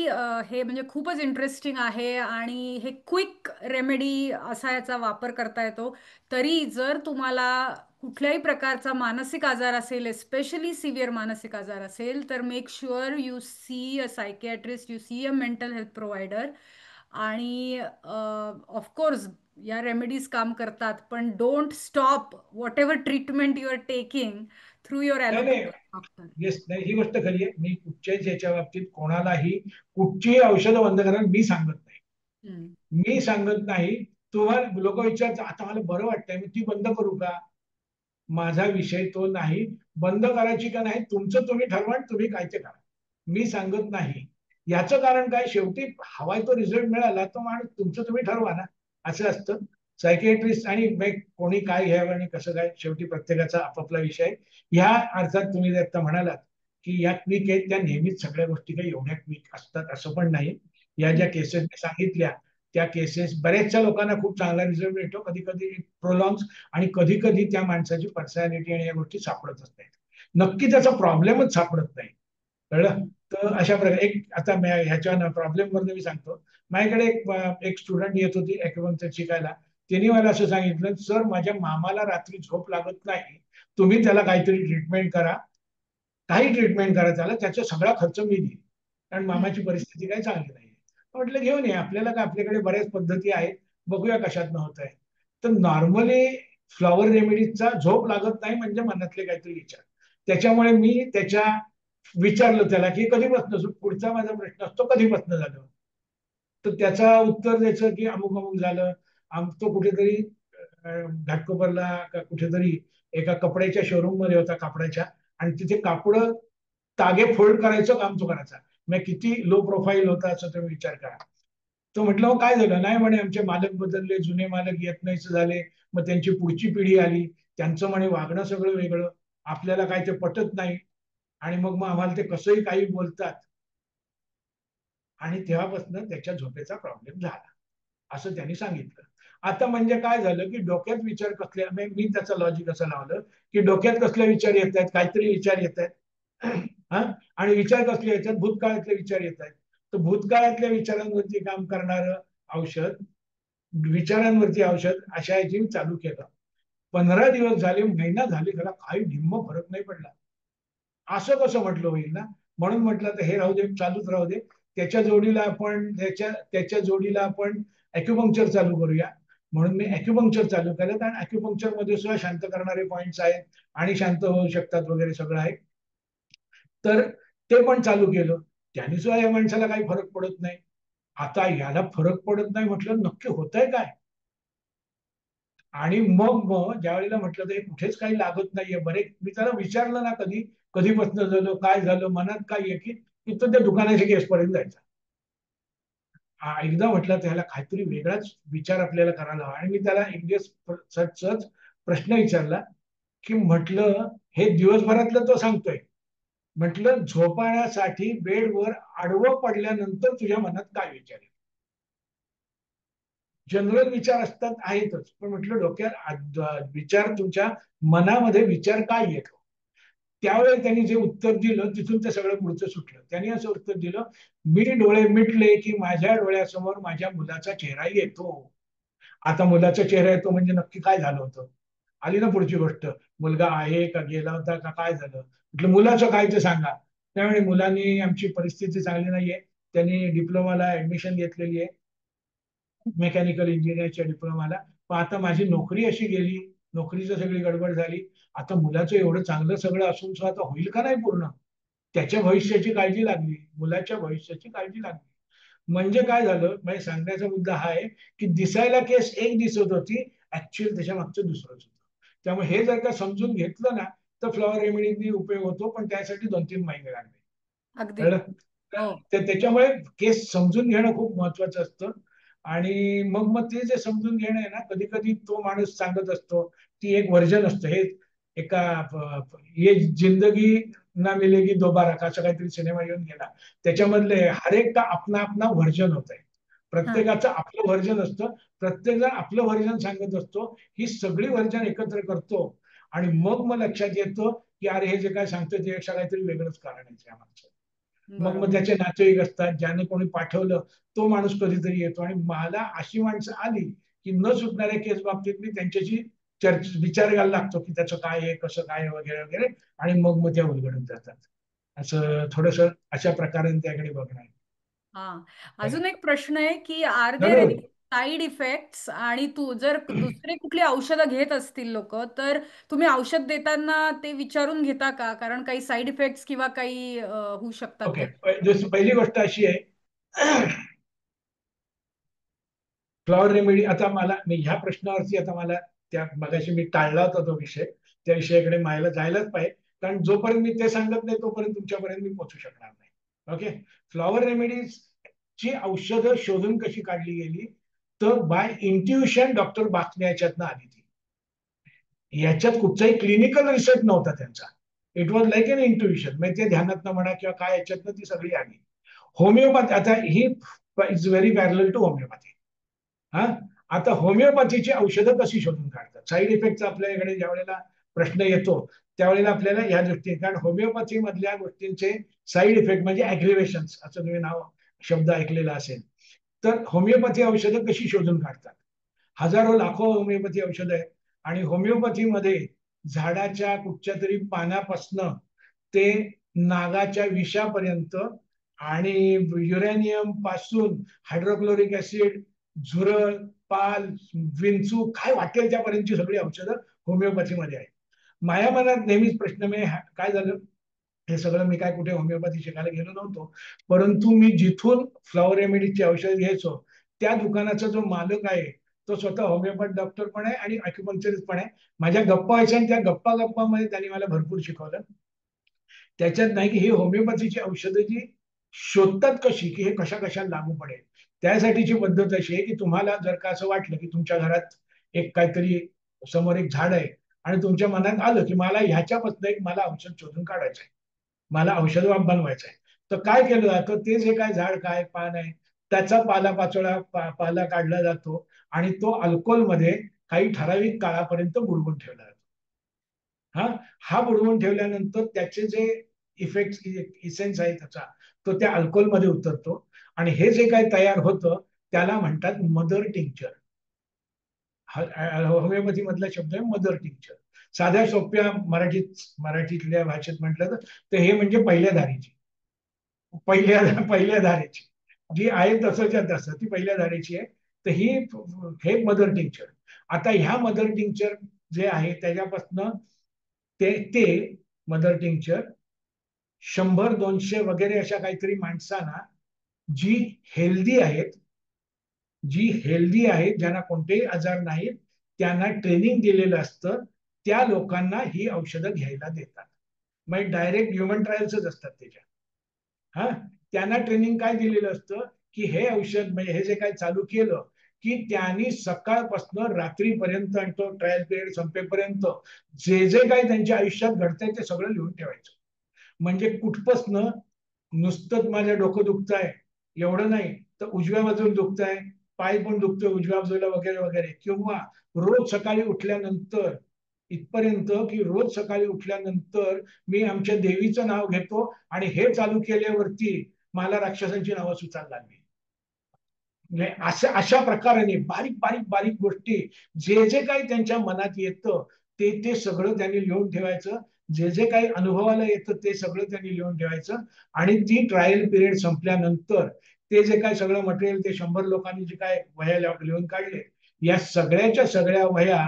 हे म्हणजे खूपच इंटरेस्टिंग आहे आणि हे क्विक रेमेडी असा याचा वापर करता येतो, तरी जर तुम्हाला कुठल्याही प्रकारचा मानसिक आजार असेल, एस्पेशली सिव्हिअर मानसिक आजार असेल, तर make sure you see a psychiatrist, you see a mental health provider. आणि ऑफकोर्स या रेमेडीज काम करतात, पण don't stop whatever treatment you are taking through your नाही नाही, ॲलोपॅथिक डॉक्टर. येस, नाही, ही गोष्ट खरी आहे. मी कुठच्याच याच्या बाबतीत कोणालाही कुठचीही औषधं बंद करायला मी सांगत नाही. मी सांगत नाही. तुम्हाला लोक विचारतात आता मला बरं वाटतंय मी ती बंद करू का? माझा विषय तो नाही. बंद करायची का नाही तुमचं तुम्ही ठरवा आणि तुम्ही काय ते करा. मी सांगत नाही. याचं कारण काय, शेवटी हवाय तो रिझल्ट मिळाला तो माणूस तुमचं तुम्ही ठरवा ना, असं असतं. सायकियाट्रिस्ट आणि कोणी काय घ्यावं आणि कसं काय, शेवटी प्रत्येकाचा आपापला विषय. ह्या अर्थात तुम्ही जर आता म्हणालात की या क्विक आहेत त्या नेहमीच सगळ्या गोष्टी काही एवढ्या क्विक असतात असं पण नाही. या ज्या केसेस मी सांगितल्या त्या केसेस बऱ्याचशा लोकांना खूप चांगला रिझल्ट मिळतो. कधी कधी प्रोलॉंग्स आणि कधी कधी त्या माणसाची पर्सनॅलिटी आणि या गोष्टी सापडतच नाहीत. नक्की त्याचा प्रॉब्लेमच सापडत नाही. कळलं? तर अशा प्रकारे एक आता ह्याच्या प्रॉब्लेम वरनं मी सांगतो. माझ्याकडे एक स्टुडंट येत होती ॲक्युपंक्चर शिकायला. त्यांनी मला असं सांगितलं, सर माझ्या मामाला रात्री झोप लागत नाही, तुम्ही त्याला काहीतरी ट्रीटमेंट करा, काही ट्रीटमेंट करा त्याला, त्याचा सगळा खर्च मी देईन, कारण मामाची परिस्थिती काही चांगली नाही. म्हटलं घेऊन ये, आपल्याला काय आपल्याकडे बऱ्याच पद्धती आहेत, बघूया कशात होत आहे. तर नॉर्मली फ्लॉवर रेमेडीजचा झोप लागत नाही म्हणजे मनातले काहीतरी विचार. त्याच्यामुळे मी विचारलं त्याला की कधीपासून, पुढचा माझा प्रश्न असतो कधीपासून झालं. तर त्याचा उत्तर द्यायचं की अमुक अमुक झालं. तो कुठेतरी घाटकोपरला का कुठेतरी एका कपड्याच्या शोरूम मध्ये होता, कापडाच्या, आणि तिथे कापड तागे फोल्ड करायचं काम तो करायचा. मग किती लो प्रोफाईल होता असं तुम्ही विचार करा. तो म्हटलं मग काय झालं, नाही म्हणे आमचे मालक बदलले, जुने मालक येत नाहीच झाले, मग त्यांची पुढची पिढी आली, त्यांचं म्हणे वागणं सगळं वेगळं, आपल्याला काय ते पटत नाही, आणि मग आम्हाला ते कसंही काही बोलतात, आणि तेव्हापासून त्याच्या झोपेचा प्रॉब्लेम झाला असं त्यांनी सांगितलं. आता म्हणजे काय झालं की डोक्यात विचार कसले, मी त्याचं लॉजिक असं लावलं की डोक्यात कसले विचार येत आहेत, काहीतरी विचार येत आहेत हा, आणि विचार कसले येतात, भूतकाळातले विचार येत आहेत. तर भूतकाळातल्या विचारांवरती काम करणारं औषध, विचारांवरती औषध, अशा याची चालू केलं. 15 दिवस झाले, महिना झाले, त्याला काही निम्म फरक नाही पडला. असं कसं म्हटलं होईल ना, म्हणून म्हटलं तर हे राहू दे, चालूच राहू दे. त्याच्या जोडीला आपण ॲक्युपंक्चर चालू करूया. म्हणून मी ॲक्युपंक्चर चालू केलं, आणि ॲक्युपंक्चर मध्ये सुद्धा शांत करणारे पॉइंट्स आहेत आणि शांत होऊ शकतात वगैरे सगळं आहे. तर ते पण चालू केलं, त्यांनी सुद्धा या माणसाला काही फरक पडत नाही. आता याला फरक पडत नाही म्हटलं, नक्की होतंय काय? आणि मग ज्या वेळेला म्हटलं तर हे कुठेच काही लागत नाहीये बरे, मी त्याला विचारलं ना कधीपासून झालं, काय झालं, मनात काय आहे, की तिथं त्या दुकानाच्या केसपर्यंत जायचं. एकदा म्हटलं त्याला काहीतरी वेगळाच विचार आपल्याला करायला हवा, आणि मी त्याला एक दिवस सहज प्रश्न विचारला की म्हटलं हे दिवसभरातलं तो सांगतोय, म्हटलं झोपण्यासाठी बेडवर आडवं पडल्यानंतर तुझ्या मनात काय विचार आहे? जनरल विचार असतात आहेतच, पण म्हटलं डोक्यात विचार, तुमच्या मनामध्ये विचार काय येतो? त्यावेळेस त्यांनी जे उत्तर दिलं तिथून ते सगळं पुढचं सुटलं. त्यांनी असं उत्तर दिलं, मी डोळे मिटले की माझ्या डोळ्यासमोर माझ्या मुलाचा चेहरा येतो. आता मुलाचा चेहरा येतो म्हणजे नक्की काय झालं होतं? आली ना पुढची गोष्ट, मुलगा आहे का गेला होता का काय झालं? म्हटलं मुलाचं काय ते सांगा. त्यामुळे मुलांनी, आमची परिस्थिती चांगली नाहीये, त्यांनी डिप्लोमाला ऍडमिशन घेतलेली आहे, मेकॅनिकल इंजिनिअरच्या डिप्लोमाला. पण आता माझी नोकरी अशी गेली, नोकरीची सगळी गडबड झाली, आता मुलाचं एवढं चांगलं सगळं असून सुद्धा आता होईल का नाही पूर्ण? त्याच्या भविष्याची काळजी लागली, मुलाच्या भविष्याची काळजी लागली. म्हणजे काय झालं, म्हणजे सांगण्याचा मुद्दा हा आहे की दिसायला केस एक दिसत होती, ऍक्च्युअल त्याच्या मागचं दुसरंच होतं. त्यामुळे हे जर का समजून घेतलं ना तर फ्लॉवर रेमेडीनी उपयोग होतो, पण त्यासाठी 2-3 महिने लागले. अगदी. कळलं? हो. तर त्याच्यामुळे केस समजून घेणं खूप महत्वाचं असतं. आणि मग ते जे समजून घेणं आहे ना, कधी कधी तो माणूस सांगत असतो, ती एक व्हर्जन असतं, हे एका ये जिंदगी ना मिलेगी दोबारा का असं काहीतरी सिनेमा येऊन गेला, त्याच्यामधले हर एक का अपना अपना व्हर्जन होत आहे. प्रत्येकाचं आपलं व्हर्जन असतं, प्रत्येक जण आपलं व्हर्जन सांगत असतो, ही सगळी व्हर्जन एकत्र करतो, आणि मग लक्षात येतं की अरे हे जे काय सांगतोय त्यापेक्षा काहीतरी वेगळंच कारण आहे त्या माणसाचं. मग त्याचे नातेवाईक असतात, ज्याने कोणी पाठवलं तो माणूस कधीतरी येतो, आणि मला अशी माणसं आली की न सुटणाऱ्या केस बाबतीत मी त्यांच्याशी विचार घ्यायला लागतो की त्याचं काय आहे, कसं काय आहे वगैरे वगैरे, आणि मग त्या उलगडून जातात. असं थोडस अशा प्रकारे त्याकडे बघणं आहे. हा, अजून एक प्रश्न आहे की आर देअर जरूर. एनी साईड इफेक्ट्स आणि तू जर दुसरे कुठली औषधं घेत असतील लोक, तर तुम्ही औषध देताना ते विचारून घेता का? कारण काही साईड इफेक्ट्स किंवा काही होऊ शकतात ओके, तर. पहिली गोष्ट अशी आहे, फ्लॉवर रेमेडी, आता मला मी ह्या प्रश्नावरती आता मला त्या मगाशी मी टाळला होता तो विषय, त्या विषयाकडे मला जायलाच पाहिजे, कारण जोपर्यंत मी ते सांगत नाही तोपर्यंत तुमच्यापर्यंत मी पोहोचू शकणार नाही. ओके, फ्लॉवर रेमेडीज ची औषधं शोधून कशी काढली गेली, तर बाय इंट्युशन डॉक्टर बाचने याच्यातनं आली ती. याच्यात कुठचाही क्लिनिकल रिसर्च नव्हता त्यांचा. It was like an intuition, म्हणजे ते ध्यानातनं म्हणा किंवा काय याच्यातनं ती सगळी आली. होमिओपॅथी आता ही इज व्हेरी पॅरल टू होमिओपॅथी. हा, आता होमिओपॅथीची औषधं कशी शोधून काढतात, साईड इफेक्टचा आपल्याकडे ज्या वेळेला प्रश्न येतो त्यावेळेला आपल्याला या दृष्टीने, कारण होमिओपॅथी मधल्या गोष्टींचे साईड इफेक्ट म्हणजे अग्रिवेशन असं तुम्ही शब्द ऐकलेला असेल, तर होमिओपॅथी औषधं कशी शोधून काढतात. हजारो लाखो होमिओपॅथी औषधं आहेत, आणि होमिओपॅथीमध्ये झाडाच्या कुठच्या तरी पानापासनं ते नागाच्या विषापर्यंत आणि युरेनियम पासून हायड्रोक्लोरिक ऍसिड, झुरळ, पाल, विंचू, काय वाटेल त्यापर्यंतची सगळी औषधं होमिओपॅथीमध्ये आहेत. माझ्या मनात नेहमीच प्रश्न म्हणजे काय झालं, हे सगळं मी काय कुठे होमिओपॅथी शिकायला गेलो नव्हतो, परंतु मी जिथून फ्लॉवर रेमेडीची औषध घ्यायचो त्या दुकानाचा जो मालक आहे तो स्वतः होमिओपॅथ डॉक्टर पण आहे आणि अॅक्युपंक्चरिस्ट पण आहे. माझ्या गप्पा व्हायच्या आणि त्या गप्पा गप्पामध्ये त्यांनी मला भरपूर शिकवलं. त्याच्यात नाही की ही होमिओपॅथीची औषधं जी शोधतात कशी, की हे कशा कशाला लागू पडेल, त्यासाठीची पद्धत अशी आहे की तुम्हाला जर का असं वाटलं की तुमच्या घरात एक काहीतरी समोर एक झाड आहे आणि तुमच्या मनात आलं की मला ह्याच्यापासून एक मला औषध शोधून काढायचं आहे, मला औषध बनवायचं आहे, तर काय केलं जातं, ते जे काय झाड काय पान आहे त्याचा पालापाचोळा पाला काढला जातो आणि तो अल्कोहोलमध्ये काही ठराविक काळापर्यंत बुडवून ठेवला जातो. हा, हा बुडवून ठेवल्यानंतर त्याचे जे इफेक्ट इसेन्स आहे त्याचा तो त्या अल्कोहोलमध्ये उतरतो आणि हे जे काय तयार होतं त्याला म्हणतात मदर टिंक्चर. होमिओपॅथी मधला शब्द आहे मदर टिंक्चर. साध्या सोप्या मराठीतल्या भाषेत म्हटलं तर हे म्हणजे पहिल्या धारेची, पहिल्या धारेची जी आहे तसंच्या तसं ती पहिल्या धारेची आहे. तर ही हे मदर टिंक्चर. आता ह्या मदर टिंक्चर जे आहे त्याच्यापासून ते मदर टिंक्चर 100-200 वगैरे अशा काहीतरी माणसांना जी हेल्दी आहेत, ज्यांना कोणतेही आजार नाहीत, त्यांना ट्रेनिंग दिलेलं असतं, त्या लोकांना ही औषधं घ्यायला देतात. म्हणजे डायरेक्ट ह्युमन ट्रायल्सच असतात त्याच्या. हा, त्यांना ट्रेनिंग काय दिलेलं असतं की हे औषध म्हणजे हे जे काय चालू केलं की त्यांनी सकाळपासून रात्रीपर्यंत आणि तो ट्रायल पिरियड संपेपर्यंत जे जे काही त्यांच्या आयुष्यात घडतंय ते सगळं लिहून ठेवायचं. म्हणजे कुठपासनं नुसतं माझं डोकं दुखतंय एवढं नाही, तर उजव्या बाजूला दुखतंय, पाय पण दुखतोय उजव्या बाजूला वगैरे वगैरे, किंवा रोज सकाळी उठल्यानंतर इथपर्यंत की रोज सकाळी उठल्यानंतर मी आमच्या देवीचं नाव घेतो आणि हे चालू केल्यावरती मला राक्षसांची नावं सुचायला लागली. अशा प्रकाराने बारीक बारीक बारीक गोष्टी जे जे काही त्यांच्या मनात येतं ते ते सगळं त्यांनी लिहून ठेवायचं. जे जे काही अनुभवाला येतं ते सगळं त्यांनी लिहून ठेवायचं आणि ती ट्रायल पिरियड संपल्यानंतर ते जे काय सगळं मटेरियल ते 100 लोकांनी जे काय वह्या लिहून काढले, या सगळ्याच्या सगळ्या वह्या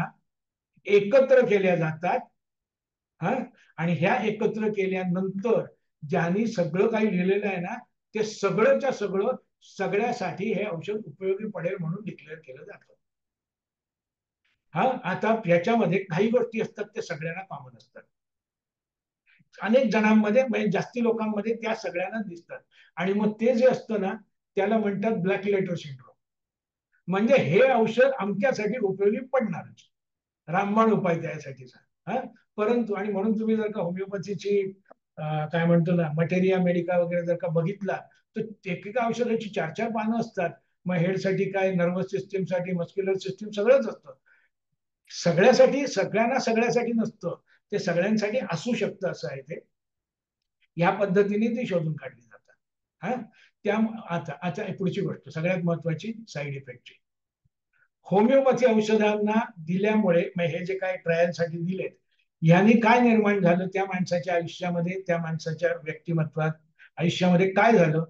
एकत्र केल्या जातात. हा, आणि ह्या एकत्र केल्यानंतर ज्यांनी सगळं काही लिहिलेलं आहे ना ते सगळंच्या सगळं सगळ्यासाठी हे औषध उपयोगी पडेल म्हणून डिक्लेअर केलं जातं. हा, आता याच्यामध्ये काही गोष्टी असतात ते सगळ्यांना कॉमन असतात. अनेक जणांमध्ये म्हणजे जास्ती लोकांमध्ये त्या सगळ्यांना दिसतात आणि मग ते जे असतं ना त्याला म्हणतात ब्लॅक लेटर सिंड्रोम. म्हणजे हे औषध अमक्यासाठी उपयोगी पडणारच, रामबाण उपाय त्यासाठीचा. हा, परंतु आणि म्हणून तुम्ही जर का होमिओपॅथीची काय म्हणतो ना मटेरिया मेडिका वगैरे जर का बघितला तर एकेका औषधाची 4-4 पानं असतात. मग हेडसाठी काय, नर्वस सिस्टीमसाठी, मस्क्युलर सिस्टीम सगळंच असतं. सगळ्यासाठी सगळ्यांना सगळ्यासाठी नसतं, ते सगळ्यांसाठी असू शकतं असं आहे ते. या पद्धतीने ती शोधून काढली जातात. हा, त्या आता आता पुढची गोष्ट सगळ्यात महत्वाची साईड इफेक्टची. होमिओपॅथी औषधांना दिल्यामुळे हे जे काय ट्रायलसाठी दिलेत यांनी काय निर्माण झालं त्या माणसाच्या आयुष्यामध्ये, त्या माणसाच्या व्यक्तिमत्वात आयुष्यामध्ये काय झालं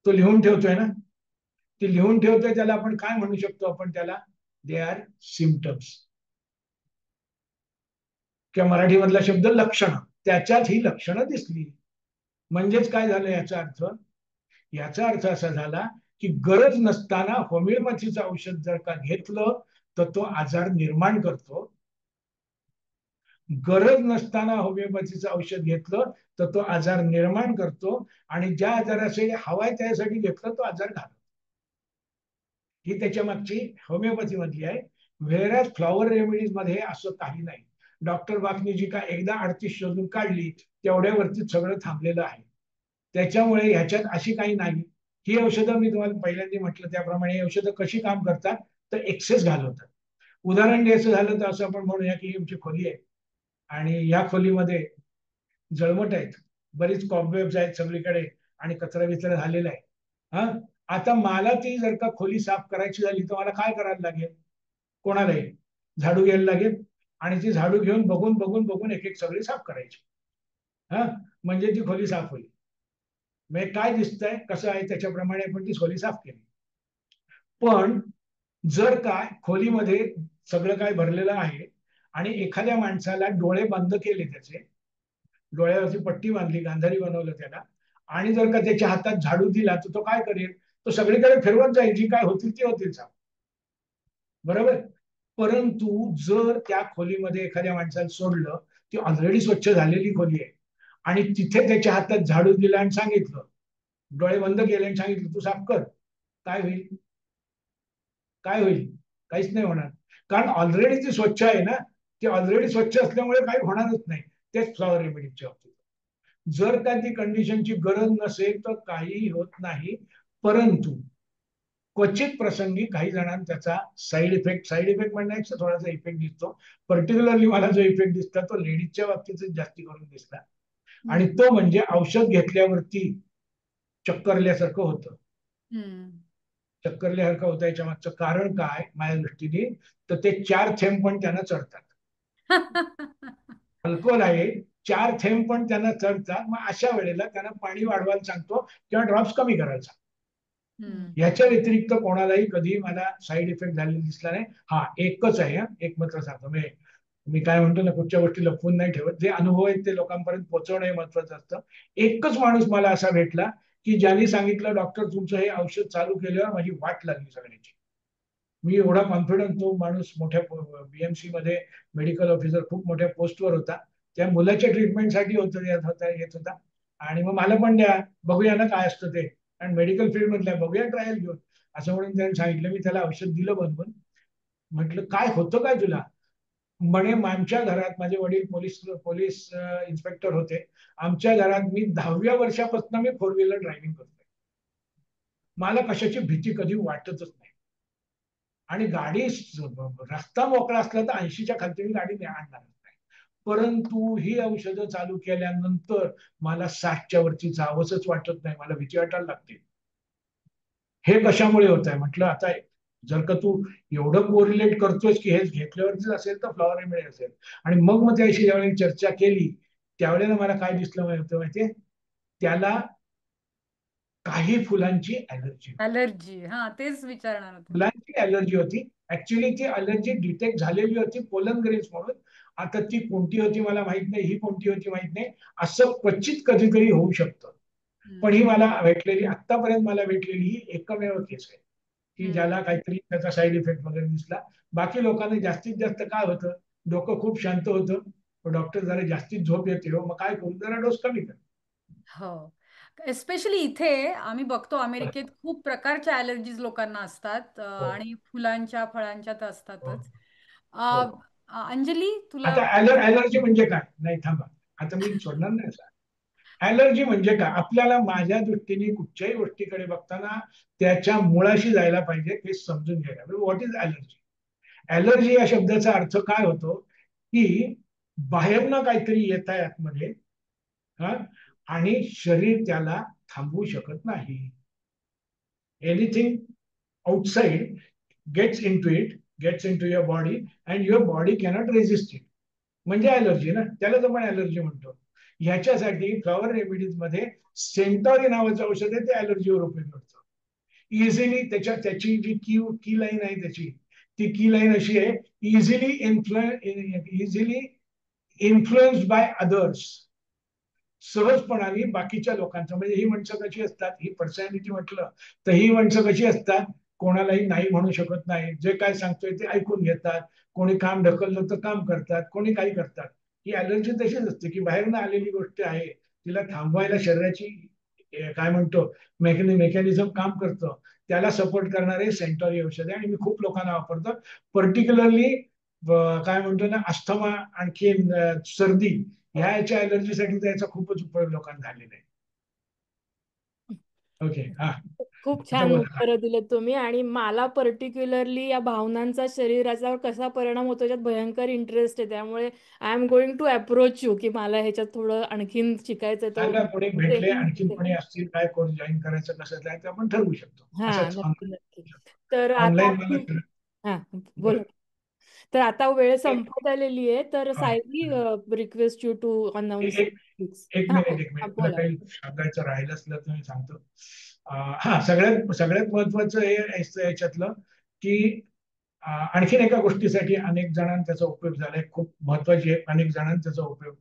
तो लिहून ठेवतोय ना. ती लिहून ठेवतोय त्याला आपण काय म्हणू शकतो, आपण त्याला दे आर सिम्पटम्स, किंवा मराठीमधला शब्द लक्षणं, त्याच्यात ही लक्षणं दिसली. म्हणजेच काय झालं याचा अर्थ? याचा अर्थ असा झाला की गरज नसताना होमिओपॅथीचं औषध जर का घेतलं तर तो आजार निर्माण करतो. गरज नसताना होमिओपॅथीचं औषध घेतलं तर तो आजार निर्माण करतो, आणि ज्या आजारासाठी हवाय त्यासाठी घेतलं तो आजार घालतो. ही त्याच्या मागची होमिओपॅथी मधली आहे. व्हेअरएज फ्लॉवर रेमेडीज मध्ये असं काही नाही. डॉक्टर बाकनीजी का एकदा 38 शोधून काढली तेवढ्यावरती सगळं थांबलेलं आहे. त्याच्यामुळे ह्याच्यात अशी काही नाही. ही औषधं मी तुम्हाला पहिल्यांदा म्हटलं त्याप्रमाणे ही औषधं कशी काम करतात तर एक्सेस घालवतात. उदाहरण द्यायचं झालं तर असं आपण म्हणूया की ही आमची खोली आहे आणि या खोलीमध्ये जळमट आहेत, बरीच कॉबवेब्स आहेत सगळीकडे आणि कचरा विचरा झालेला आहे. हा, आता मला ती जर का खोली साफ करायची झाली तर मला काय करायला लागेल? कोणालाही झाडू घ्यायला लागेल आणि ती झाडू घेऊन बघून बघून बघून एक एक सगळी साफ करायची. हा, म्हणजे ती खोली साफ होईल. म्हणजे काय दिसतंय कसं आहे त्याच्याप्रमाणे आपण ती खोली साफ केली. पण जर काय खोलीमध्ये सगळं काय भरलेलं आहे आणि एखाद्या माणसाला डोळे बंद केले, त्याचे डोळ्यावरची पट्टी बांधली, गांधारी बनवलं त्याला, आणि जर का त्याच्या हातात झाडू दिला तर तो काय करेल? तो सगळीकडे फिरवत जाईल, जी काय होतील ती होतील साफ, बरोबर. परंतु जर त्या खोलीमध्ये एखाद्या माणसाला सोडलं, ती ऑलरेडी स्वच्छ झालेली खोली आहे, आणि तिथे त्याच्या हातात झाडू दिला आणि सांगितलं, डोळे बंद केले आणि सांगितलं तू साफ कर, काय होईल? काय होईल? काहीच नाही होणार, कारण ऑलरेडी ती स्वच्छ आहे ना. ती ऑलरेडी स्वच्छ असल्यामुळे काही होणारच नाही. तेच फ्लॉवर रेमेडीच्या बाबतीत. जर का ती कंडिशनची गरज नसेल तर काहीही होत नाही. परंतु क्वचित प्रसंगी काही जणांना त्याचा साईड इफेक्ट म्हणण्यापेक्षा थोडासा इफेक्ट दिसतो. पर्टिक्युलरली मला जो इफेक्ट दिसला तो लेडीजच्या बाबतीत जास्ती करून दिसला, आणि तो म्हणजे औषध घेतल्यावरती चक्करल्यासारखं होतं. चक्करल्यासारखं होतं. याच्या मागचं कारण काय माझ्या दृष्टीने? तर ते 4 थेंब पण त्यांना चढतात. अल्कोहोल आहे, 4 थेंब पण त्यांना चढतात. मग अशा वेळेला त्यांना पाणी वाढवायला सांगतो किंवा ड्रॉप्स कमी करायला सांगतो. याच्या व्यतिरिक्त कोणालाही कधी मला साईड इफेक्ट झालेला दिसला नाही. हा एकच आहे, एक मात्र सांगतो, म्हणजे मी काय म्हणतो ना, कुठच्या गोष्टी लपवून नाही ठेवत. जे अनुभव आहेत ते लोकांपर्यंत पोहोचवणं हे महत्वाचं असतं. एकच माणूस मला असा भेटला की ज्यांनी सांगितलं डॉक्टर तुमचं हे औषध चालू केल्यावर माझी वाट लागली सगळ्याची. मी एवढा कॉन्फिडन्स, तो माणूस मोठ्या बीएमसी मध्ये मेडिकल ऑफिसर खूप मोठ्या पोस्टवर होता. त्या मुलाच्या ट्रीटमेंटसाठी येत होता, आणि मग मला पण द्या, बघूया ना काय असतं ते, आणि मेडिकल फील्ड मधल्या बघूया ट्रायल घेऊन, असं म्हणून त्यांनी सांगितलं. मी त्याला औषध दिलं बनवून. म्हटलं काय होतं काय तुला? म्हणे आमच्या घरात माझे वडील पोलीस पोलीस इन्स्पेक्टर होते. आमच्या घरात मी 10व्या वर्षापासून मी 4 व्हीलर ड्रायव्हिंग करतोय. मला कशाची भीती कधी वाटतच नाही, आणि गाडी रस्ता मोकळा असला तर 80च्या खालती मी गाडी आणणार नाही. परंतु ही औषधं चालू केल्यानंतर मला 60च्या वरती जावंच वाटत नाही, मला भीती वाटायला लागते. हे कशामुळे होत आहे? म्हटलं आता जर का तू एवढं कोरिलेट करतोयस की हे घेतल्यावरतीच असेल तर फ्लॉवर रेमेडी असेल. आणि मग त्याशी ज्यावेळी चर्चा केली त्यावेळेला मला काय दिसलं माहितीये? त्याला काही फुलांची अलर्जी. अलर्जी, हा तेच विचारणार होते. फुलांची अलर्जी होती. ऍक्च्युली ती अलर्जी डिटेक्ट झालेली होती पोलन ग्रेन्स म्हणून. आता ती कोणती होती मला माहित नाही, ही कोणती होती माहित नाही. असं क्वचित कधीतरी होऊ शकतं. पण ही मला भेटलेली, आतापर्यंत मला भेटलेली ही एकमेव केस आहे की ज्याला काहीतरी त्याचा साईड इफेक्ट वगैरे दिसला. बाकी लोकांना जास्तीत जास्त काय होतं, डोकं खूप शांत होतं, डॉक्टर जरा जास्तीत झोप येते, मग काय करू, जरा डोस कमी कर. हो, एस्पेशली इथे आम्ही बघतो अमेरिकेत खूप प्रकारच्या अलर्जीज लोकांना असतात, आणि फुलांच्या फळांच्या तर असतातच. अंजली तुला आता अलर्जी म्हणजे काय? नाही थांबा, आता मी सोडणार नाही. अलर्जी म्हणजे काय? आपल्याला माझ्या दृष्टीने कुठच्याही गोष्टीकडे बघताना त्याच्या मुळाशी जायला पाहिजे, ते समजून घ्यायला. What is allergy? अलर्जी या शब्दाचा अर्थ काय होतो की बाहेरनं काहीतरी येत आहे आतमध्ये, आणि शरीर त्याला थांबवू शकत नाही. Anything outside gets into your body and your body cannot resist it. म्हणजे अलर्जी ना, त्यालाच आपण अलर्जी म्हणतो. ह्याच्यासाठी फ्लॉवर रेमेडीज मध्ये सेंटॉरी नावाचं औषध आहे, ते अलर्जीवर उपयोग करतं. इझिली त्याची जी की लाईन आहे त्याची, ती की लाईन अशी आहे, इझिली इन्फ्लुएन्स बाय अदर्स. सहजपणाने बाकीच्या लोकांचं, म्हणजे ही माणसं कशी असतात, ही पर्सनॅलिटी म्हटलं तर ही माणसं कशी असतात, कोणालाही नाही म्हणू शकत नाही, जे काय सांगतोय ते ऐकून घेतात, कोणी काम ढकललं तर काम करतात, कोणी काही करतात. ही अलर्जी तशीच असते की बाहेरनं आलेली गोष्ट आहे, तिला थांबवायला शरीराची काय म्हणतो मेकॅनिझम काम करतं, त्याला सपोर्ट करणारे सेंटॉरी औषध आहे. आणि मी खूप लोकांना वापरतो, पर्टिक्युलरली काय म्हणतो ना, अस्थमा, आणखीन सर्दी, ह्याच्या अलर्जीसाठी त्याचा खूपच उपयोग लोकांना झालेला आहे. ओके, हा, खूप आता छान बोला. उत्तरं दिलेत तुम्ही. आणि मला पर्टिक्युलरली या भावनांचा शरीरावर कसा परिणाम होतो याच्यात भयंकर इंटरेस्ट आहे. त्यामुळे I am going to approach you, की मला ह्याच्यात थोडं आणखीन शिकायचं तर सांगा, कोणी भेटले ट्रेनिंग. आणखीन कोणी असतील, काय कोर्स जॉईन करायचं कसं काय ते आपण ठरवू शकतो. हा, असंच नक्की नक्की. तर आता ऑनलाईन मला आपली, हा, बोला. बरं. तर आता वेळ एक संपत आलेली आहे, तर हा, Sayali, request you to announce. एक एक हा, मिनिट, मला बोला. काही सांगायचं राहिलं असलं तर मी सांगतो. हा, सगळ्यात सगळ्यात महत्वाचं हे याच्यातलं की आणखीन एका गोष्टीसाठी अनेक जणांना त्याचा उपयोग झालाय, खूप महत्वाची आहे, अनेक जणांना त्याचा उपयोग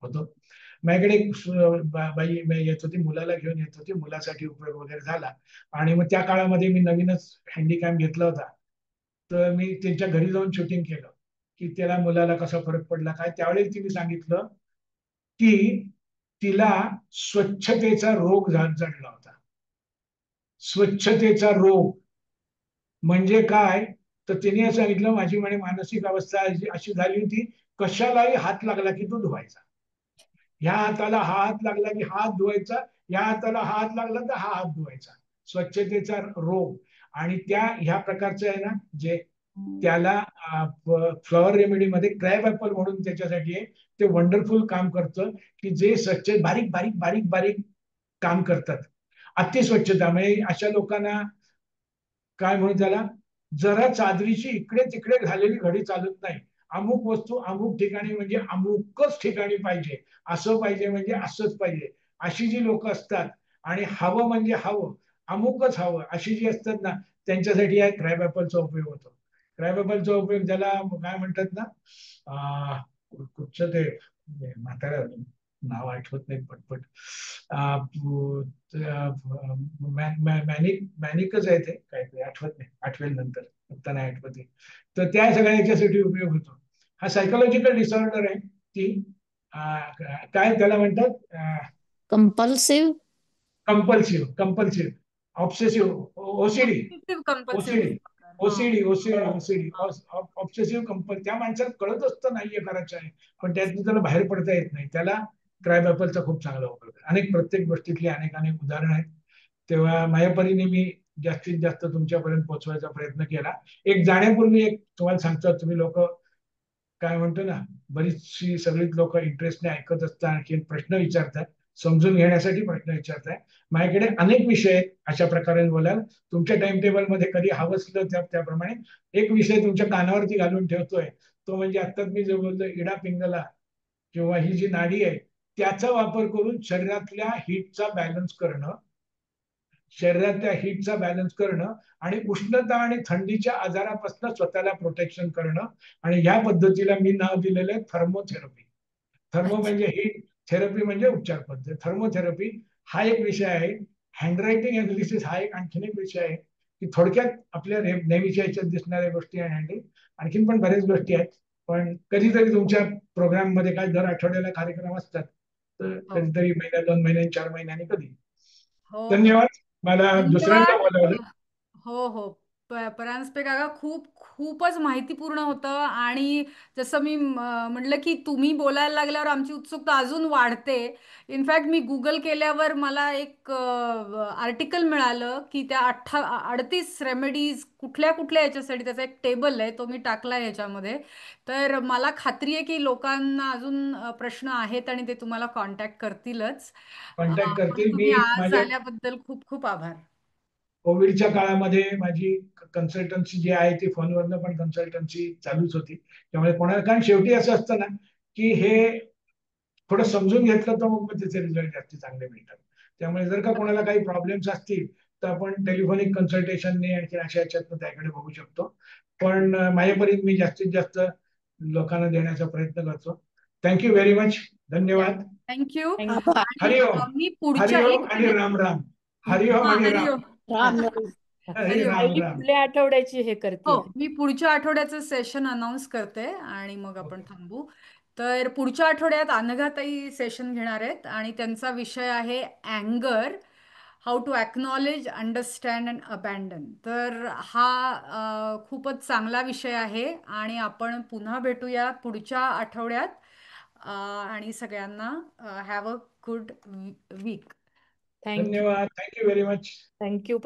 होतो. माझ्याकडे एक बाई येत होती, मुलाला घेऊन येत होती, मुलासाठी उपयोग वगैरे झाला. आणि मग त्या काळामध्ये मी नवीनच हँडीकॅम घेतला होता, तर मी त्यांच्या घरी जाऊन शूटिंग केलं की त्याला मुलाला कसा फरक पडला काय. त्यावेळेस तिने सांगितलं की तिला स्वच्छतेचा रोग जडला होता. स्वच्छतेचा रोग म्हणजे काय, तर तिने सांगितलं, माझी म्हणे मानसिक अवस्था अशी झाली होती, कशालाही हात लागला की तो धुवायचा. ह्या हाताला हा हात लागला की हा हात धुवायचा, या हाताला हा हात लागला तर हा हात धुवायचा. स्वच्छतेचा रोग. आणि ह्या प्रकारचं आहे ना, जे त्याला फ्लॉवर रेमेडीमध्ये क्रॅब ऍपल म्हणून त्याच्यासाठी आहे, ते वंडरफुल काम करतं, की जे स्वच्छ बारीक बारीक बारीक बारीक काम करतात. अतिस्वच्छता म्हणजे अशा लोकांना काय म्हणून त्याला, जरा चादरीची इकडे तिकडे झालेली घडी चालत नाही. अमुक वस्तू अमुक ठिकाणी म्हणजे अमुकच ठिकाणी पाहिजे, असं पाहिजे म्हणजे असंच पाहिजे, अशी जी लोक असतात. आणि हवं म्हणजे हवं, अमुकच हवं, अशी जी असतात ना, त्यांच्यासाठी या क्रॅब ऍपलचा उपयोग होतो. क्रॅब ऍपलचा उपयोग ज्याला काय म्हणतात ना, कुठचं ते म्हातारा नाव आठवत नाही पटपट, मॅनिकच आहे ते, काय आठवत नाही, आठवेल नंतर, आता नाही आठवत. तर त्या सगळ्या याच्यासाठी उपयोग होतो. हा सायकोलॉजिकल डिसऑर्डर आहे ती, काय त्याला म्हणतात, compulsive compulsive obsessive, OCD, compulsive OCD, disorder. हा, ओसीडी, ओसीडी, ओसीडी, हा. ऑब्सेसिव्ह त्या माणसाला कळत असतं नाहीये करायचं आहे, पण त्यातून त्याला बाहेर पडता येत नाही, त्याला क्रॅब ऍपलचा खूप चांगला उपयोग आहे. अनेक प्रत्येक गोष्टीतली अनेक अनेक उदाहरणं आहेत. तेव्हा माझ्या परीने मी जास्तीत जास्त तुमच्यापर्यंत पोहोचवायचा प्रयत्न केला. एक जाण्यापूर्वी एक तुम्हाला सांगतो, तुम्ही लोक काय म्हणतो ना, बरीचशी सगळीच लोक इंटरेस्टने ऐकत असतात, आणखी प्रश्न विचारतात, समजून घेण्यासाठी प्रश्न विचारताय. माझ्याकडे अनेक विषय आहेत अशा प्रकारे बोलाल, तुमच्या टाइम टेबल मध्ये कधी हवं असलं त्याप्रमाणे एक विषय तुमच्या कानावरती घालून ठेवतोय, तो म्हणजे आत्ताच मी जो बोलतो, इडा पिंगला किंवा ही जी नाडी आहे त्याचा वापर करून शरीरातल्या हीटचा बॅलन्स करणं, शरीरातल्या हीटचा बॅलन्स करणं आणि उष्णता आणि थंडीच्या आजारापासून स्वतःला प्रोटेक्शन करणं. आणि ह्या पद्धतीला मी नाव दिलेलं आहे थर्मोथेरपी. थर्मो अच्छा. म्हणजे हीट, थेरपी म्हणजे उपचार पद्धती. थर्मोथेरपी हा एक विषय आहे. हँडरायटिंग अनालिसिस हा एक आणखीन एक विषय आहे, की थोडक्यात आपल्या नेहमीच्या याच्यात दिसणाऱ्या गोष्टी आहे. आणखीन पण बऱ्याच गोष्टी आहेत, पण कधीतरी तुमच्या प्रोग्राम मध्ये काय दर आठवड्याला कार्यक्रम असतात, तर हो कधीतरी महिन्या 2 महिन्यांनी 4 महिन्यांनी कधी. हो हो. धन्यवाद. मला दुसऱ्यांदा धन्यवाद. बोलावलं. हो हो. परांजपे काका, खूपच माहितीपूर्ण होतं. आणि जसं मी म्हटलं की तुम्ही बोलायला लागल्यावर आमची उत्सुकता अजून वाढते. इनफॅक्ट मी गुगल केल्यावर मला एक आर्टिकल मिळालं की त्या 38 रेमेडीज कुठल्या कुठल्या याच्यासाठी, त्याचा एक टेबल आहे, तो मी टाकला याच्यामध्ये. तर मला खात्री आहे की लोकांना अजून प्रश्न आहेत आणि ते तुम्हाला कॉन्टॅक्ट करतीलच. कॉन्टॅक्ट पण करतील. मी तुम्ही आज माझ्या आल्याबद्दल खूप खूप आभार. कोविडच्या काळामध्ये माझी कन्सल्टन्सी जी आहे ती फोनवरनं पण कन्सल्टन्सी चालूच होती. त्यामुळे कोणाला, कारण शेवटी असं असतं ना, की हे थोडं समजून घेतलं तर मग त्याचे रिझल्ट जास्त चांगले मिळतात. त्यामुळे जर का कोणाला काही प्रॉब्लेम्स असतील तर आपण टेलिफोनिक कन्सल्टेशनने आणखी अशा याच्यातनं त्याकडे बघू शकतो. पण माझ्यापर्यंत मी जास्तीत जास्त लोकांना देण्याचा प्रयत्न करतो. Thank you very much. धन्यवाद. थँक्यू. Thank आणि हरिओम. मी पुढच्या हरिओम एक आणि राम राम. हरिओम आणि राम. हरिओम. राम राम. हरी राम आईली राम. पुढल्या आठवड्याची हे करते. हो, मी पुढच्या आठवड्याचं सेशन अनाऊन्स करते आणि मग आपण ओके. थांबू. तर पुढच्या आठवड्यात अनघाताई सेशन घेणार आहेत आणि त्यांचा विषय आहे अँगर, how to acknowledge, understand and abandon. तर हा खूपच चांगला विषय आहे आणि आपण पुन्हा भेटूया पुढच्या आठवड्यात. आणि सगळ्यांना have a good week. Thank you. धन्यवाद. Thank you very much. थँक्यू